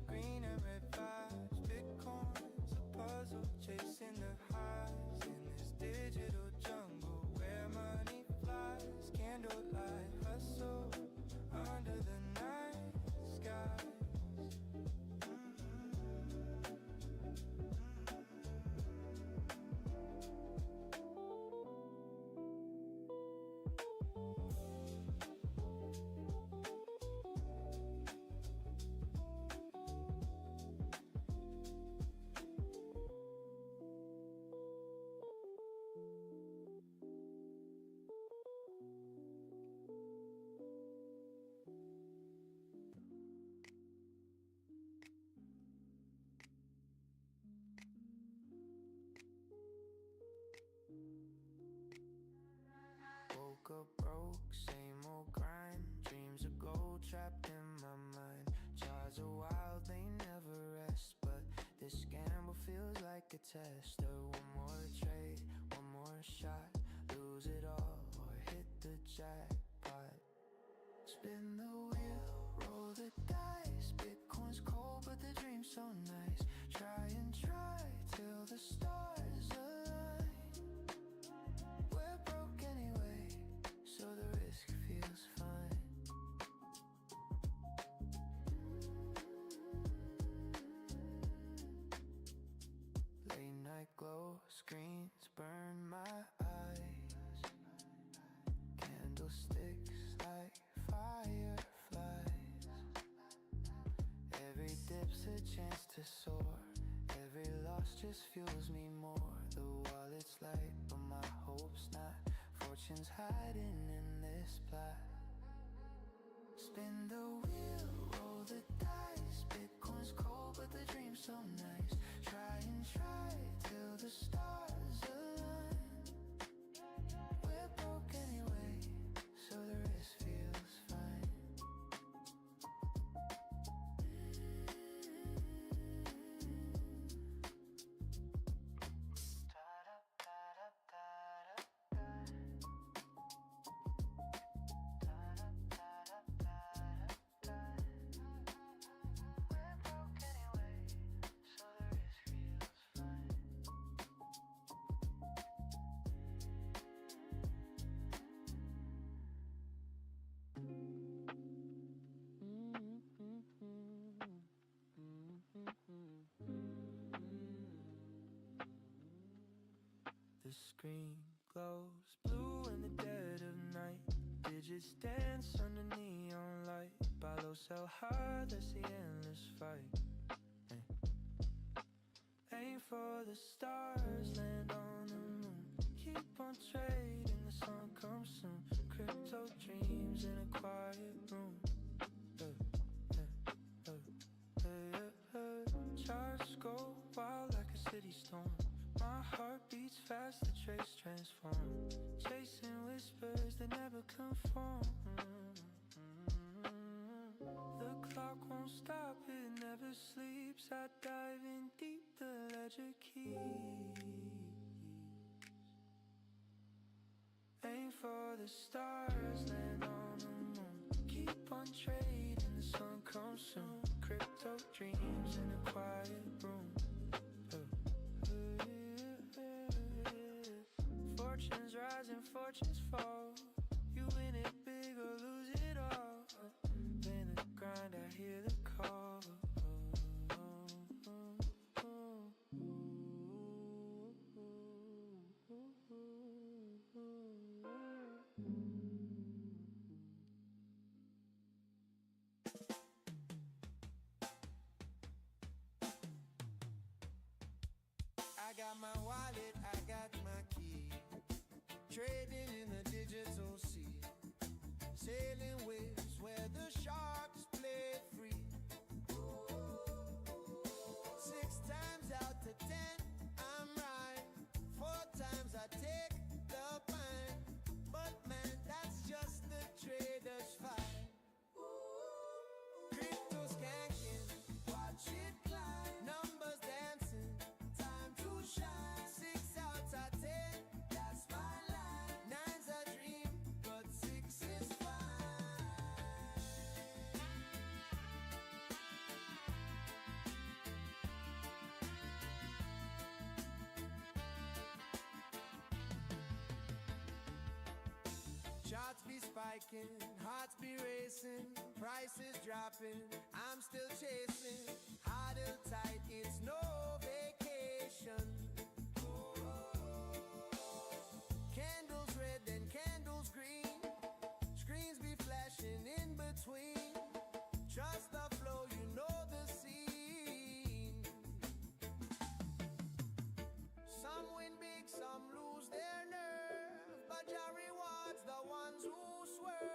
green and red vibes. Bitcoin's a puzzle, chasing the highs in this digital jungle where money flies. Candlelight hustle under the night skies. Woke up broke, same old grind. Dreams of gold trapped in my mind. Tries are wild, they never rest. But this gamble feels like a test. One more trade, one more shot. Lose it all or hit the jackpot. Spin the wheel, roll the dice. Bitcoin's cold but the dream's so nice. Try and try till the stars align. We're broke anyway, so the risk feels fine. Late night glow, screens burn my eyes. Candlesticks like fireflies. Every dip's a chance to soar. Every loss just fuels me more. The wallet's light, but my hope's not. Fortune's hiding in this plot. Spin the wheel, roll the dice. Bitcoin's cold, but the dream's so nice. Try and try till the stars align. We're broke anyway, so the risk feels fine. The screen glows blue in the dead of night. Digits dance under neon light. Buy low, sell high, that's the endless fight. Aim for the stars, land on the moon. Keep on trading, the sun comes soon. Crypto dreams in a quiet room. Charts go wild like a city storm. My heart beats fast, the trace transform. Chasing whispers that never conform. The clock won't stop, it never sleeps. I dive in deep, the ledger keys. Aim for the stars, land on the moon. Keep on trading, the sun comes soon. crypto dreams in a quiet room. Fortunes rise and fortunes fall. You win it big or lose it all. Then the grind, I hear the call. I got my wallet, I got my key. Trading in the digital sea. Sailing waves where the sharks play free. 6 times out of 10, I'm right. 4 times I take the pine. But man, that's just the trader's fight. Crypto skanking, watch it climb. Numbers dancing, time to shine. 6 out of 10, that's my line. 9's a dream, but 6 is fine. Charts be spiking, hearts be racing, prices dropping, I'm still chasing. Huddle tight, it's no vacation. Candles red and candles green, screens be flashing in between. Trust the flow, you know the scene. Some win big, some lose their nerve, but Jah rewards the ones who swerve.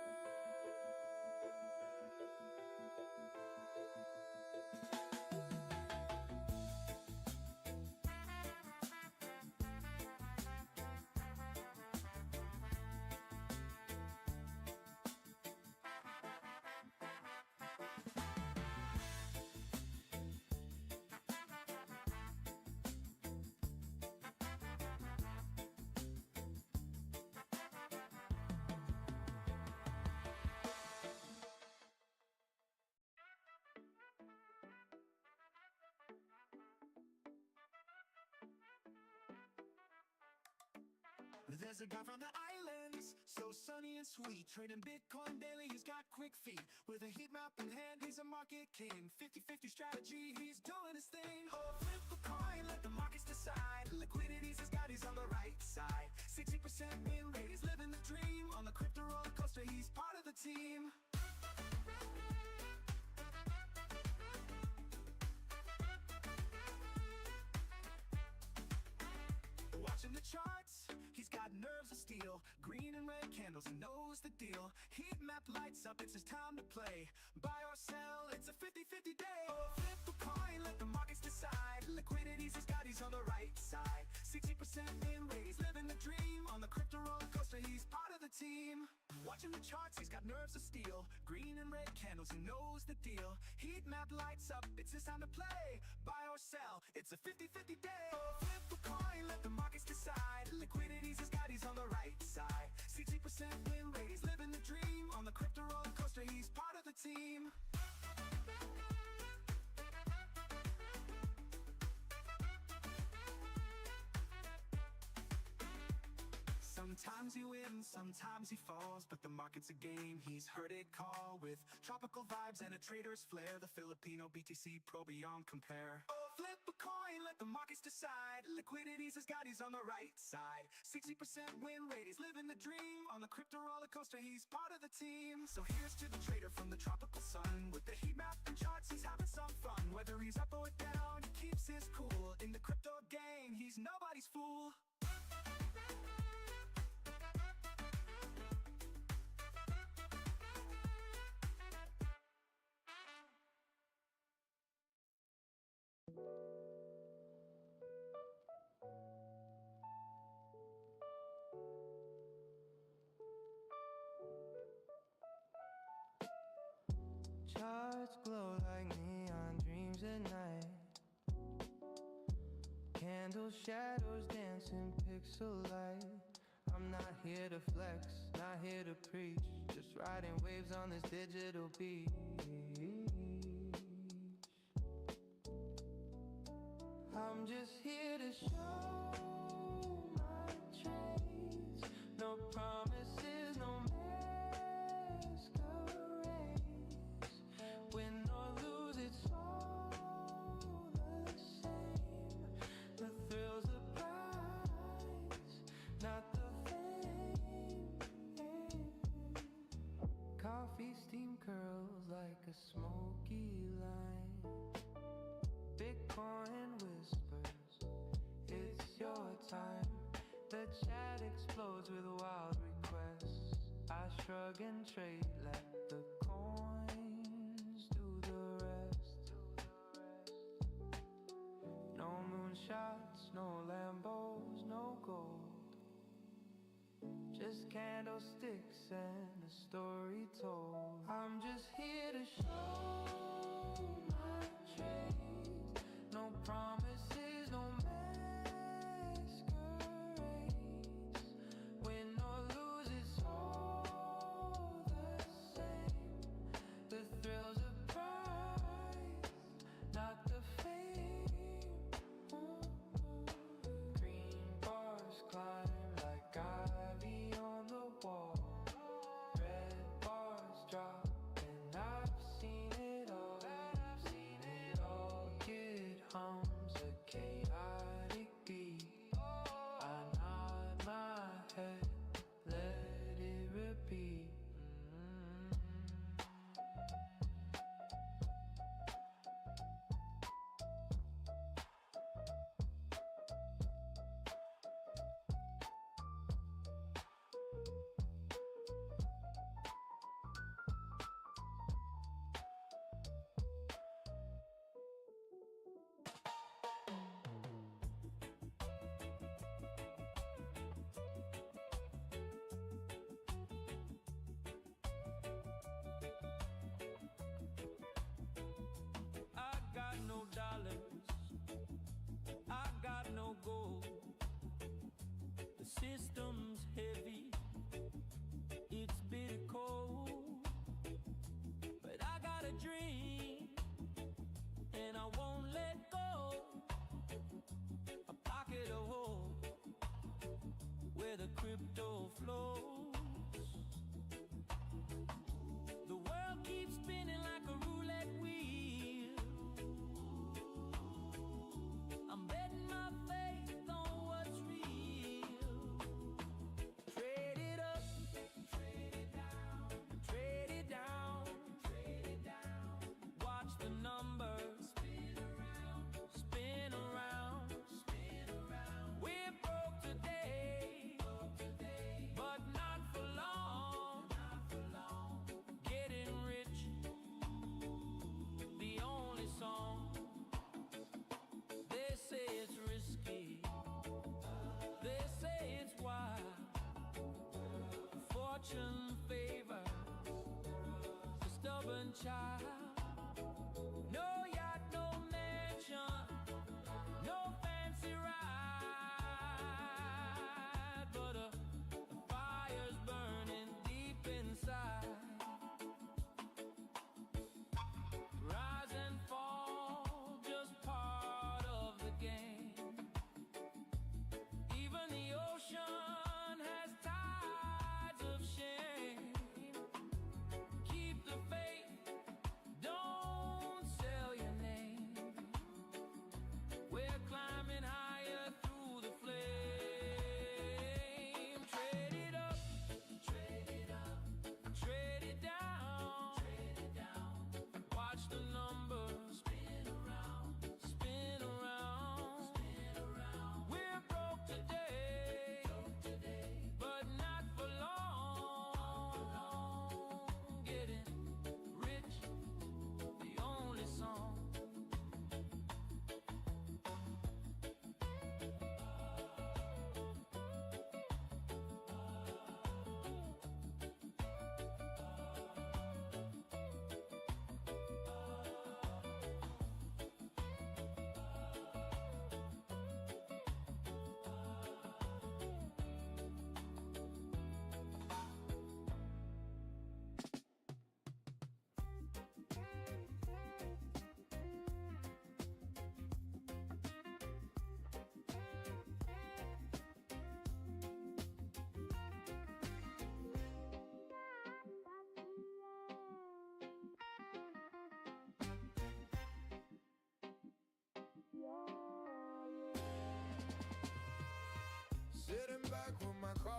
There's a guy from the islands, so sunny and sweet, trading Bitcoin daily, he's got quick feet. With a heat map in hand, he's a market king. 50-50 strategy, he's doing his thing. Oh, flip a coin, let the markets decide. Liquidity's his guide, he's on the right side. 60% win rate, he's living the dream. On the crypto roller coaster, he's part of the team. Watching the charts, he's got nerves of steel. Green and red candles, he knows the deal. Heat map lights up, it's his time to play. Buy or sell, it's a 50-50 day. Oh, flip a coin, let the markets decide. Liquidity's his guide, he's on the right side. 60% win rate, he's living the dream. On the crypto roller coaster, he's part of the team. Watching the charts, he's got nerves of steel. Green and red candles, he knows the deal. Heat map lights up, it's his time to play. Buy or sell, it's a 50-50 day. Oh, flip a coin, let the markets decide. Liquidity's his guide, he's on the right side. 60% win rate, he's living the dream. On the crypto roller coaster, he's part of the team. Sometimes he wins, sometimes he falls, but the market's a game, he's heard it call. With tropical vibes and a trader's flair, the Filipino BTC Pro beyond compare. Oh, flip a coin, let the markets decide. Liquidity's his guide, he's on the right side. 60% win rate, he's living the dream. On the crypto roller coaster, he's part of the team. So here's to the trader from the tropical sun. With the heat map and charts, he's having some fun. Whether he's up or down, he keeps his cool. In the crypto game, he's nobody's fool. Charts glow like neon dreams at night. Candle shadows dancing pixel light. I'm not here to flex, not here to preach, just riding waves on this digital beat. I'm just here to show my trades. No promises, no masquerades. Win or lose, it's all the same. The thrill's the prize, not the fame. Coffee steam curls like a smoky line. Bitcoin whispers, it's your time. The chat explodes with wild requests. I shrug and trade, let the coins do the rest. No moonshots, no Lambos, no gold. Just candlesticks and a story told. I'm just here to show my trade. No promises, no masquerades. Win or lose, it's all the same. The thrill's a prize, not the fame. Green bars climb like ivy on the wall. Red bars drop, and I've seen it all. Kid hums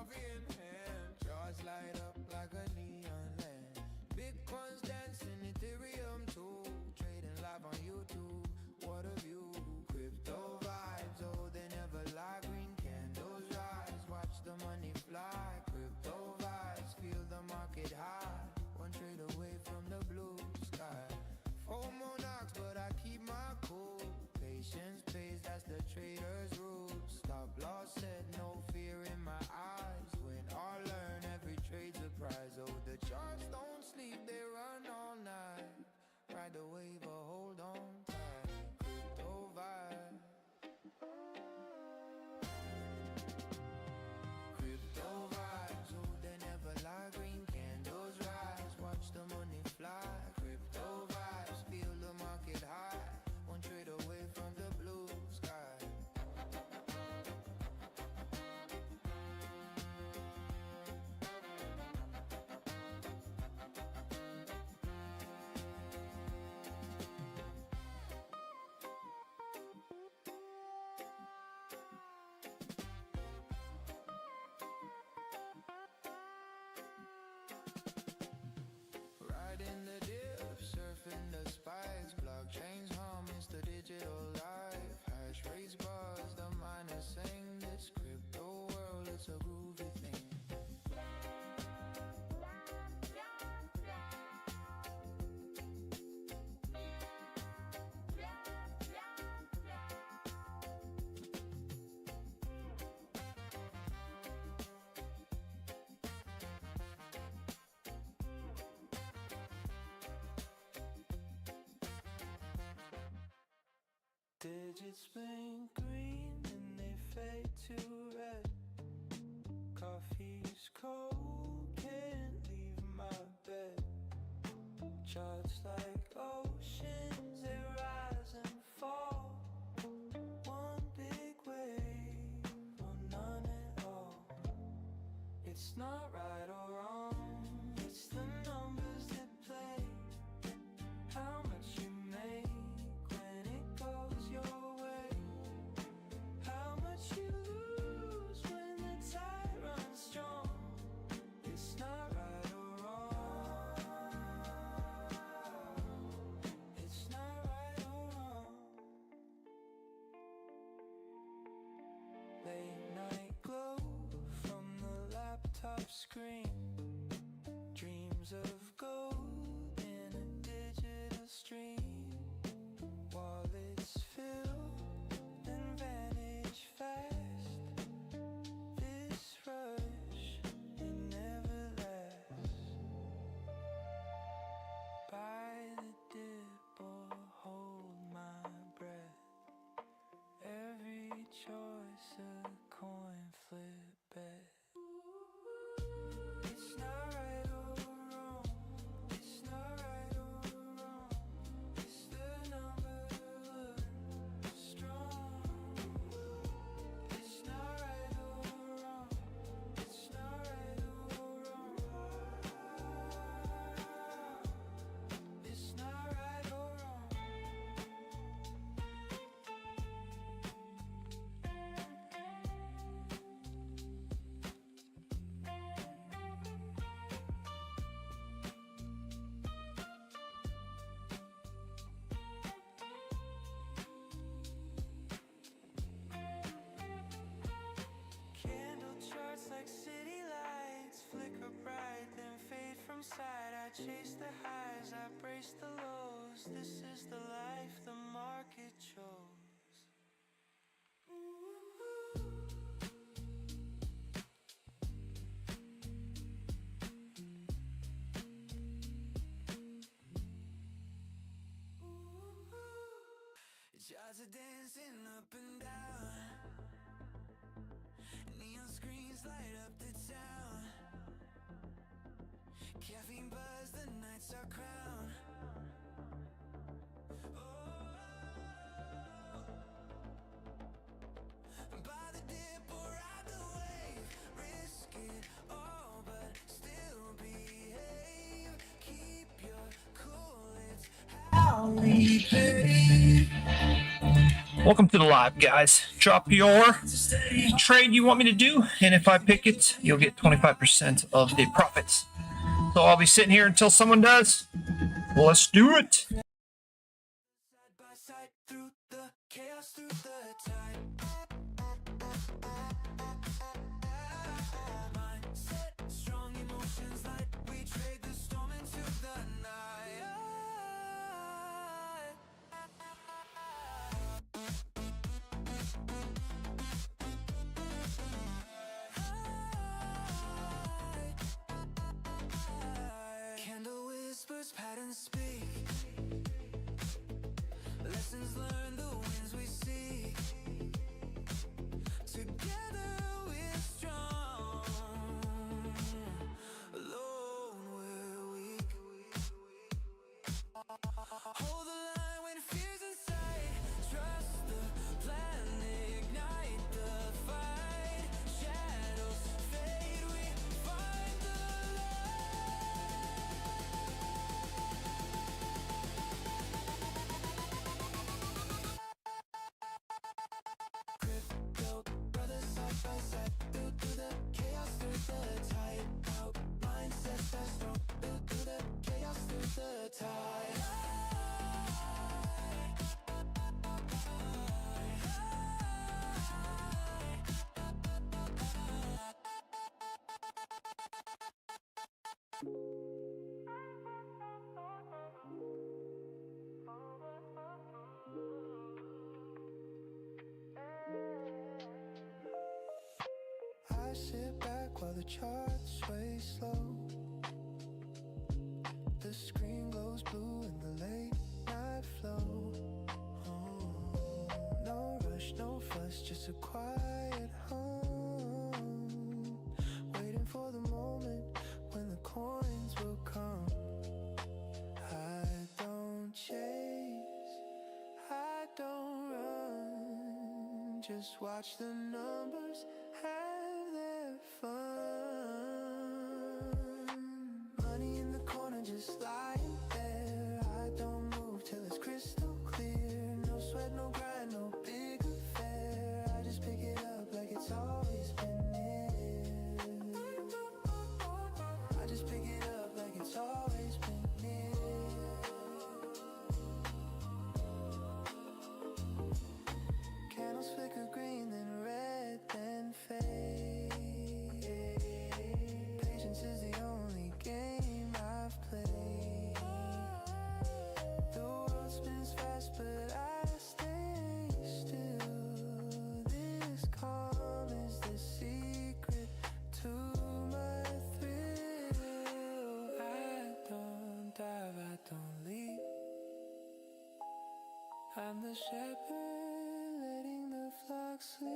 coffee in hand. Jaws light up like a neon lamp. Bitcoins dancing, Ethereum too. Trading live on YouTube. What a view. Crypto vibes, oh they never lie. Green candles rise, watch the money fly. Crypto vibes, feel the market high. One trade away from the blue sky. FOMO knocks, but I keep my cool. Patience pays, that's the trader's rules. Stop loss said no fear in my eyes. Win or learn, every trade's a prize. Oh, the charts don't sleep, they run all night. Ride the wave or hold on tight. Crypto vibe. Crypto vibes, oh they never lie. Green candles rise, watch the money fly. Crypto vibes, feel the market high. One trade away from the blue sky. Riding the dip, surfing the spikes. Blockchains hum, it's the digital life. Hash rates buzz, the miners sing. This crypto world, it's a groovy thing. Digits blink green and they fade to red. Coffee's cold, can't leave my bed. Charts like oceans, they rise and fall. One big wave or none at all. It's not right or wrong, it's the numbers that play. How much you make when it goes your way. How much you lose when the tide runs strong. It's not right or wrong. It's not right or wrong. Late night glow from the laptop screen. Dreams of gold in a digital stream. Wallets fill and vanish fast. This rush, it never lasts. Buy the dip or hold my breath. Every choice a coin flip bet. It's not right or wrong. It's not right or wrong. It's the number one strong. It's not right or wrong. It's not right or wrong. It's not right or wrong. Candle charts like city lights flicker bright, then fade from sight. I chase the highs, I brace the lows. This is the life the market chose. Jars are dancing up and down. Neon screens light up the town. Caffeine buzz, the nights are crowned. Buy the dip or ride the wave. Risk it all, but still behave. Keep your cool, it's how we behave. Welcome to the live, guys. Drop your trade you want me to do, and if I pick it, you'll get 25% of the profits. So I'll be sitting here until someone does. Let's do it. Candle whispers, patterns speak. Lessons learned, the winds we seek. Together we're strong. Alone we're weak. Hold the line when fear's inside. Trust the plan, ignite the fight. Shadows fade, we find the crypto brothers side by side. Through the chaos, through the tide. Out mindsets that strong. Through the chaos, through the tide. I sit back while the charts sway slow. The screen glows blue in the late night flow. No rush, no fuss, just a quiet hum. Waiting for the moment when the coins will come. I don't chase, I don't run. Just watch the numbers have their fun. Money in the corner just lying there. I don't move till it's crystal clear. No sweat, no grind, no big affair. I just pick it up like it's always been here. I just pick it up like it's always been near. Candles flicker green, then red, then fade. Patience is the only game I've played. The world spins fast, but I stay still. This calm is the secret to my thrill. I don't dive, I don't leap. I'm the shepherd letting the flock sleep.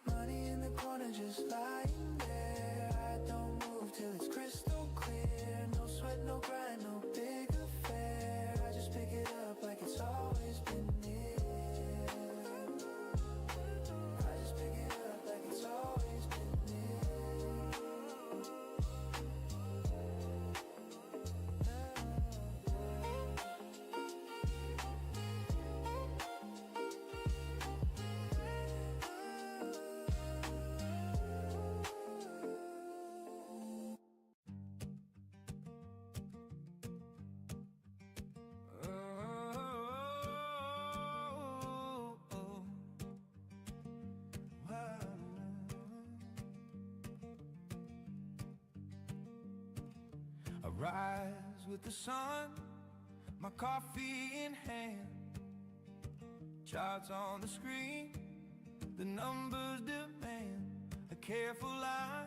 Money in the corner just lying there. I don't move till it's crystal clear. No sweat, no grind, no big affair. I just pick it up like it's always been near. I just pick it up like it's always been near. I rise with the sun, my coffee in hand. Charts on the screen, the numbers demand a careful eye,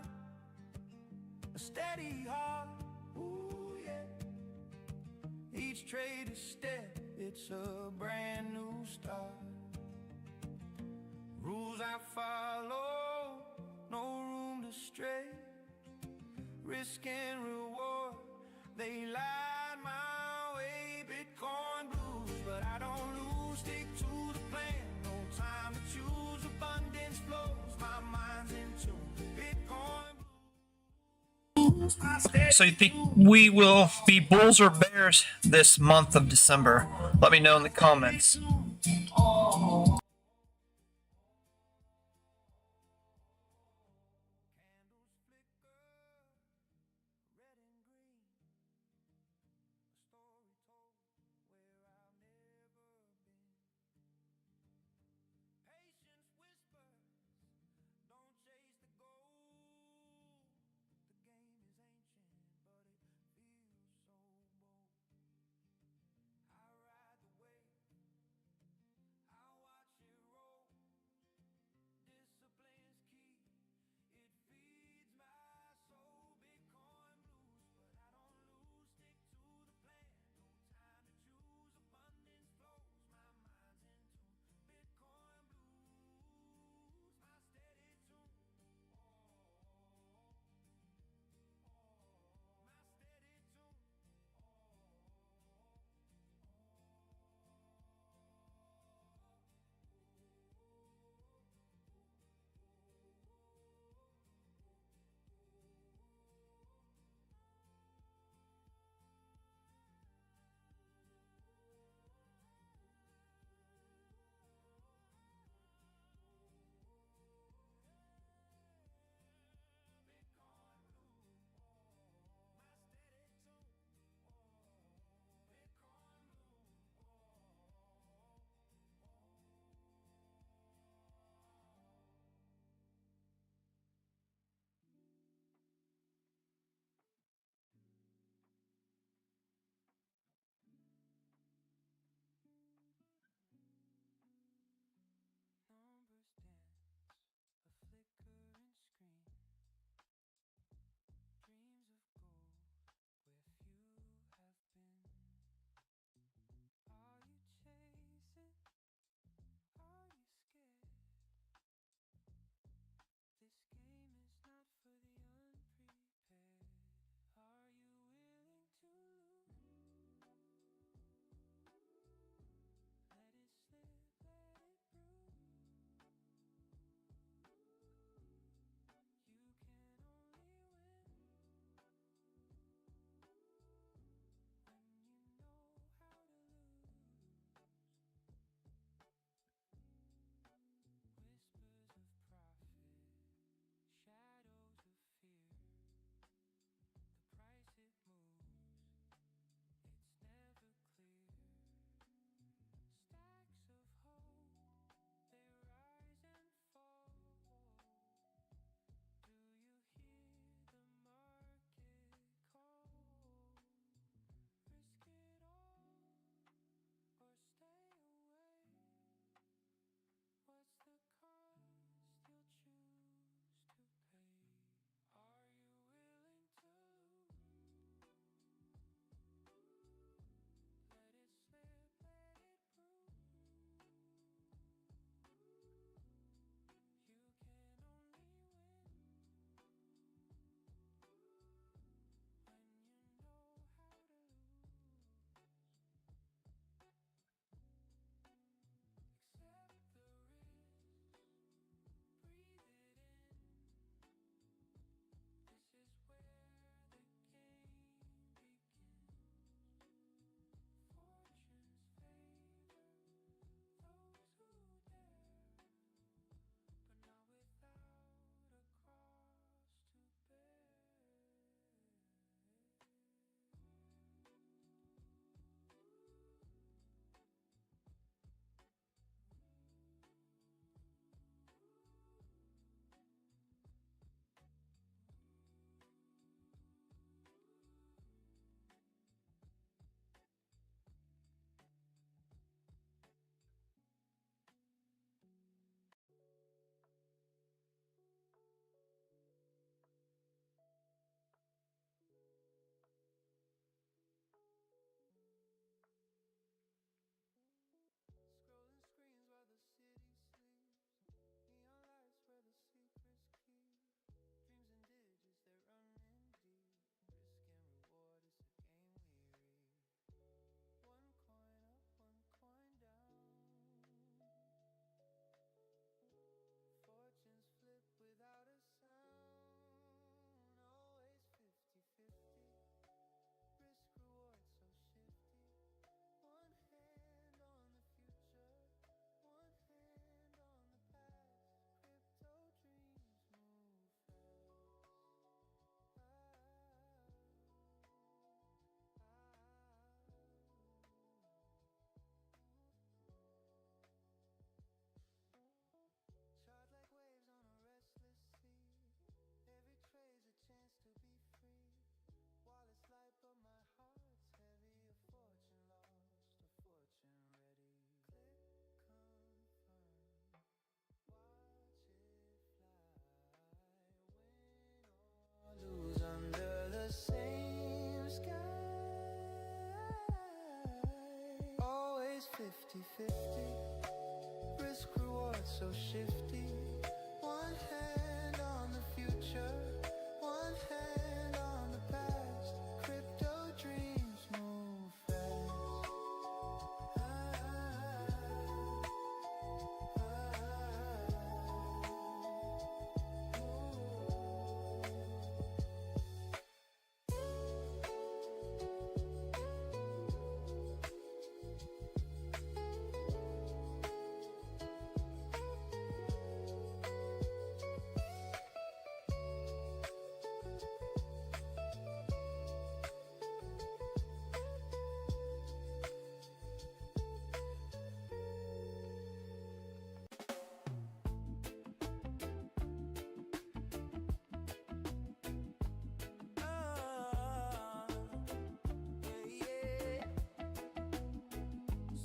a steady heart. Ooh, yeah. Each trade is step, it's a brand new start. Rules I follow, no room to stray. Risk and reward, they light my way. Bitcoin blues, but I don't lose. Stick to the plan, no time to choose. Abundance flows, my mind's in tune. Bitcoin blues. So you think we will be Bulls or Bears this month of December? Let me know in the comments. 50-50. Risk reward so shifty. One hand on the future, one hand on the past. Crypto dreams move fast.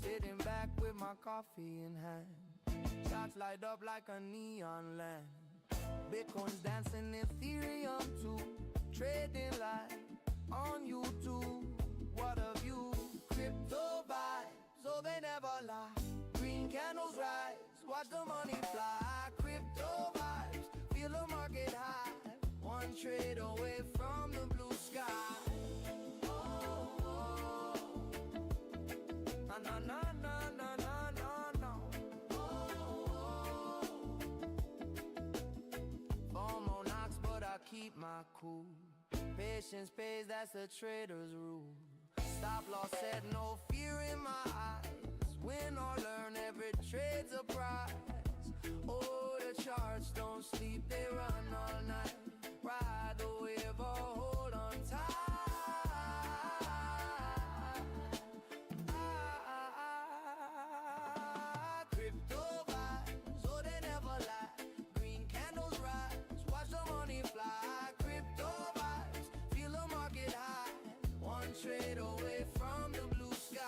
Sitting back with my coffee in hand, shots light up like a neon lamp. Bitcoin's dancing, Ethereum too. Trading live on YouTube. What a view. Crypto vibes, oh they never lie. Green candles rise, watch the money fly. Crypto vibes, feel the market high. One trade away from the blue sky. Na na na na na na na. FOMO knocks, but I keep my cool. Patience pays, that's a trader's rule. Stop loss set, no fear in my eyes. Win or learn, every trade's a prize. Oh, the charts don't sleep, they run all night. Ride the wave or hold on tight. Crypto vibes, oh they never lie. Green candles rise, watch the money fly. Crypto vibes, feel the market high. One trade away from the blue sky.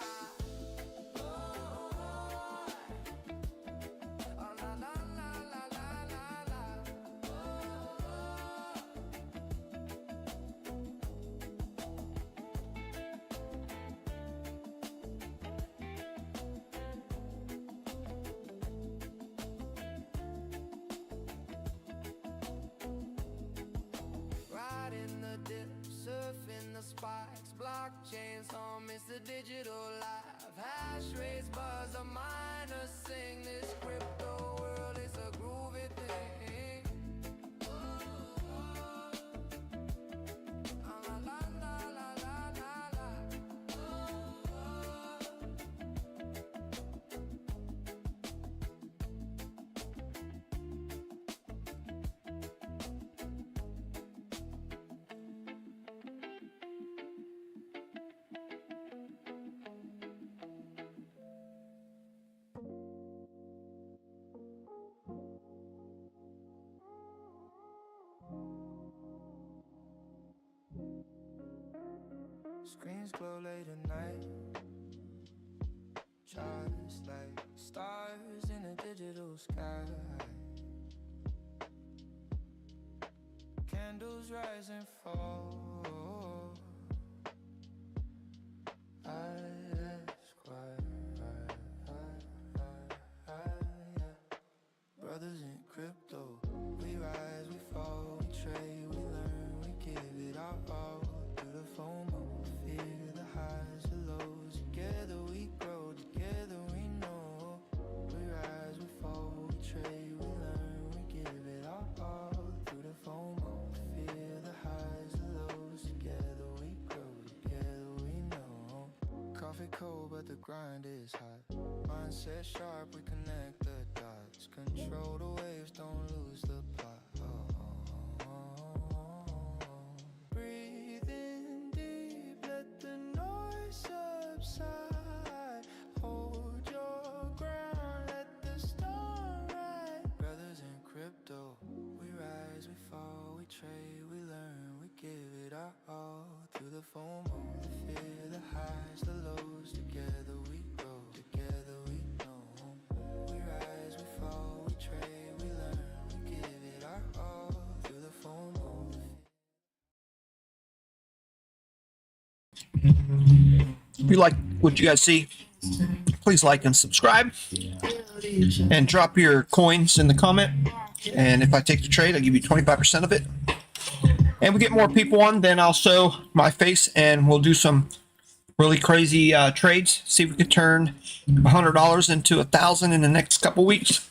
Riding the dip, surfing the spikes. Blockchains home, it's the digital life. Hash rates buzz, a miner sing. This crypto world is a groovy thing. La la la la la la la. Screens glow late at night, just like stars in a digital sky. Candles rise and fall. I ask why. Brothers in crypto, we rise, we fall, we trade, we learn, we give it our all. Through the FOMO, fear the highs, the lows. Together we grow, together we know. We rise, we fall, we trade, we learn, we give it our all. Through the FOMO, fear the highs, the lows. Together we grow, together we know. Coffee cold, but the grind is hot. Mindset sharp, we connect the dots. Control the waves, don't lose the plot. Breathe in deep, let the noise subside. Hold your ground, let the storm ride. Brothers in crypto, we rise, we fall, we trade, we learn, we give it our all. Through the FOMO, the fear, the highs, the lows. Together we grow, together we know. We rise, we fall, we trade, we learn, we give it our all. Through the FOMO. If you like what you guys see, please like and subscribe. And drop your coins in the comment. And if I take the trade, I'll give you 25% of it. And we get more people on, then I'll show my face and we'll do some really crazy trades. See if we can turn $100 into $1,000 in the next couple weeks.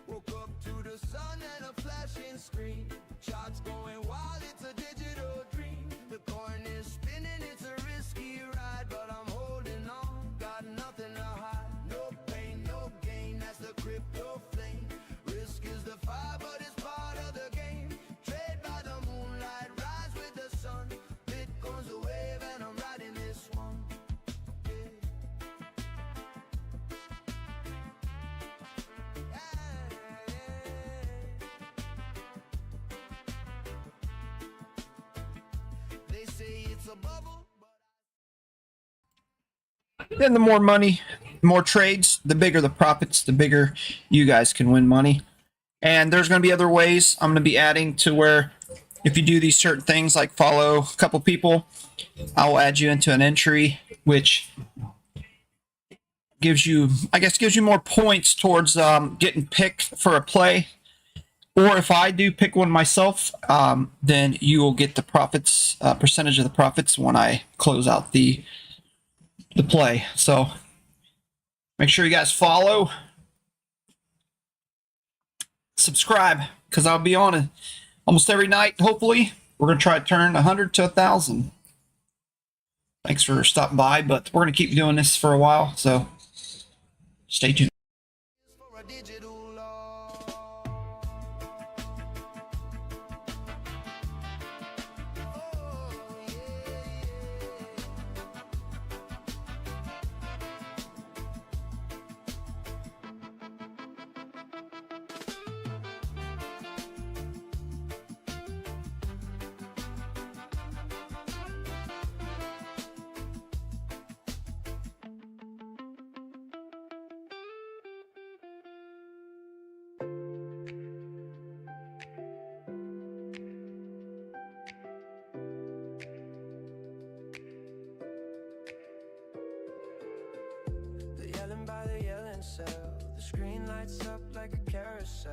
Woke up to the sun and a flashing screen. Charts going wild, it's a digital dream. The coin is spinning, it's a risky ride, but I'm holding on, got nothing to hide. No pain, no gain, that's the crypto flame. Risk is the fire, but it's part of the game. Trade by the moonlight, rise with the sun. Bitcoin's a wave and I'm riding this one. They say it's a bubble. Then the more money, more trades, the bigger the profits, the bigger you guys can win money. And there's going to be other ways I'm going to be adding to where if you do these certain things like follow a couple people, I will add you into an entry, which gives you, I guess, gives you more points towards getting picked for a play. Or if I do pick one myself, then you will get the profits, percentage of the profits when I close out the play. So make sure you guys follow, subscribe, because I'll be on it almost every night. Hopefully, we're gonna try to turn 100 to 1,000. Thanks for stopping by, but we're gonna keep doing this for a while, so stay tuned. Yelling by the yelling cell. The screen lights up like a carousel.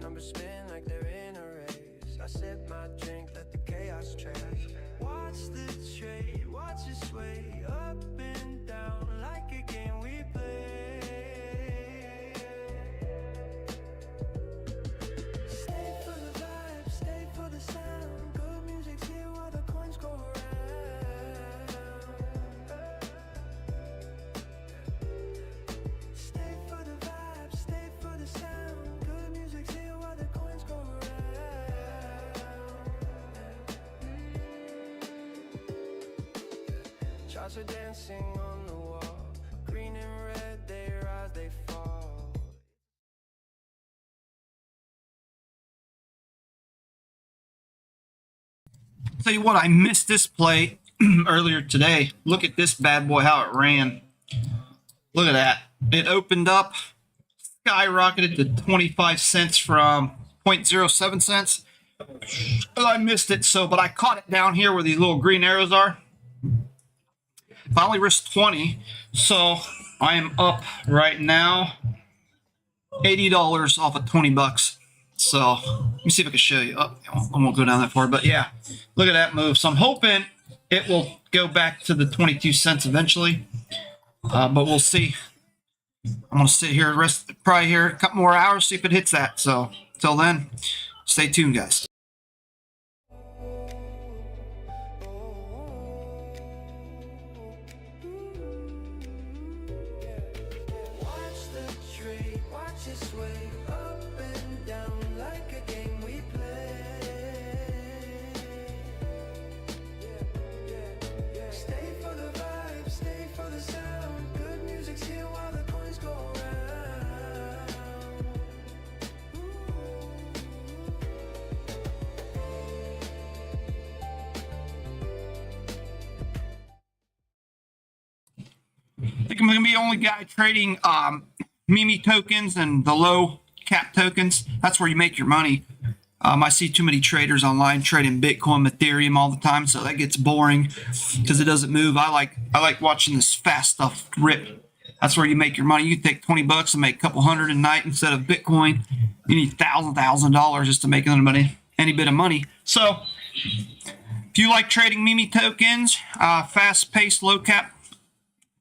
Numbers spin like they're in a race. I sip my drink, let the chaos trace. Watch the trade, watch it sway up and down like a game we play. Stay for the vibe, stay for the sound. Good music's here while the coins go around. Stay for the vibe, stay for the sound. Good music's here while the coins go around. Charts are dancing on the wall. Green and red, they rise, they fall. Tell you what, I missed this play earlier today. Look at this bad boy, how it ran. Look at that. It opened up, skyrocketed to 25 cents from 0.07 cents. Oh, I missed it, but I caught it down here where these little green arrows are. Finally risked 20, so I am up right now $80 off of 20 bucks. So let me see if I can show you. Oh, I won't go down that far, but yeah, look at that move. So I'm hoping it will go back to the 22 cents eventually, but we'll see. I'm gonna sit here probably here a couple more hours, see if it hits that. So till then, stay tuned, guys. Watch the trade, watch it sway up and down like a game we play. Stay for the vibe, stay for the sound. Good music's here while the coins go around. I'm going to be the only guy trading Mimi tokens and the low cap tokens. That's where you make your money. I see too many traders online trading Bitcoin, Ethereum all the time, so that gets boring because it doesn't move. I like watching this fast stuff rip. That's where you make your money. You can take $20 and make a couple hundred a night instead of Bitcoin. You need $1,000 just to make any bit of money. So if you like trading Mimi tokens, fast-paced, low-cap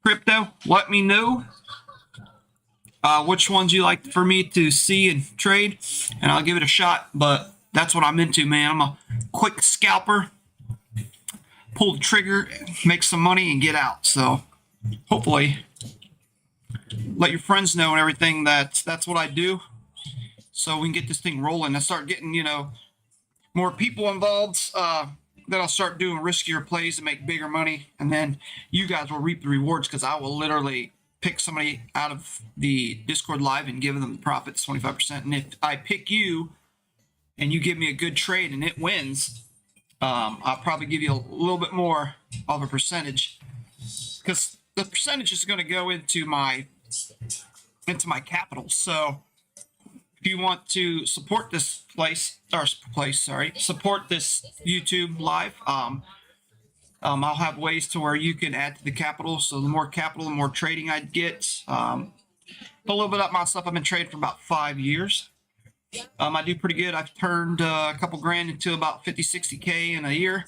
crypto, let me know which ones you like for me to see and trade, and I'll give it a shot. But that's what I'm into, man. I'm a quick scalper. Pull the trigger, make some money, and get out. So hopefully let your friends know and everything that that's what I do, so we can get this thing rolling and start getting, you know, more people involved. Then I'll start doing riskier plays to make bigger money, and then you guys will reap the rewards because I will literally pick somebody out of the Discord live and give them the profits, 25%. And if I pick you and you give me a good trade and it wins, I'll probably give you a little bit more of a percentage, because the percentage is going to go into my capital. So if you want to support this support this YouTube live, I'll have ways to where you can add to the capital. So the more capital, the more trading I'd get. A little bit up my stuff. I've been trading for about 5 years. I do pretty good. I've turned a couple grand into about 50, 60K in a year.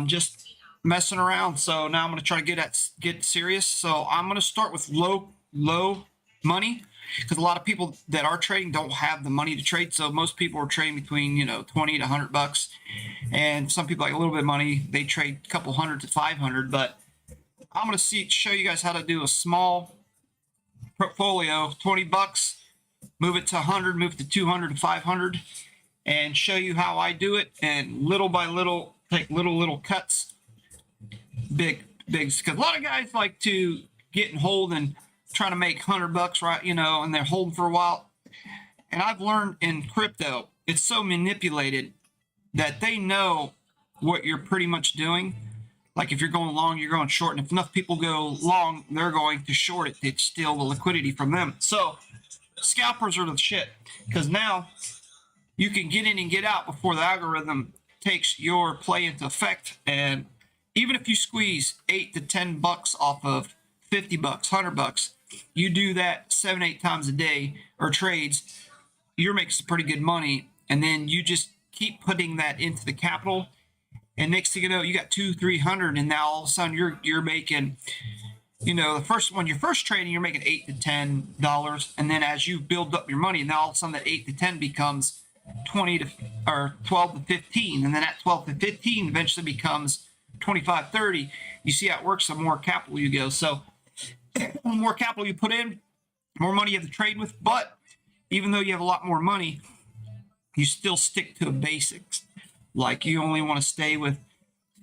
Just messing around. So now I'm going to try to get serious. So I'm going to start with low money, because a lot of people that are trading don't have the money to trade. So most people are trading between, you know, 20 to $100, and some people like a little bit of money, they trade a couple hundred to 500. But I'm going to show you guys how to do a small portfolio, $20, move it to 100, move it to 200 to 500, and show you how I do it. And little by little, take little cuts, big, because a lot of guys like to get and hold and trying to make $100, right? You know, and they're holding for a while. And I've learned in crypto, it's so manipulated that they know what you're pretty much doing. Like if you're going long, you're going short. And if enough people go long, they're going to short it to steal the liquidity from them. So scalpers are the shit, because now you can get in and get out before the algorithm takes your play into effect. And even if you squeeze $8 to $10 off of $50, $100, you do that 7-8 times a day or trades, you're making some pretty good money. And then you just keep putting that into the capital, and next thing you know, you got $200-300, and now all of a sudden you're making, you know, when you're first trading, you're making $8 to $10, and then as you build up your money, now all of a sudden that 8 to 10 becomes 20 to or 12 to 15, and then that 12 to 15 eventually becomes 25, 30. You see how it works. The more capital you go, so the more capital you put in, more money you have to trade with. But even though you have a lot more money, you still stick to the basics. Like you only want to stay with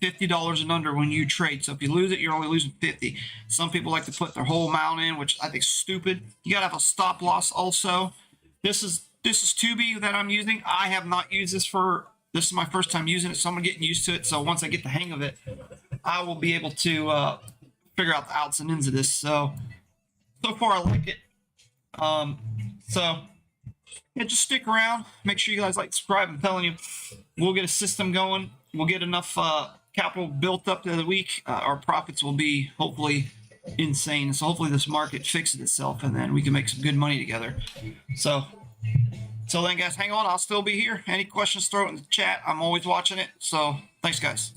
$50 and under when you trade. So if you lose it, you're only losing 50. Some people like to put their whole amount in, which I think is stupid. You gotta have a stop loss also. This is Tubi that I'm using. I have not used this this is my first time using it, so I'm getting used to it. So once I get the hang of it, I will be able to figure out the outs and ins of this. So far I like it. So yeah, just stick around. Make sure you guys like, subscribe. I'm telling you, we'll get a system going. We'll get enough capital built up to the week. Our profits will be hopefully insane. So hopefully this market fixes itself, and then we can make some good money together. So till then, guys, hang on. I'll still be here. Any questions, throw it in the chat. I'm always watching it. So thanks, guys.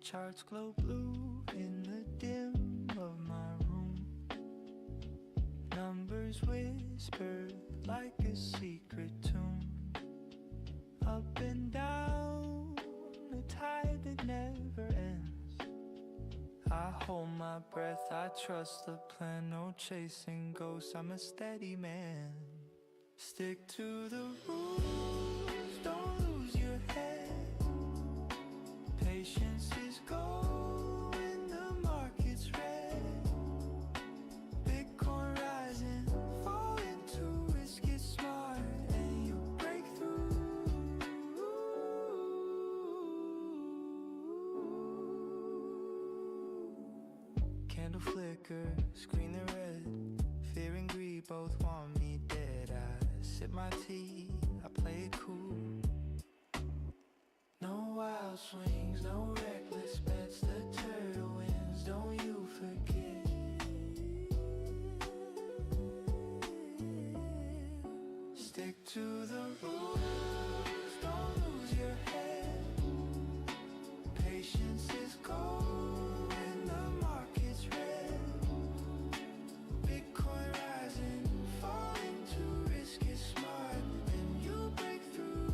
Charts glow blue in the dim of my room. Numbers whisper like a secret tune. Up and down, a tide that never ends. I hold my breath, I trust the plan. No chasing ghosts, I'm a steady man. Stick to the rules, don't lose your head. Patience is gold when the market's red. Bitcoin rising, fall into risk, get smart, and you break through. Candle flicker, screen the red. Fear and greed both want me dead. I sip my tea, I play it cool. No wild swings, no reckless bets. The turtle wins, don't you forget. Stick to the rules, don't lose your head. Patience is gold when the market's red. Bitcoin rising, fall into risk, is smart, and you break through.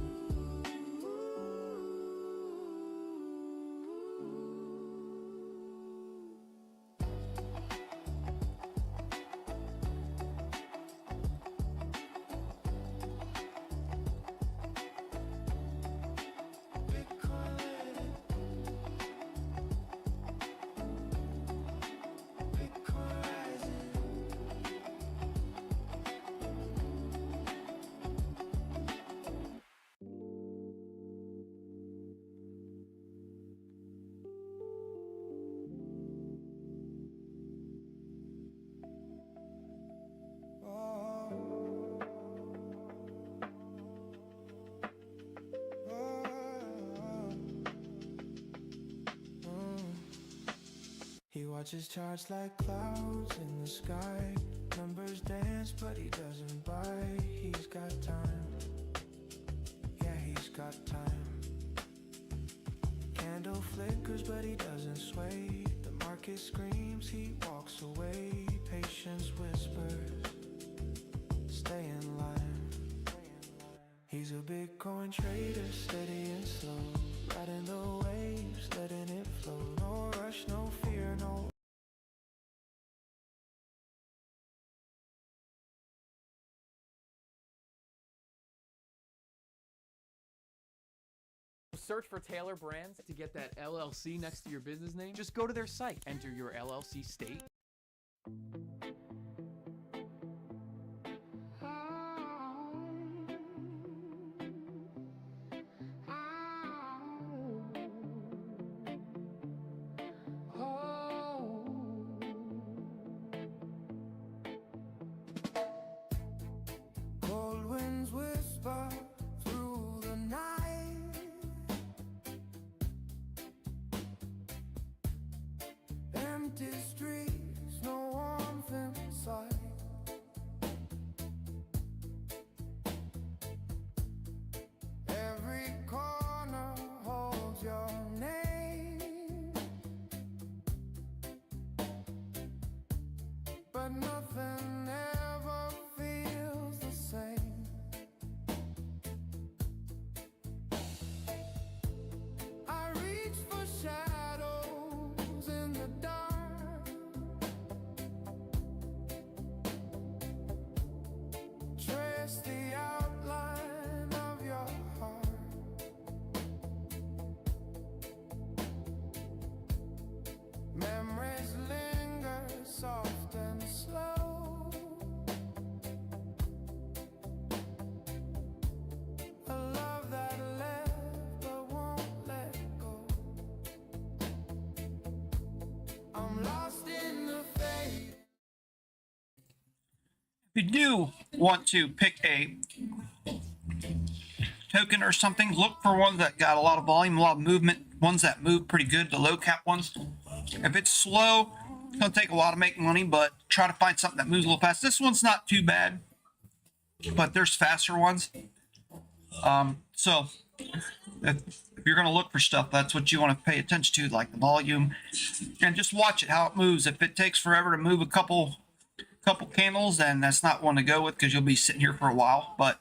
He watches charts like clouds in the sky. Numbers dance, but he doesn't buy. He's got time. Yeah, he's got time. Candle flickers, but he doesn't sway. The market screams, he walks away. Patience whispers, stay in line. He's a Bitcoin trader, steady and slow. Riding the waves, letting it flow. No rush, no fear, no. Search for Taylor Brands to get that LLC next to your business name. Just go to their site, enter your LLC state. Cold winds whisper through the night. Empty streets, no warmth in sight. Every corner holds your name, but nothing ever feels the same. I reach for shadows in the dark. Trace the outline of your heart. Memories linger soft and slow. A love that left but won't let go. I'm lost in the fade. If you do want to pick a token or something, look for ones that got a lot of volume, a lot of movement, ones that move pretty good, the low cap ones. If it's slow, it's going to take a while to make money, but try to find something that moves a little fast. This one's not too bad, but there's faster ones. So if you're going to look for stuff, that's what you want to pay attention to, like the volume, and just watch it, how it moves. If it takes forever to move a couple candles, then that's not one to go with because you'll be sitting here for a while. But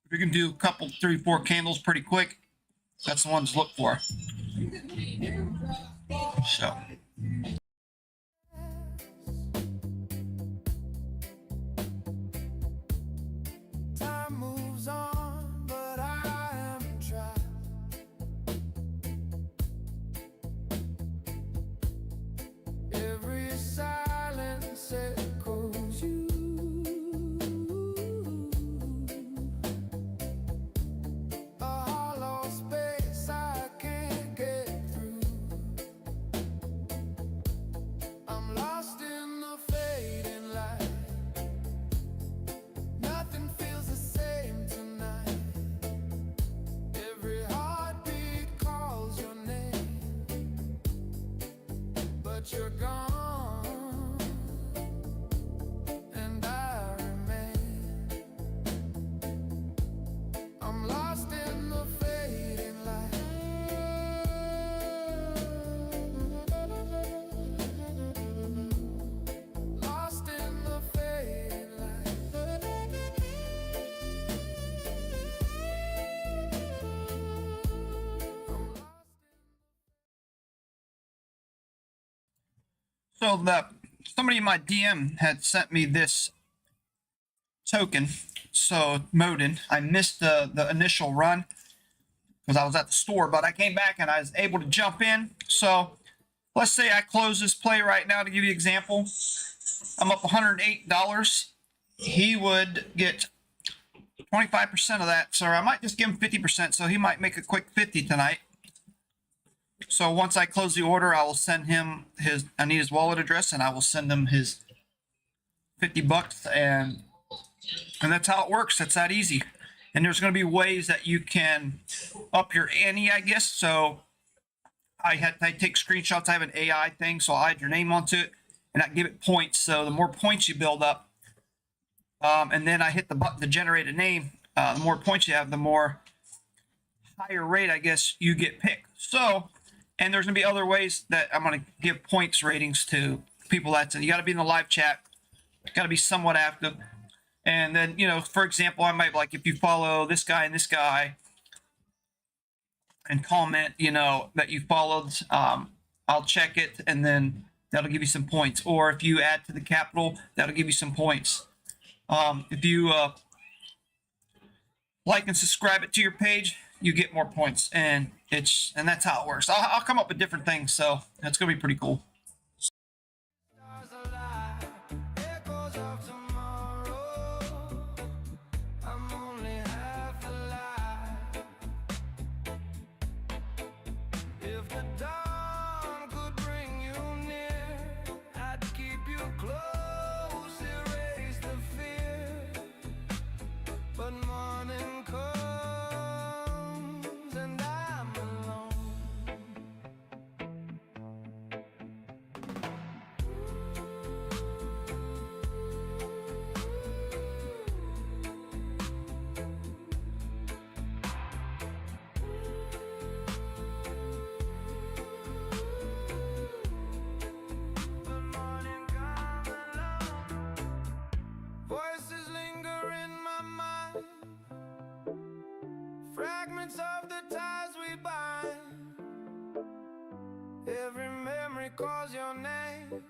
if you can do a couple, 3, 4 candles pretty quick, that's the ones to look for. So Time moves on, but I am trapped. Every silence echoes you. A hollow space I can't get through. I'm lost in the fading light. Nothing feels the same tonight. Every heartbeat calls your name, but you're gone, and I remain. I'm lost in the fading light. Lost in the fading light. So somebody in my DM had sent me this token. So Modin, I missed the initial run because I was at the store, but I came back and I was able to jump in. So let's say I close this play right now to give you an example. I'm up $108. He would get 25% of that. So I might just give him 50%. So he might make a quick 50 tonight. So once I close the order, I will send him I need his wallet address, and I will send him his $50, and that's how it works. That's that easy. And there's going to be ways that you can up your ante, I guess. So I take screenshots. I have an AI thing, so I add your name onto it, and I give it points. So the more points you build up, and then I hit the button to generate a name, the more points you have, the more higher rate, I guess, you get picked. So, and there's going to be other ways that I'm going to give points ratings to people. You got to be in the live chat. Got to be somewhat active. And then, for example, I might, like, if you follow this guy and this guy and comment, that you followed, I'll check it, and then that'll give you some points. Or if you add to the capital, that'll give you some points. If you like and subscribe it to your page, you get more points, and that's how it works. I'll come up with different things, so that's gonna be pretty cool. Stars alive, echoes of tomorrow. I'm only half alive. If the dawn could bring you near, I'd keep you close, erase the fear. But morning comes and I'm alone. Voices linger in my mind, fragments of the ties we bind. Every memory calls your name,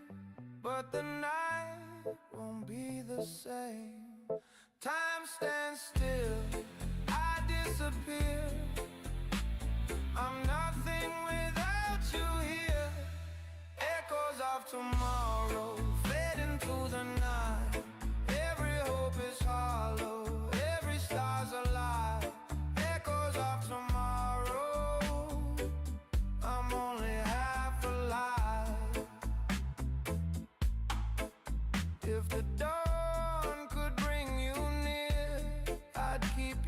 but the night won't be the same. Time stands still, I disappear. I'm nothing without you here. Echoes of tomorrow fade into the night. Every hope is hollow, every star's alive. Echoes of tomorrow, I'm only half alive. If the dawn could bring you near, I'd keep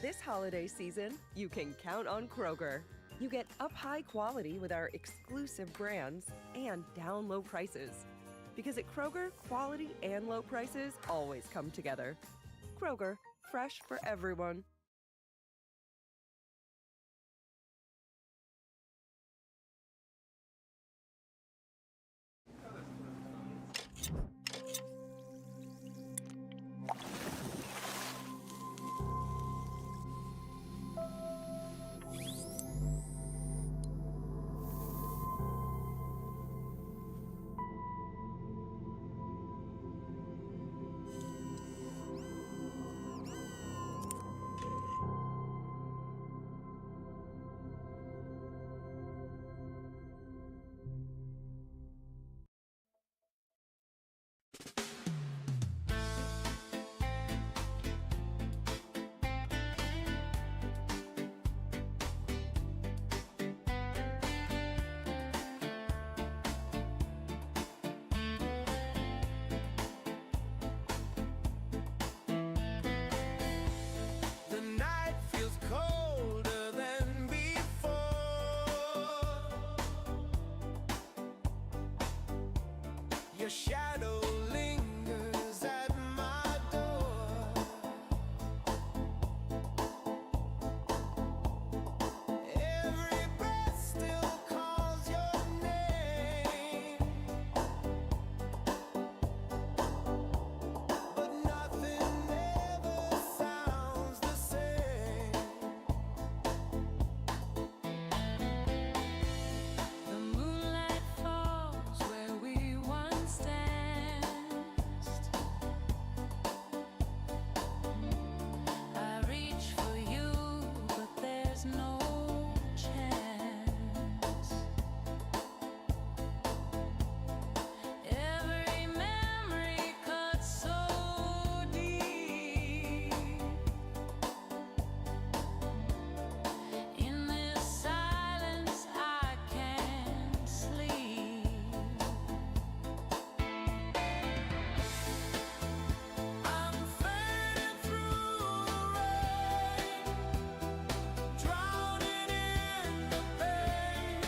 This holiday season, you can count on Kroger. You get up high quality with our exclusive brands and down low prices. Because at Kroger, quality and low prices always come together. Kroger, fresh for everyone. The night feels colder than before. Your shadow lingers at my door. Every breath still calls your name, but nothing ever sounds the same. The moonlight falls where we once danced. I reach for you, but there's no chance. Every memory cuts so deep. In this silence, I can't sleep. I'm fading through the rain, drowning in the pain.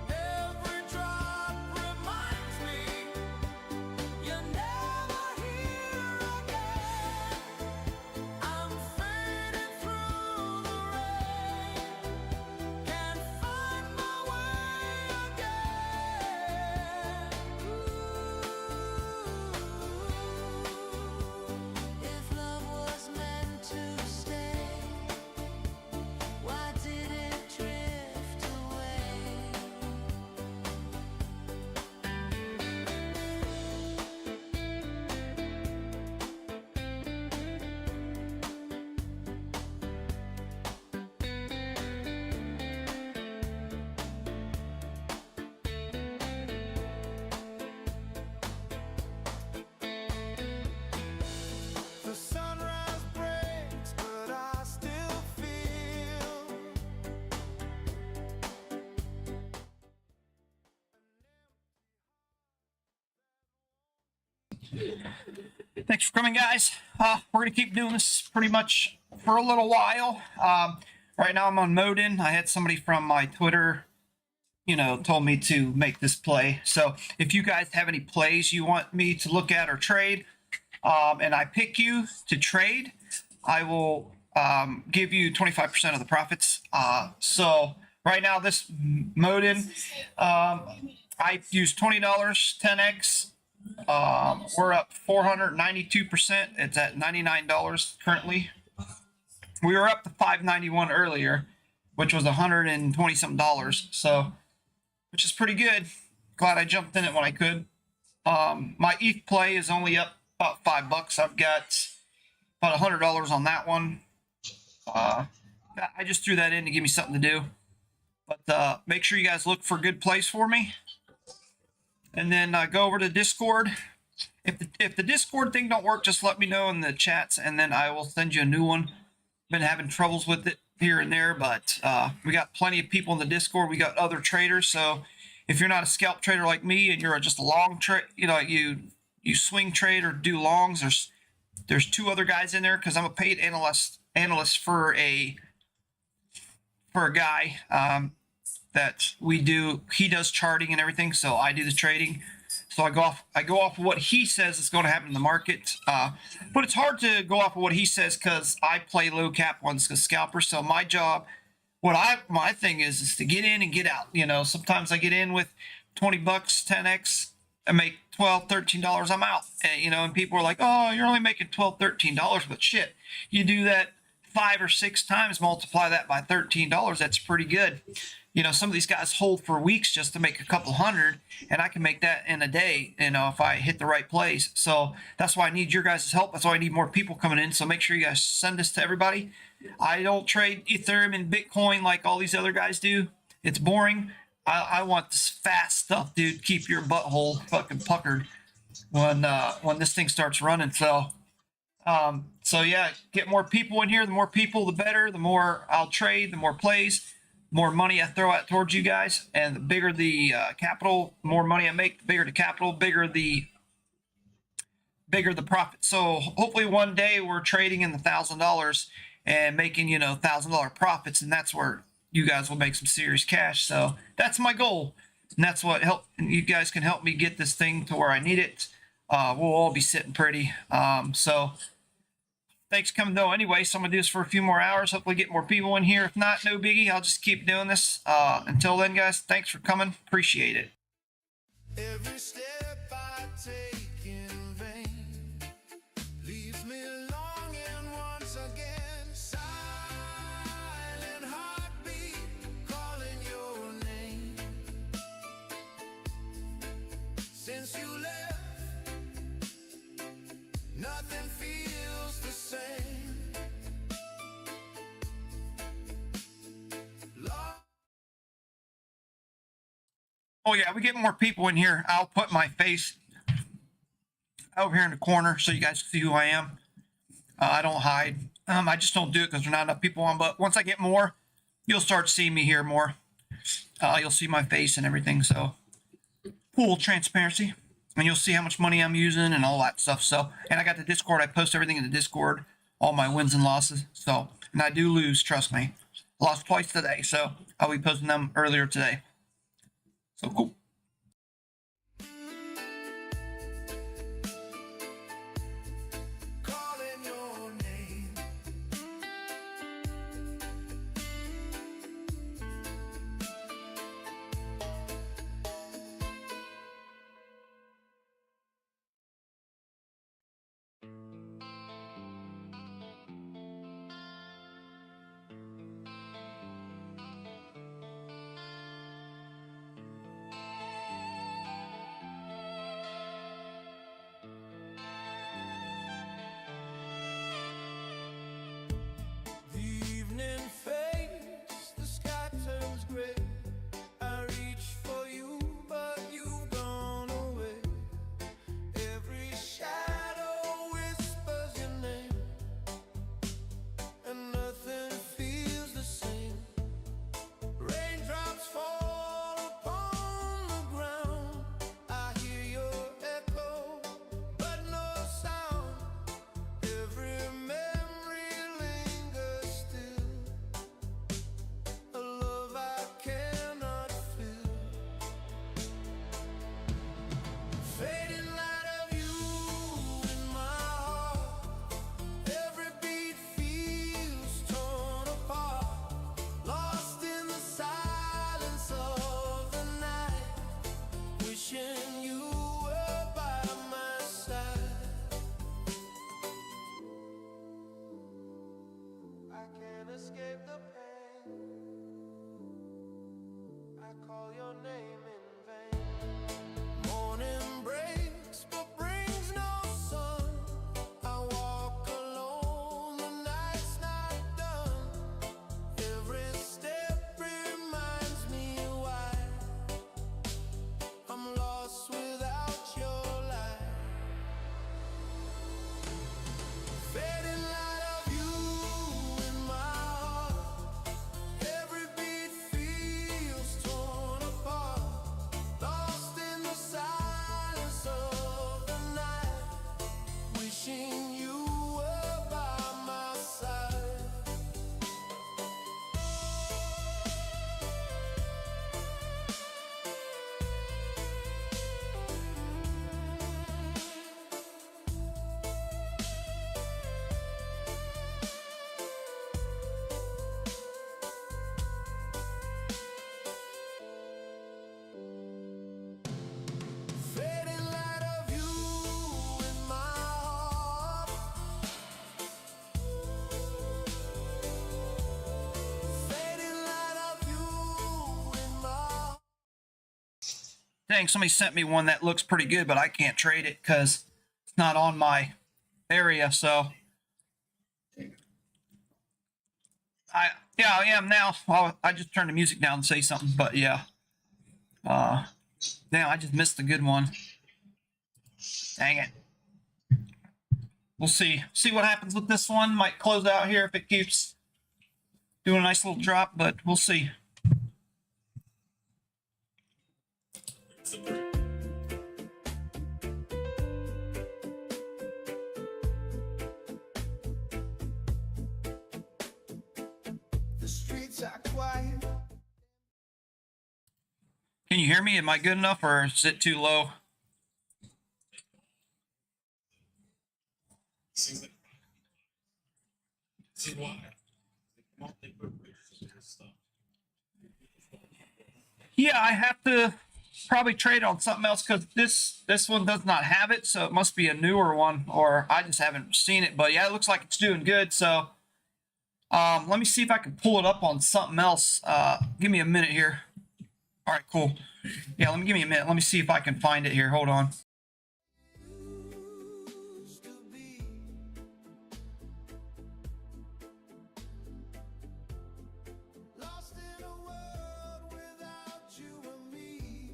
Every drop reminds me you're never here again. I'm fading through the rain, can't find my way again. If love was meant to stay, why did it drift away? The sunrise breaks, but I still feel. Thanks for coming, guys. We're going to keep doing this pretty much for a little while. Right now I'm on Modin. I had somebody from my Twitter, told me to make this play. So if you guys have any plays you want me to look at or trade, and I pick you to trade, I will give you 25% of the profits. So right now this Modin, I used $20, 10x. We're up 492%. It's at $99 currently. We were up to 591 earlier, which was $120 something. So, which is pretty good. Glad I jumped in it when I could. My ETH play is only up about $5. I've got about $100 on that one. I just threw that in to give me something to do. But make sure you guys look for good plays for me. And then go over to Discord. If the Discord thing don't work, just let me know in the chats, and then I will send you a new one. Been having troubles with it here and there, but we got plenty of people in the Discord. We got other traders, so if you're not a scalp trader like me and you're just a long trade, you swing trade or do longs, there's There's 2 other guys in there because I'm a paid analyst for a guy that we do. He does charting and everything, so I do the trading. So I go off of what he says is going to happen in the market. But it's hard to go off of what he says because I play low cap ones as scalper. So my job, my thing is to get in and get out. You know, sometimes I get in with 20 bucks, 10x, I make $12, $13, I'm out. And, you know, and people are like, oh, you're only making $12, $13, but shit, you do that 5 or 6 times, multiply that by $13, that's pretty good. You know, some of these guys hold for weeks just to make a couple hundred, and I can make that in a day, you know, if I hit the right plays. So that's why I need your guys' help. That's why I need more people coming in. So make sure you guys send this to everybody. I don't trade Ethereum and Bitcoin like all these other guys do. It's boring. I want this fast stuff, dude. Keep your butthole fucking puckered when this thing starts running. So yeah, get more people in here. The more people, the better. The more I'll trade, the more plays, more money I throw out towards you guys, and the bigger the capital, more money I make. The bigger the capital, bigger the profit. So hopefully one day we're trading in the $1,000 and making, you know, $1,000 profits, and that's where you guys will make some serious cash. So that's my goal, and that's what you guys can help me get this thing to where I need it. We'll all be sitting pretty. So thanks for coming though. Anyway, so I'm gonna do this for a few more hours. Hopefully get more people in here. If not, no biggie. I'll just keep doing this. Until then, guys, thanks for coming. Appreciate it. Every step I take in vain leaves me longing once again. Silent heartbeat calling your name. Since you left, nothing feels the same. Oh yeah, we get more people in here. I'll put my face over here in the corner so you guys see who I am. I don't hide. I just don't do it because there's not enough people on. But once I get more, you'll start seeing me here more. You'll see my face and everything. So full transparency, and you'll see how much money I'm using and all that stuff. So, and I got the Discord. I post everything in the Discord, all my wins and losses. So, and I do lose. Trust me. I lost twice today, so I'll be posting them earlier today. So cool. Calling your name. Dang, somebody sent me one that looks pretty good, but I can't trade it because it's not on my area. So I am now. I just turned the music down and say something, but yeah. Damn, I just missed a good one. Dang it. We'll see. See what happens with this one. Might close out here if it keeps doing a nice little drop, but we'll see. The streets are quiet. Can you hear me? Am I good enough or is it too low? Yeah, I have to probably trade on something else because this one does not have it, so it must be a newer one, or I just haven't seen it. But yeah, it looks like it's doing good. So let me see if I can pull it up on something else. Give me a minute here. All right, cool. Yeah, give me a minute. Let me see if I can find it here. Hold on. Lost in a world without you and me.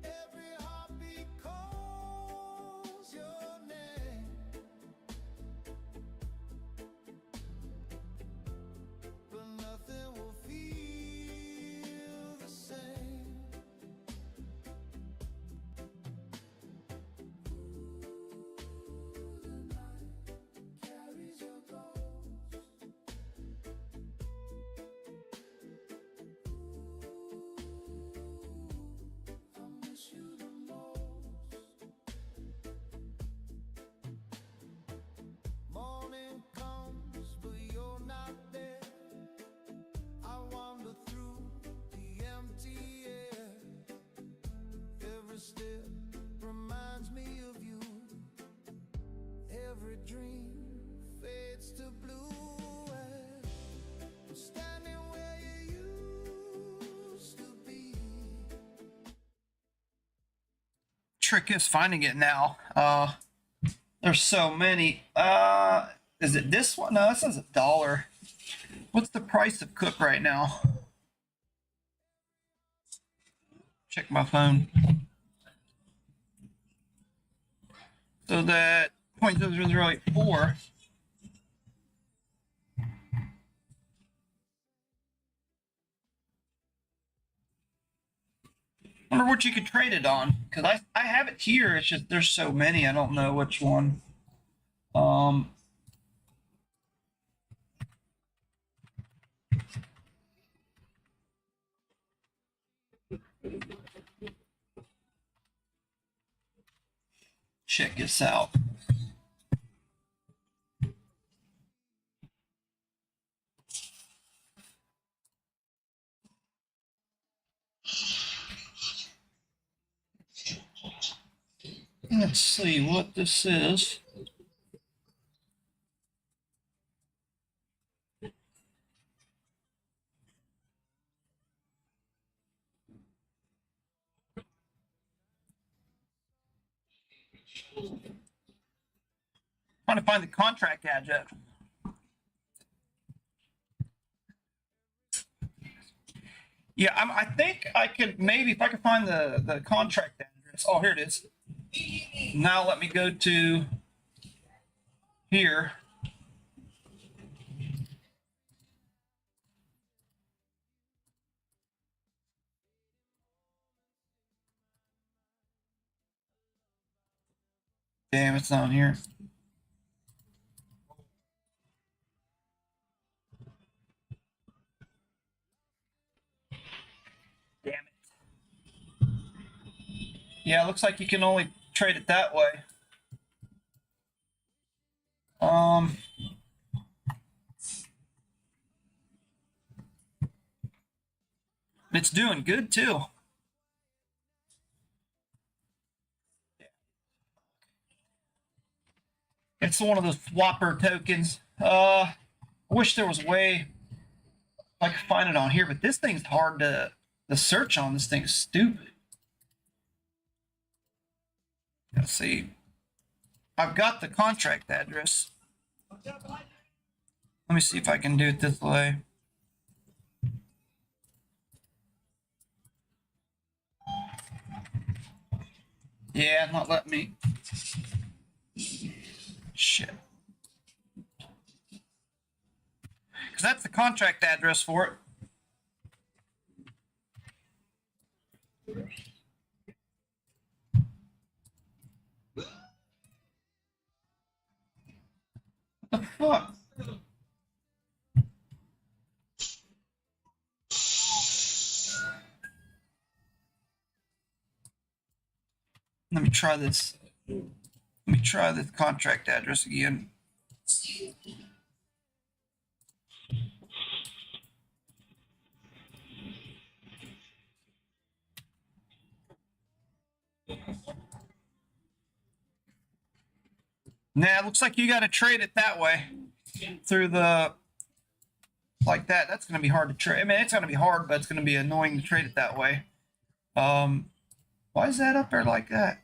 Every heartbeat calls your name. But nothing will feel the same. Carries your ghost. I miss you the most. Morning comes, but you're not there. I wander through the empty air. Every step reminds me of you. Every dream fades to blue. And I'm standing where you used to be. Trick is finding it now. There's so many. Is it this one? No, this is $1. What's the price of Cook right now? Check my phone. So that 0.0084. Wonder what you could trade it on, because I have it here. It's just there's so many. I don't know which one. Check this out. Let's see what this is. Trying to find the contract gadget. Yeah, I think I could maybe, if I could find the contract address. Oh, here it is. Now let me go to here. Damn, it's not here. Damn it. Yeah, it looks like you can only trade it that way. It's doing good too. It's one of those swapper tokens. I wish there was a way I can find it on here, but this thing's hard to search on. This thing's stupid. Let's see. I've got the contract address. Let me see if I can do it this way. Yeah, not letting me. Shit. Because that's the contract address for it. What the fuck? Let me try this. Let me try the contract address again. Nah, it looks like you got to trade it that way. Through the... Like that. That's going to be hard to trade. I mean, it's going to be hard, but it's going to be annoying to trade it that way. Why is that up there like that?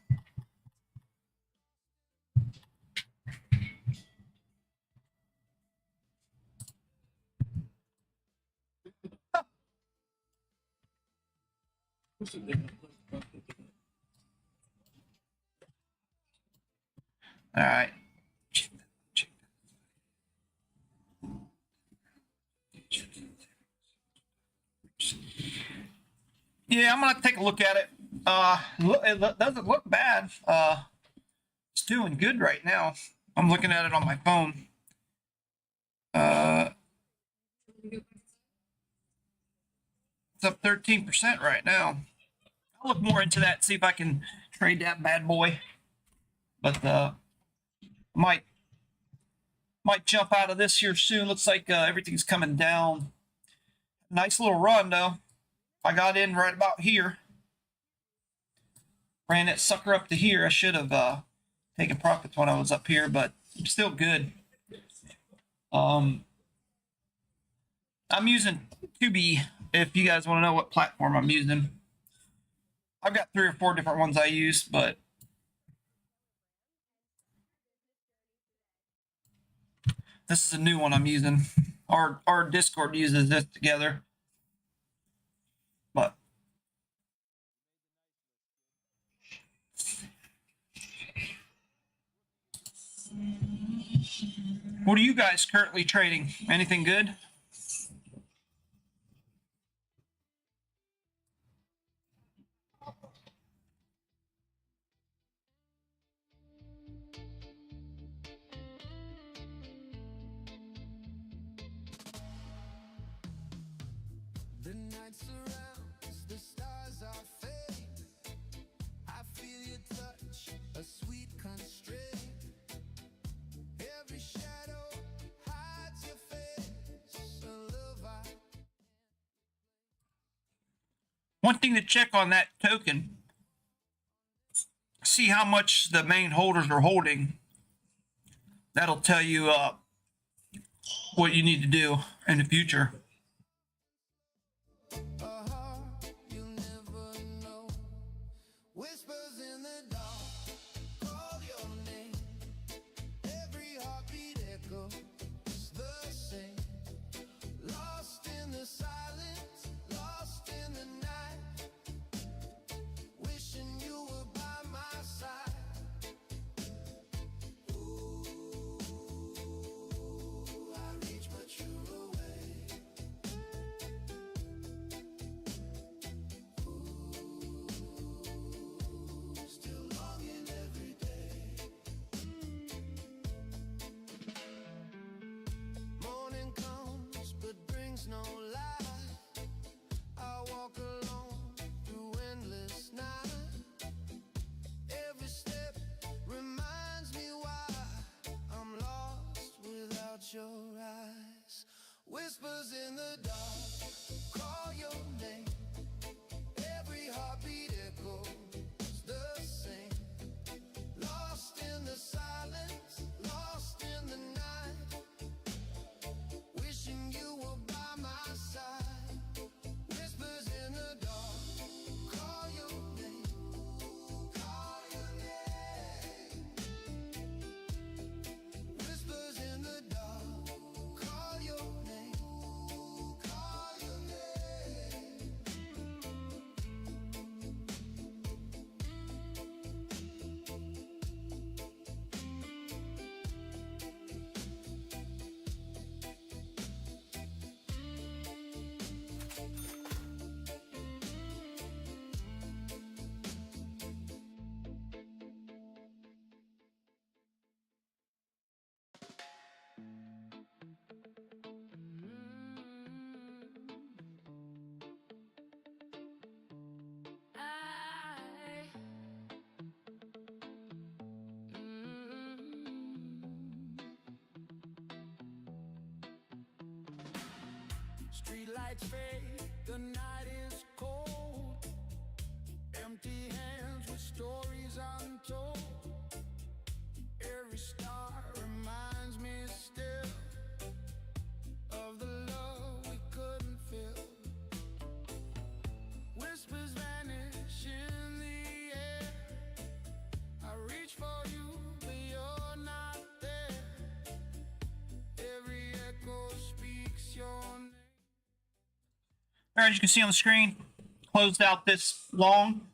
All right. Yeah, I'm gonna take a look at it. It doesn't look bad. It's doing good right now. I'm looking at it on my phone. It's up 13% right now. I'll look more into that, see if I can trade that bad boy. But might jump out of this here soon. Looks like everything's coming down. Nice little run though. I got in right about here. Ran that sucker up to here. I should have taken profits when I was up here, but still good. I'm using Tubi. If you guys want to know what platform I'm using, I've got 3 or 4 different ones I use, but this is a new one I'm using. Our Discord uses this together. But what are you guys currently trading? Anything good? The night surrounds, the stars are fading. I feel your touch, a sweet constraint. Every shadow hides your face. A love I... One thing to check on that token, see how much the main holders are holding. That'll tell you what you need to do in the future. Whispers in the dark, call your name. Every heartbeat echoes the same. Lost in the silence, lost in the night. Wishing you were by my side. Ooh, I reach but you're away. Still longing every day. Morning comes but brings no light. I walk alone through endless night. Every step reminds me why I'm lost without your eyes. Whispers in the dark, call your name. Every heartbeat echoes the same. Lost in the silence, lost in the night. Wishing you were by my side. Streetlights fade, the night is cold. Empty hands with stories untold. Every star reminds me still of the love we couldn't feel. Whispers vanish in the air. I reach for you, but you're not there. Every echo speaks your name. All right, as you can see on the screen, closed out this long.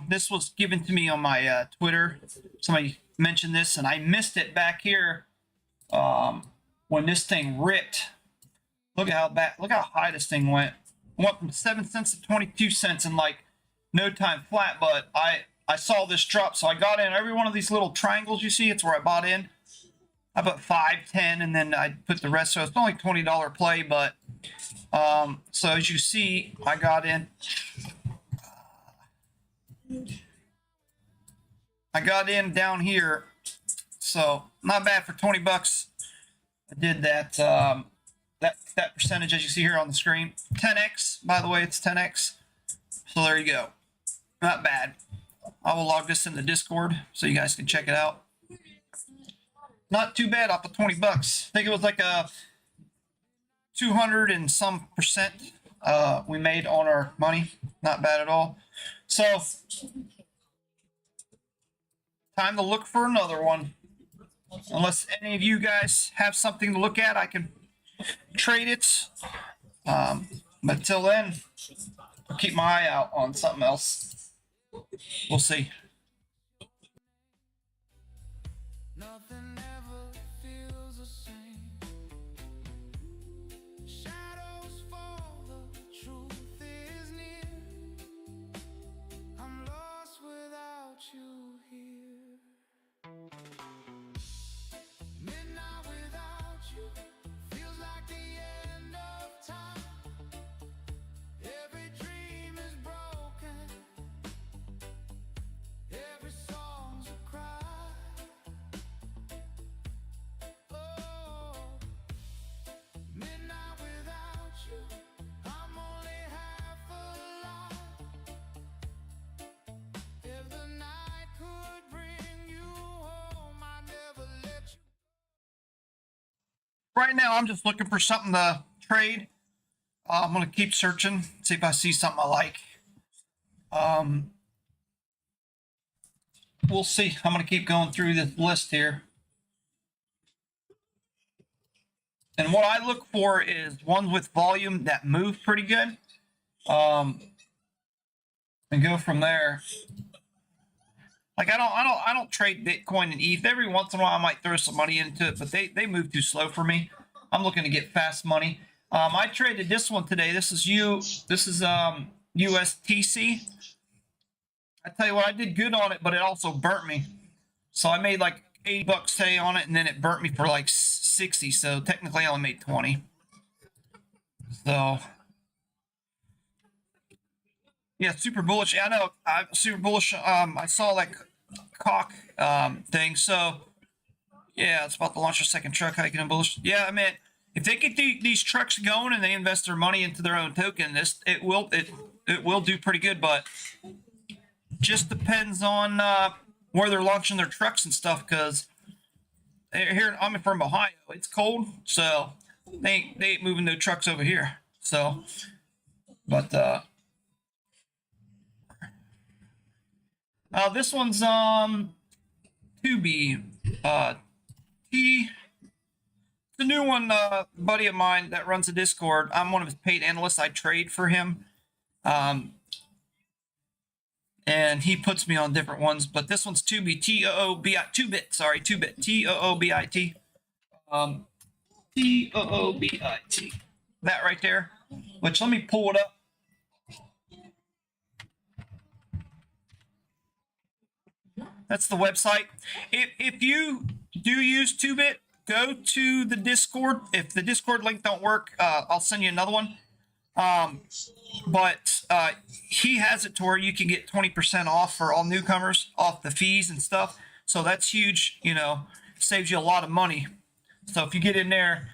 This was given to me on my Twitter. Somebody mentioned this, and I missed it back here when this thing ripped. Look at how high this thing went. Went from 7 cents to 22 cents in like no time flat. But I saw this drop, so I got in every one of these little triangles you see. It's where I bought in. I put 5, 10, and then I put the rest. So it's only $20 play, but so as you see, I got in. I got in down here, so not bad for 20 bucks. I did that that percentage as you see here on the screen. 10x, by the way, it's 10x. So there you go. Not bad. I will log this in the Discord so you guys can check it out. Not too bad off of 20 bucks. I think it was like a 200 and some percent we made on our money. Not bad at all. So time to look for another one. Unless any of you guys have something to look at, I can trade it. But till then, I'll keep my eye out on something else. We'll see. Nothing ever feels the same. Shadows fall, the truth is near. I'm lost without you here. Midnight without you feels like the end of time. Every dream is broken. Every song's a cry. Oh, midnight without you, I'm only half alive. If the night could bring you home, I'd never let you. Right now, I'm just looking for something to trade. I'm going to keep searching, see if I see something I like. We'll see. I'm going to keep going through this list here. And what I look for is ones with volume that move pretty good. And go from there. Like I don't trade Bitcoin and ETH. Every once in a while I might throw some money into it, but they move too slow for me. I'm looking to get fast money. I traded this one today. This is USTC. I tell you what, I did good on it, but it also burnt me. So I made like $80 today on it, and then it burnt me for like 60. So technically I only made 20. So yeah, super bullish. Yeah, I know. I'm super bullish. I saw like cock thing. So yeah, it's about to launch a second truck. Hiking and bullish. Yeah, I mean, if they get these trucks going and they invest their money into their own token, it will do pretty good. But just depends on where they're launching their trucks and stuff. Because here I'm from Ohio, it's cold, so they ain't moving no trucks over here. So, but this one's Tubi. It's a new one, buddy of mine that runs a Discord. I'm one of his paid analysts. I trade for him. And he puts me on different ones, but this one's Tubi, T-O-O-B-I, 2-bit, sorry, 2-bit, T-O-O-B-I-T. T-O-O-B-I-T. That right there, which let me pull it up. That's the website. If you do use 2-bit, go to the Discord. If the Discord link don't work, I'll send you another one. But he has it to where you can get 20% off for all newcomers, off the fees and stuff. So that's huge, you know, saves you a lot of money. So if you get in there,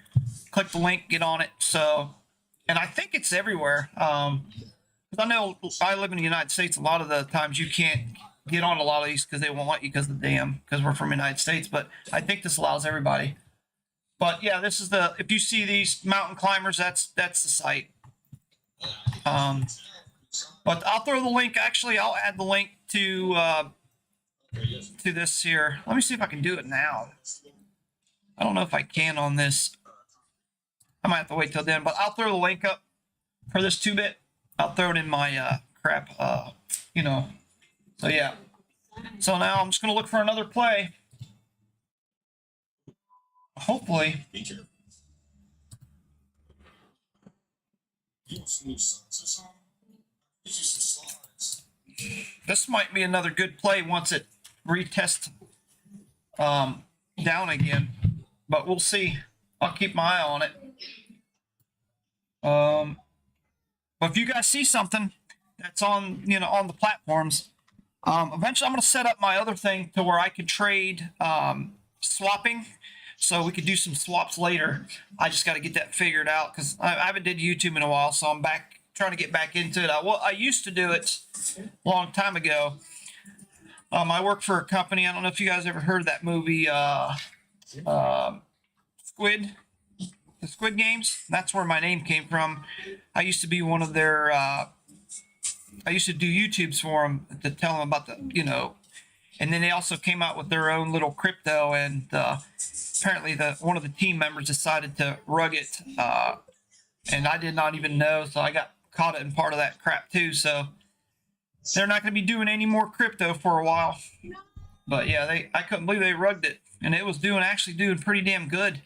click the link, get on it. So and I think it's everywhere. 'Cause I know I live in the United States. A lot of the times you can't get on a lot of these because they won't let you because of the dam, because we're from the United States. But I think this allows everybody. But yeah, this is the, if you see these mountain climbers, that's the site. But I'll throw the link. Actually, I'll add the link to this here. Let me see if I can do it now. I don't know if I can on this. I might have to wait till then, but I'll throw the link up for this 2-bit. I'll throw it in my crap, you know. So yeah. So now I'm just gonna look for another play. Hopefully. This might be another good play once it retests down again, but we'll see. I'll keep my eye on it. But if you guys see something that's on, you know, on the platforms, eventually I'm going to set up my other thing to where I could trade swapping, so we could do some swaps later. I just got to get that figured out because I haven't did YouTube in a while, so I'm back trying to get back into it. I used to do it a long time ago. I work for a company. I don't know if you guys ever heard of that movie, the Squid Games. That's where my name came from. I used to be one of their, I used to do YouTubes for them to tell them about the, you know, and then they also came out with their own little crypto, and apparently one of the team members decided to rug it, and I did not even know, so I got caught in part of that crap too. So they're not going to be doing any more crypto for a while. But yeah, I couldn't believe they rugged it, and it was actually doing pretty damn good.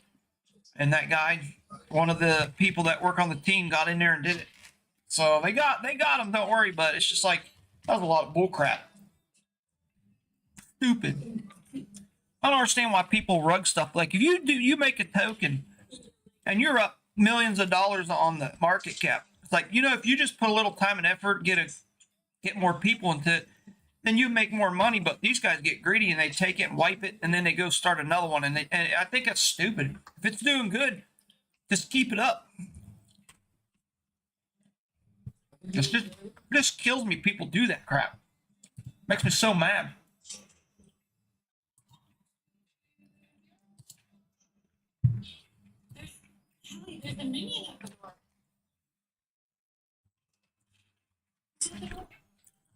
And that guy, one of the people that work on the team, got in there and did it. So they got him. Don't worry. But it's just like, that was a lot of bull crap. Stupid. I don't understand why people rug stuff. Like if you make a token and you're up millions of dollars on the market cap. It's like, you know, if you just put a little time and effort, get more people into it, then you make more money. But these guys get greedy and they take it and wipe it, and then they go start another one. And I think that's stupid. If it's doing good, just keep it up. Just kills me. People do that crap. Makes me so mad.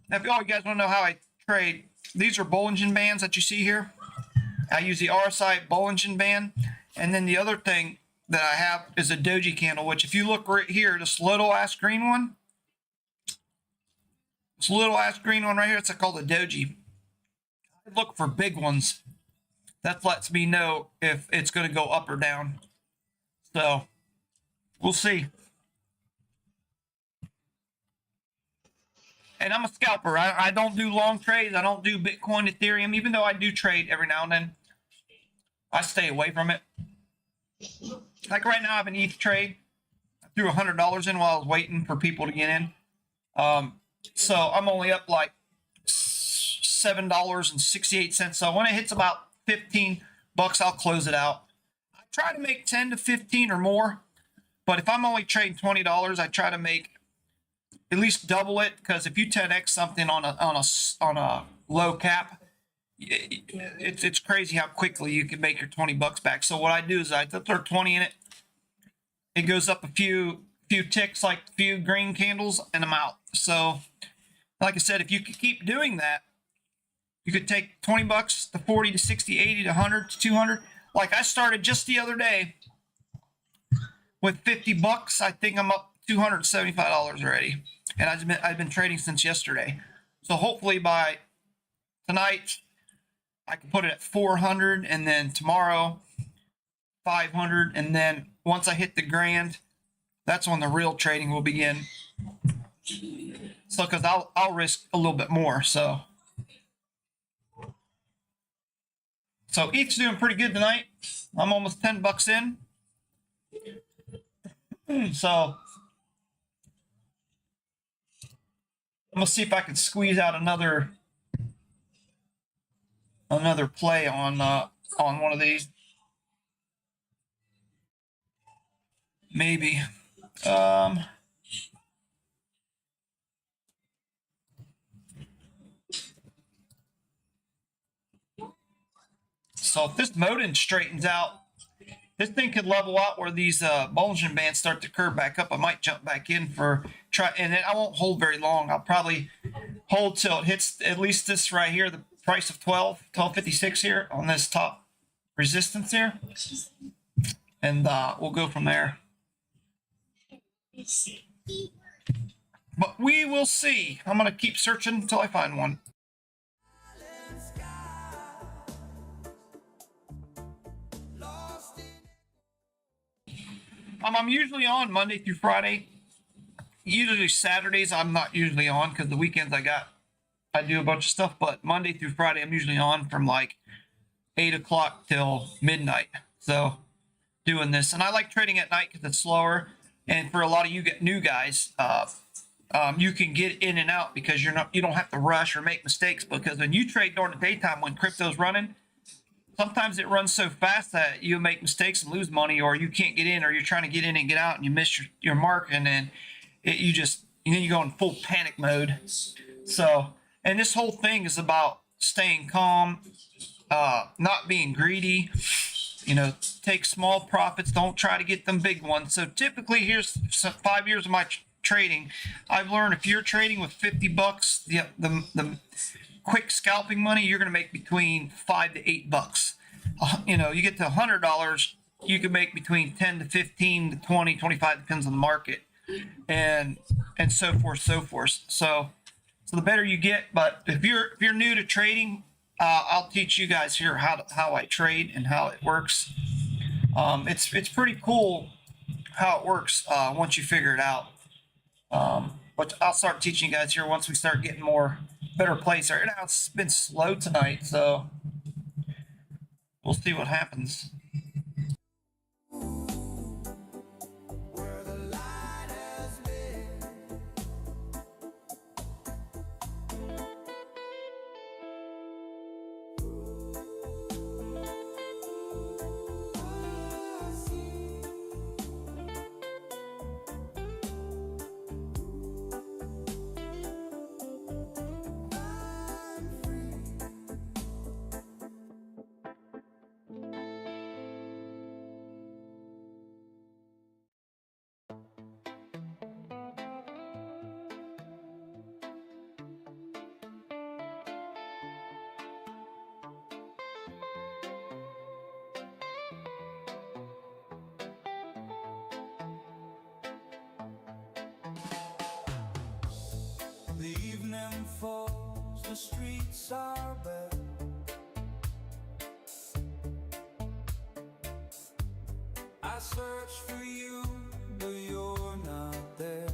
Now, if you guys want to know how I trade, these are Bollinger Bands that you see here. I use the RSI Bollinger Band. And then the other thing that I have is a doji candle, which if you look right here, this little ass green one, right here, it's called a doji. I look for big ones. That lets me know if it's going to go up or down. So we'll see. And I'm a scalper. I don't do long trades. I don't do Bitcoin, Ethereum, even though I do trade every now and then. I stay away from it. Like right now, I have an ETH trade. I threw $100 in while I was waiting for people to get in. So I'm only up like $7.68. So when it hits about 15 bucks, I'll close it out. I try to make 10 to 15 or more. But if I'm only trading $20, I try to make at least double it, because if you 10x something on a low cap, it's crazy how quickly you can make your 20 bucks back. So what I do is I throw 20 in it. It goes up a few ticks, like a few green candles, and I'm out. So like I said, if you could keep doing that, you could take 20 bucks to 40 to 60, 80 to 100 to 200. Like I started just the other day with 50 bucks. I think I'm up $275 already. And I've been trading since yesterday. So hopefully by tonight, I can put it at 400, and then tomorrow 500, and then once I hit the grand, that's when the real trading will begin. So because I'll risk a little bit more. So ETH's doing pretty good tonight. I'm almost 10 bucks in. So I'm gonna see if I can squeeze out another play on one of these. Maybe. So if this Modin straightens out, this thing could level out where these Bollinger Bands start to curve back up. I might jump back in for try, and then I won't hold very long. I'll probably hold till it hits at least this right here, the price of 12.56 here on this top resistance here, and we'll go from there. But we will see. I'm gonna keep searching until I find one. I'm usually on Monday through Friday. Usually Saturdays I'm not usually on because the weekends I do a bunch of stuff. But Monday through Friday I'm usually on from like 8 o'clock till midnight. So doing this, and I like trading at night because it's slower. And for a lot of you new guys, you can get in and out because you don't have to rush or make mistakes. Because when you trade during the daytime when crypto's running, sometimes it runs so fast that you make mistakes and lose money, or you can't get in, or you're trying to get in and get out and you miss your mark, and then you go in full panic mode. So, and this whole thing is about staying calm, not being greedy, take small profits. Don't try to get them big ones. So typically here's 5 years of my trading. I've learned if you're trading with $50, the quick scalping money, you're going to make between $5 to $8. You get to $100, you can make between 10 to 15 to 20, 25, depends on the market, and so forth, so forth. So the better you get. But if you're new to trading, I'll teach you guys here how I trade and how it works. It's pretty cool how it works once you figure it out. But I'll start teaching you guys here once we start getting better plays. Right now it's been slow tonight, so we'll see what happens. The evening falls, the streets are bare. I search for you, but you're not there.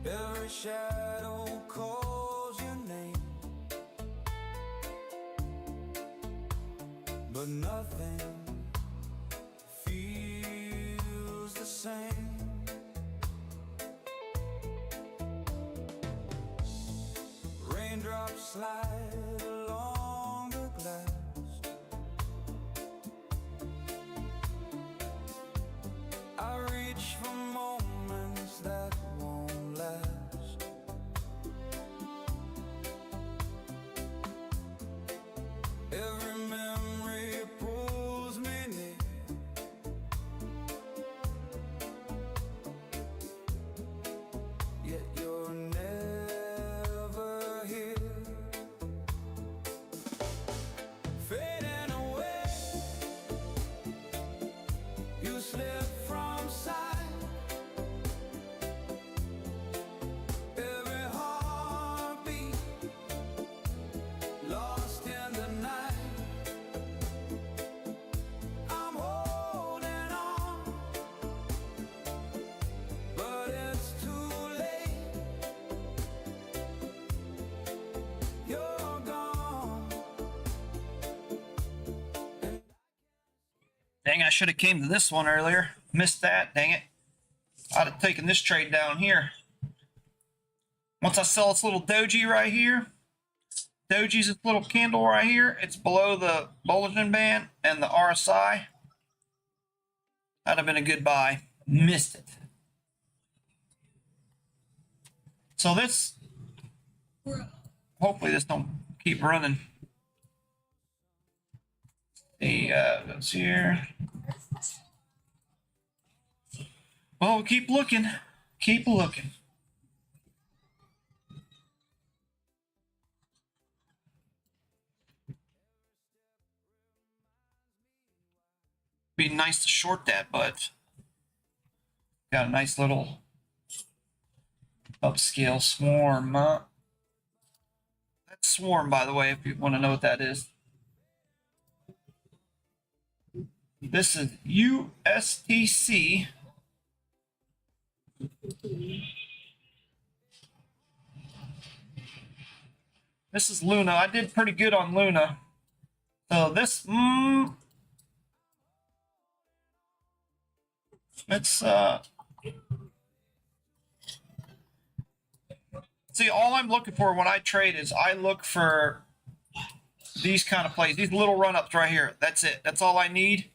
Every shadow calls your name, but nothing feels the same. Raindrops slide along the glass. I reach for moments that won't last. Every memory pulls me near. Yet you're never here. Fading away, you slip from sight. Every heartbeat lost in the night. I'm holding on, but it's too late. You're gone. Dang, I should have came to this one earlier. Missed that, dang it. I'd have taken this trade down here. Once I sell this little doji right here, doji's this little candle right here. It's below the Bollinger Band and the RSI. That'd have been a good buy. Missed it. So this, hopefully this don't keep running. That's here. Well, keep looking. Keep looking. Be nice to short that, but got a nice little upscale swarm. That's swarm, by the way, if you want to know what that is. This is USTC. This is Luna. I did pretty good on Luna. So this, it's see, all I'm looking for when I trade is I look for these kind of plays, these little run-ups right here. That's it. That's all I need.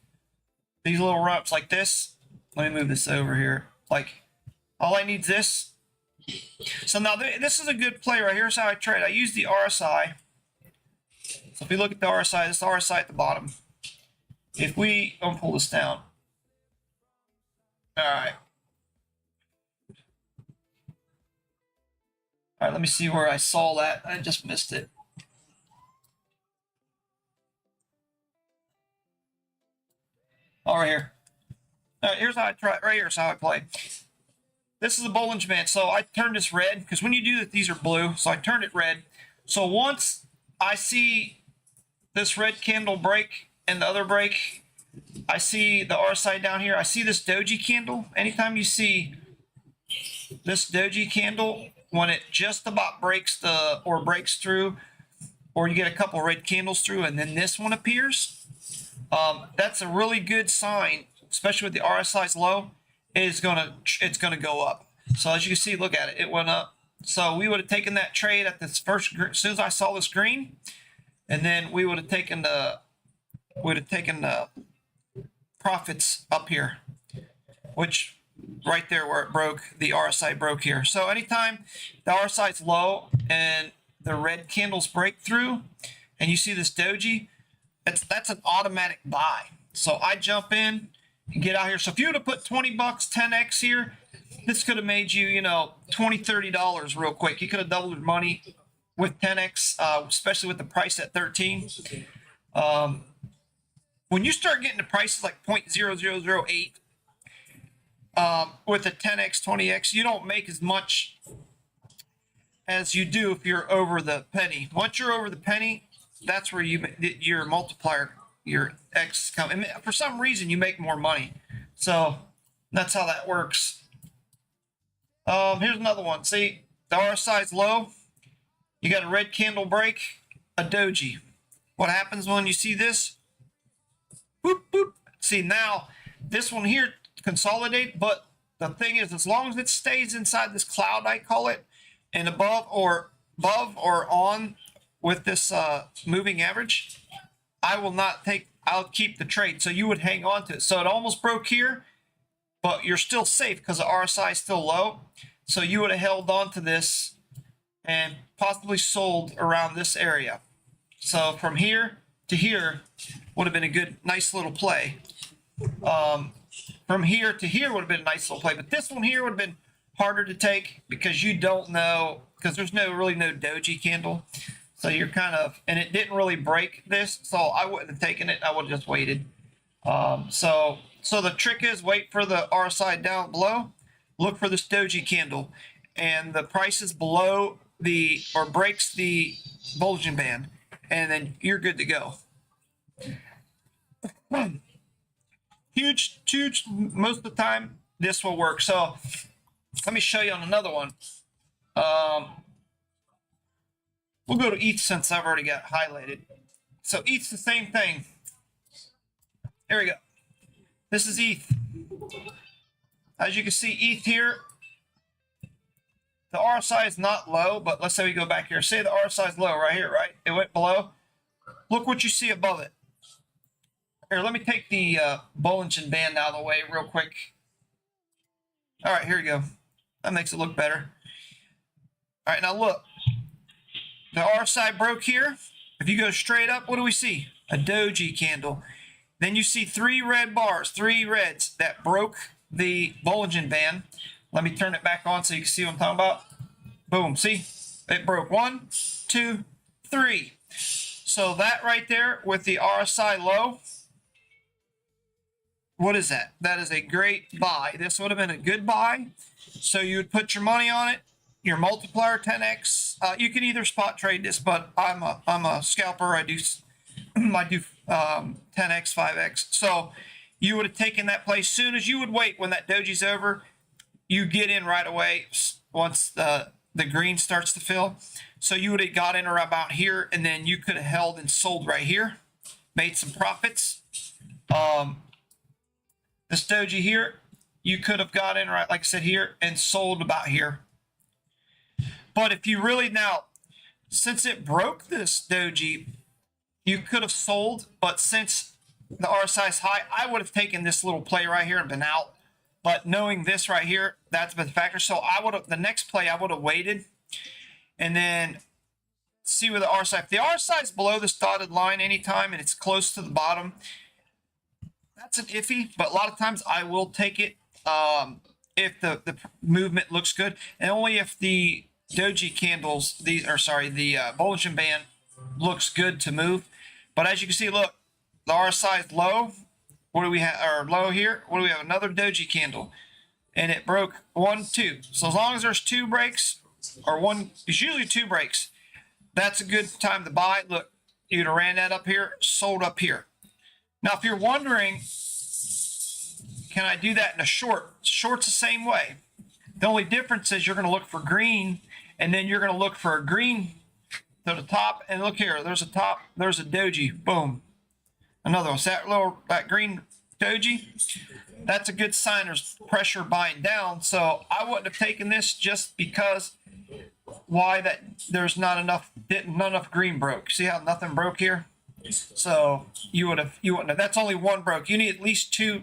These little run-ups like this. Let me move this over here. Like, all I need is this. So now this is a good play right here. Here's how I trade. I use the RSI. So if you look at the RSI, this is the RSI at the bottom. If we, I'll pull this down. All right. All right, let me see where I saw that. I just missed it. All right, here. All right, here's how I try. Right here's how I play. This is a Bollinger Band. So I turned this red because when you do that, these are blue. So I turned it red. So once I see this red candle break and the other break, I see the RSI down here. I see this doji candle. Anytime you see this doji candle, when it just about breaks the or breaks through, or you get a couple red candles through, and then this one appears, that's a really good sign, especially with the RSI's low. It's gonna go up. So as you can see, look at it, it went up. So we would have taken that trade at this first, as soon as I saw this green, and then we would have taken the profits up here, which right there where it broke, the RSI broke here. So anytime the RSI is low and the red candles break through, and you see this doji, that's an automatic buy. So I jump in and get out here. So if you would have put 20 bucks, 10x here, this could have made you, $20, $30 real quick. You could have doubled your money with 10x, especially with the price at 13. When you start getting to prices like 0.0008 with a 10x, 20x, you don't make as much as you do if you're over the penny. Once you're over the penny, that's where your multiplier, your X come. And for some reason, you make more money. So that's how that works. Here's another one. See, the RSI is low. You got a red candle break, a doji. What happens when you see this? Boop, boop. See, now this one here consolidate, but the thing is, as long as it stays inside this cloud, I call it, and above or on with this moving average, I'll keep the trade. So you would hang on to it. So it almost broke here, but you're still safe because the RSI is still low. So you would have held on to this and possibly sold around this area. So from here to here would have been a good, nice little play. From here to here would have been a nice little play. But this one here would have been harder to take because you don't know, because there's really no doji candle. So you're kind of, and it didn't really break this, so I wouldn't have taken it. I would have just waited. So the trick is wait for the RSI down below, look for this doji candle, and the price is below or breaks the Bollinger Band, and then you're good to go. Huge, most of the time, this will work. So let me show you on another one. We'll go to ETH since I've already got highlighted. So ETH's the same thing. There we go. This is ETH. As you can see, ETH here, the RSI is not low, but let's say we go back here. Say the RSI is low right here, right? It went below. Look what you see above it. Here, let me take the Bollinger Band out of the way real quick. All right, here you go. That makes it look better. All right, now look. The RSI broke here. If you go straight up, what do we see? A doji candle. Then you see 3 red bars, 3 reds that broke the Bollinger Band. Let me turn it back on so you can see what I'm talking about. Boom, see? It broke 1, 2, 3. So that right there with the RSI low, what is that? That is a great buy. This would have been a good buy. So you would put your money on it, your multiplier 10x. You can either spot trade this, but I'm a scalper. I do 10x, 5x. So you would have taken that play soon as you would wait when that doji's over. You get in right away once the green starts to fill. So you would have got in around about here, and then you could have held and sold right here, made some profits. This doji here, you could have got in right, like I said here, and sold about here. But if you really now, since it broke this doji, you could have sold, but since the RSI is high, I would have taken this little play right here and been out. But knowing this right here, that's been the factor. So I would have, the next play, I would have waited and then see where the RSI, if the RSI is below this dotted line anytime and it's close to the bottom, that's an iffy, but a lot of times I will take it if the movement looks good, and only if the doji candles, the Bollinger Band looks good to move. But as you can see, look, the RSI is low. What do we have? Or low here. What do we have? Another doji candle, and it broke 1, 2. So as long as there's 2 breaks, or one, it's usually 2 breaks, that's a good time to buy. Look, you'd have ran that up here, sold up here. Now, if you're wondering, can I do that in a short? Short's the same way. The only difference is you're going to look for green, and then you're going to look for a green to the top. And look here, there's a top, there's a doji. Boom. Another one. So that green doji, that's a good sign there's pressure buying down. So I wouldn't have taken this just because why that there's not enough green broke. See how nothing broke here? So you wouldn't have, that's only 1 broke. You need at least 2,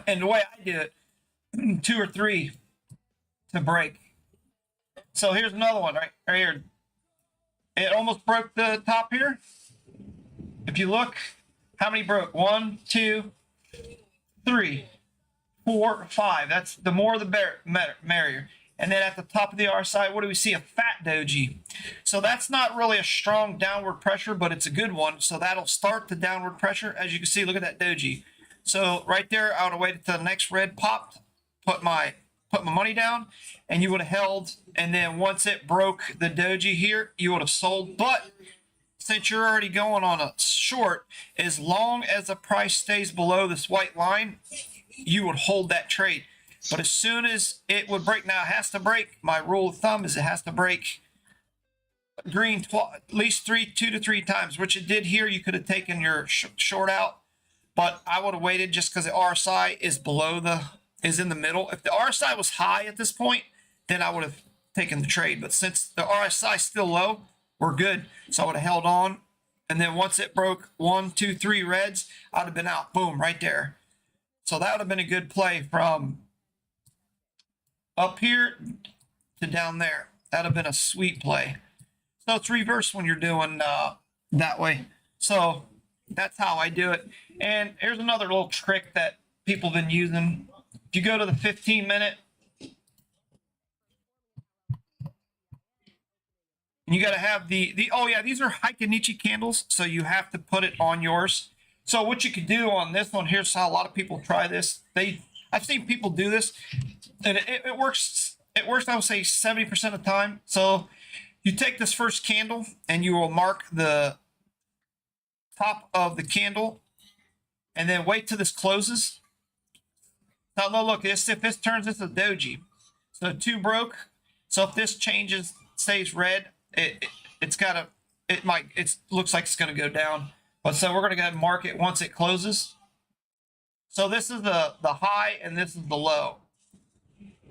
and the way I do it, 2 or 3 to break. So here's another one right here. It almost broke the top here. If you look, how many broke? 1, 2, 3, 4, 5. That's the more the merrier. And then at the top of the RSI, what do we see? A fat doji. So that's not really a strong downward pressure, but it's a good one. So that'll start the downward pressure. As you can see, look at that doji. So right there, I would have waited till the next red popped, put my money down, and you would have held. And then once it broke the doji here, you would have sold. But since you're already going on a short, as long as the price stays below this white line, you would hold that trade. But as soon as it would break, now it has to break. My rule of thumb is it has to break green at least 2 to 3 times, which it did here. You could have taken your short out, but I would have waited just because the RSI is in the middle. If the RSI was high at this point, then I would have taken the trade. But since the RSI is still low, we're good. So I would have held on. And then once it broke 1, 2, 3 reds, I'd have been out. Boom, right there. So that would have been a good play from up here to down there. That'd have been a sweet play. So it's reverse when you're doing that way. So that's how I do it. And here's another little trick that people have been using. If you go to the 15-minute, and you got to have oh yeah, these are Heikin Nichi candles, so you have to put it on yours. So what you could do on this one, here's how a lot of people try this. I've seen people do this, and it works. It works, I would say, 70% of the time. So you take this first candle, and you will mark the top of the candle, and then wait till this closes. Now look, if this turns, this is a doji. So 2 broke. So if this changes, stays red, it looks like it's gonna go down. But so we're gonna go ahead and mark it once it closes. So this is the high and this is the low.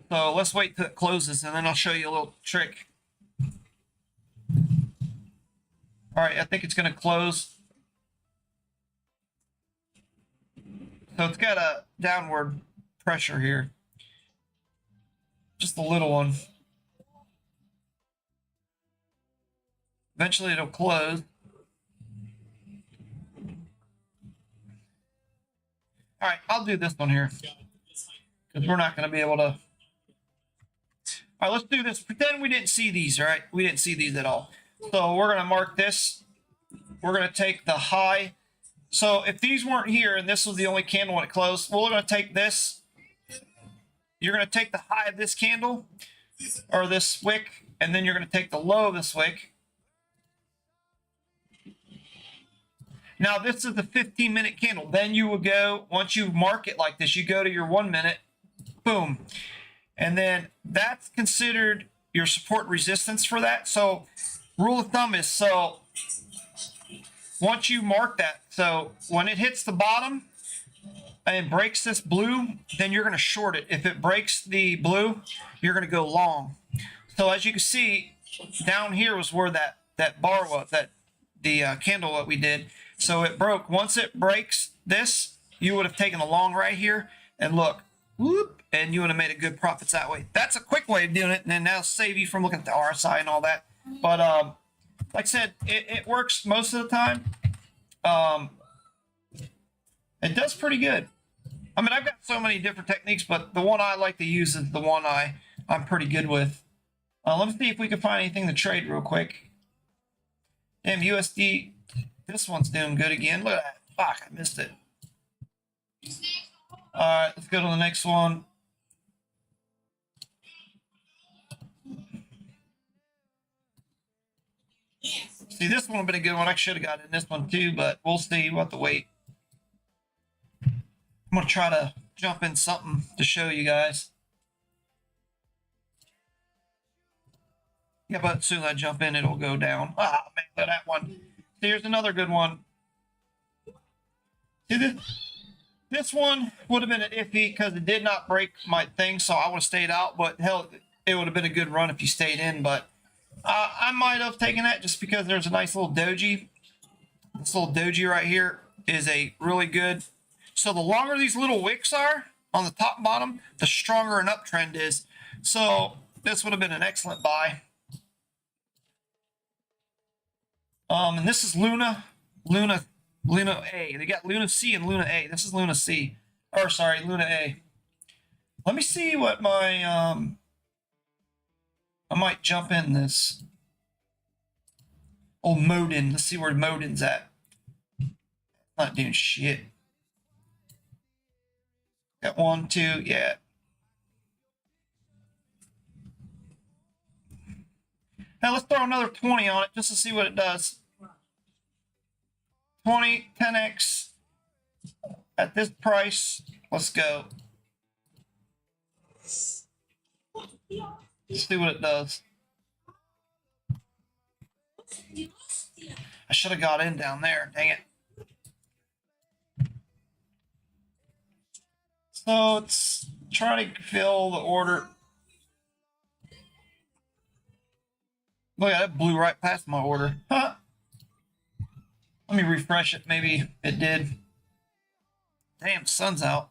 So let's wait till it closes and then I'll show you a little trick. All right, I think it's going to close. So it's got a downward pressure here. Just a little one. Eventually it'll close. All right, I'll do this one here. Because we're not going to be able to. All right, let's do this. Pretend we didn't see these, all right? We didn't see these at all. So we're going to mark this. We're going to take the high. So if these weren't here and this was the only candle when it closed, we're going to take this. You're going to take the high of this candle or this wick, and then you're going to take the low of this wick. Now this is the 15-minute candle. Then you will go, once you mark it like this, you go to your 1 minute, boom. And then that's considered your support resistance for that. So rule of thumb is, so once you mark that, so when it hits the bottom and breaks this blue, then you're going to short it. If it breaks the blue, you're going to go long. So as you can see, down here was where that bar was, the candle that we did. So it broke. Once it breaks this, you would have taken a long right here and look, whoop, and you would have made a good profits that way. That's a quick way of doing it, and then that'll save you from looking at the RSI and all that. But like I said, it works most of the time. It does pretty good. I mean, I've got so many different techniques, but the one I like to use is the one I'm pretty good with. Let me see if we can find anything to trade real quick. Damn, USD, this one's doing good again. Look at that. Fuck, I missed it. All right, let's go to the next one. See, this one would have been a good one. I should have got in this one too, but we'll see. We'll have to wait. I'm going to try to jump in something to show you guys. Yeah, but as soon as I jump in, it'll go down. Ah, man, look at that one. See, here's another good one. See, this one would have been an iffy because it did not break my thing, so I would have stayed out. But hell, it would have been a good run if you stayed in. But I might have taken that just because there's a nice little doji. This little doji right here is a really good. So the longer these little wicks are on the top and bottom, the stronger an uptrend is. So this would have been an excellent buy. And this is Luna A. They got Luna C and Luna A. This is Luna C. Or sorry, Luna A. Let me see what my I might jump in this. Oh, Modin. Let's see where Modin's at. Not doing shit. Got 1, 2, yeah. Now let's throw another 20 on it just to see what it does. 20, 10x at this price. Let's go. Let's see what it does. I should have got in down there. Dang it. So it's trying to fill the order. Look at it, blew right past my order. Huh? Let me refresh it. Maybe it did. Damn, sun's out.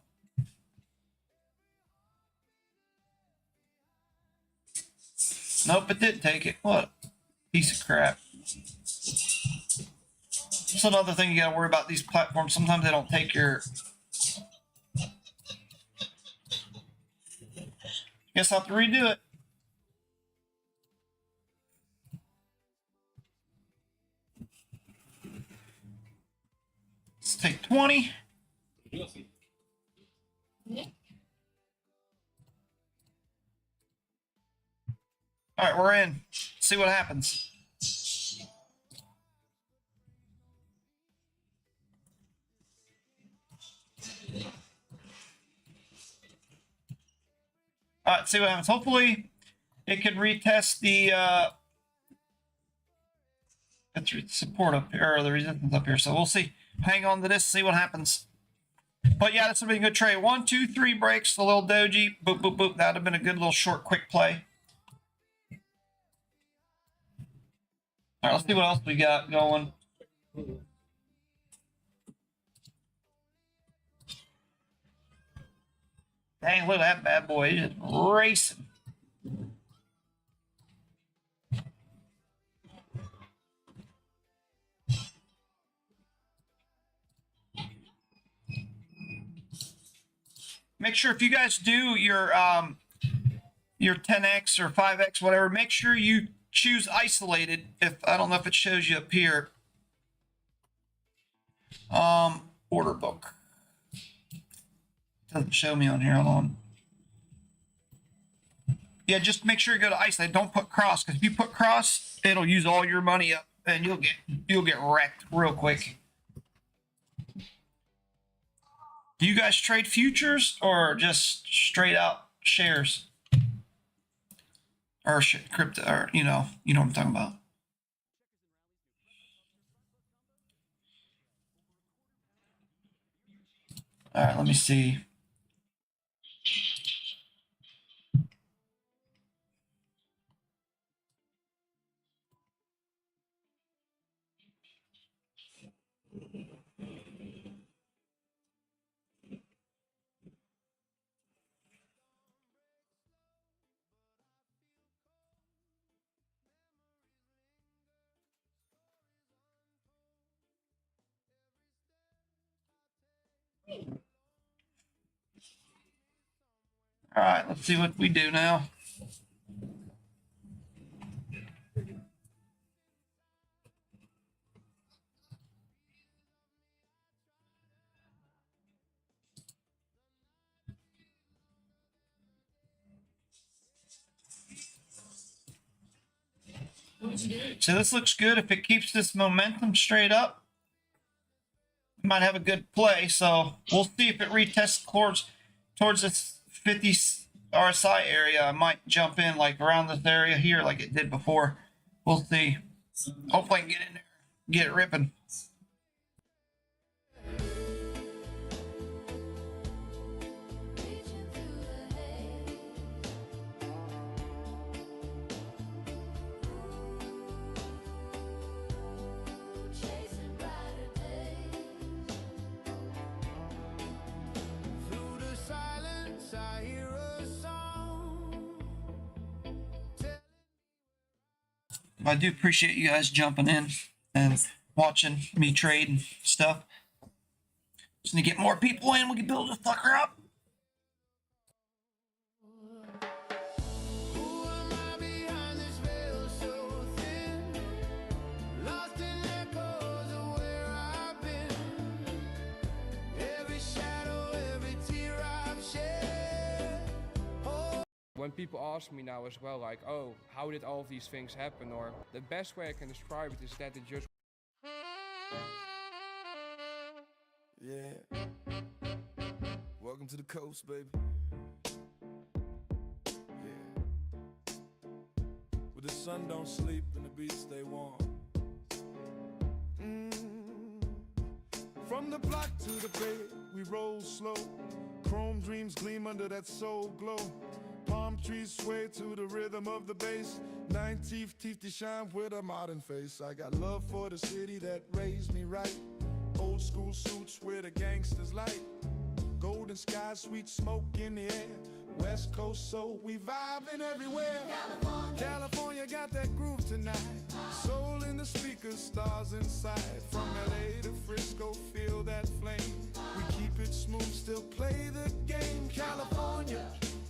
Nope, it didn't take it. What a piece of crap. That's another thing you gotta worry about these platforms. Sometimes they don't take your... Guess I'll have to redo it. Let's take 20. All right, we're in. See what happens. All right, see what happens. Hopefully, it can retest the support up here, or the resistance up here. So we'll see. Hang on to this, see what happens. But yeah, that's been a good trade. 1, 2, 3 breaks. The little doji. Boop, boop, boop. That'd have been a good little short, quick play. All right, let's see what else we got going. Dang, look at that bad boy. He's just racing. Make sure if you guys do your 10x or 5x, whatever, make sure you choose isolated. If I don't know if it shows you up here. Order book. Doesn't show me on here. Hold on. Yeah, just make sure you go to isolate. Don't put cross, because if you put cross, it'll use all your money up, and you'll get wrecked real quick. Do you guys trade futures or just straight out shares? Or crypto, or you know what I'm talking about. All right, let me see. All right, let's see what we do now. So this looks good. If it keeps this momentum straight up, we might have a good play. So we'll see if it retests towards this 50 RSI area. I might jump in like around this area here like it did before. We'll see. Hopefully I can get in there, get it ripping. I do appreciate you guys jumping in and watching me trade and stuff. Just need to get more people in. We can build this fucker up. When people ask me now as well, like, oh, how did all of these things happen? Or the best way I can describe it is that it just... Yeah. Welcome to the coast, baby. Yeah. Where the sun don't sleep and the beach stay warm. From the block to the bay, we roll slow. Chrome dreams gleam under that soul glow. Palm trees sway to the rhythm of the bass. 9 teeth to shine with a modern face. I got love for the city that raised me right. Old school suits where the gangsters light. Golden skies, sweet smoke in the air. West Coast, so we vibing everywhere. California got that groove tonight. Soul in the speakers, stars inside. From LA to Frisco, feel that flame. We keep it smooth, still play the game. California,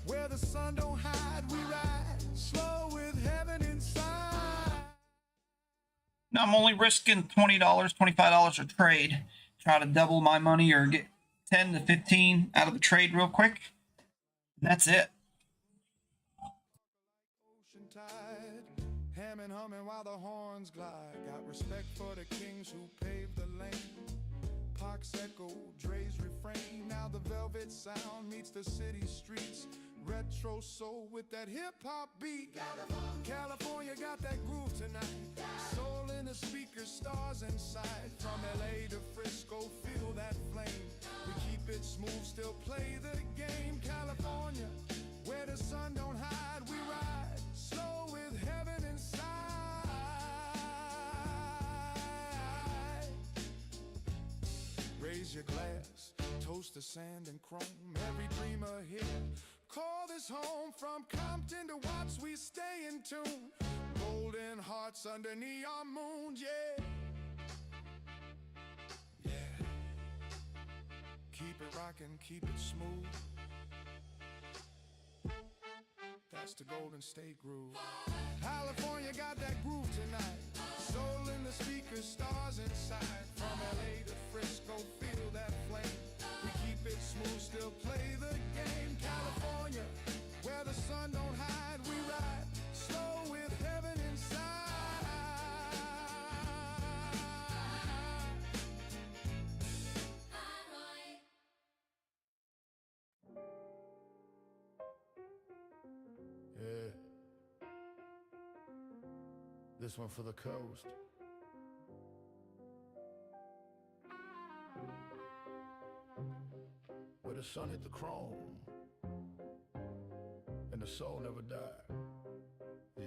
where the sun don't hide, we ride slow with heaven inside. Now I'm only risking $20, $25 a trade. Try to double my money or get 10 to 15 out of the trade real quick. And that's it. Ocean tide, hamming, humming while the horns glide. Got respect for the kings who paved the lane. Parks echo, Dre's refrain. Now the velvet sound meets the city streets. Retro soul with that hip-hop beat. California got that groove tonight. Soul in the speakers, stars inside. From LA to Frisco, feel that flame. We keep it smooth, still play the game. California, where the sun don't hide, we ride slow with heaven inside. Raise your glass, toast the sand and chrome. Every dreamer here, call this home. From Compton to Watts, we stay in tune. Golden hearts under neon moons, yeah. Yeah. Keep it rockin', keep it smooth. That's the Golden State groove. California got that groove tonight. Soul in the speakers, stars inside. From LA to Frisco, feel that flame. We keep it smooth, still play the game. California, where the sun don't hide, we ride slow with heaven inside. Yeah. This one for the coast. Where the sun hit the chrome and the soul never died. Yeah.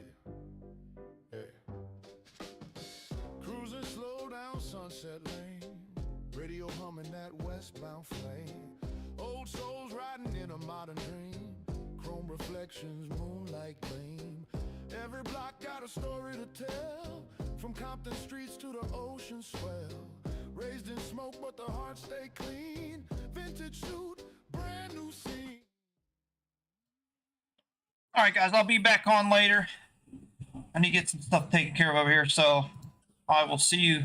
Yeah. Cruising slow down Sunset Lane, radio humming that westbound flame. Old souls riding in a modern dream. Chrome reflections, moonlight gleam. Every block got a story to tell. From Compton streets to the ocean swell. Raised in smoke, but the heart stay clean. Vintage suit, brand new scene. All right, guys, I'll be back on later. I need to get some stuff taken care of over here, so I will see you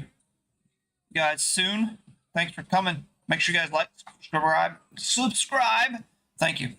guys soon. Thanks for coming. Make sure you guys like, subscribe. Thank you.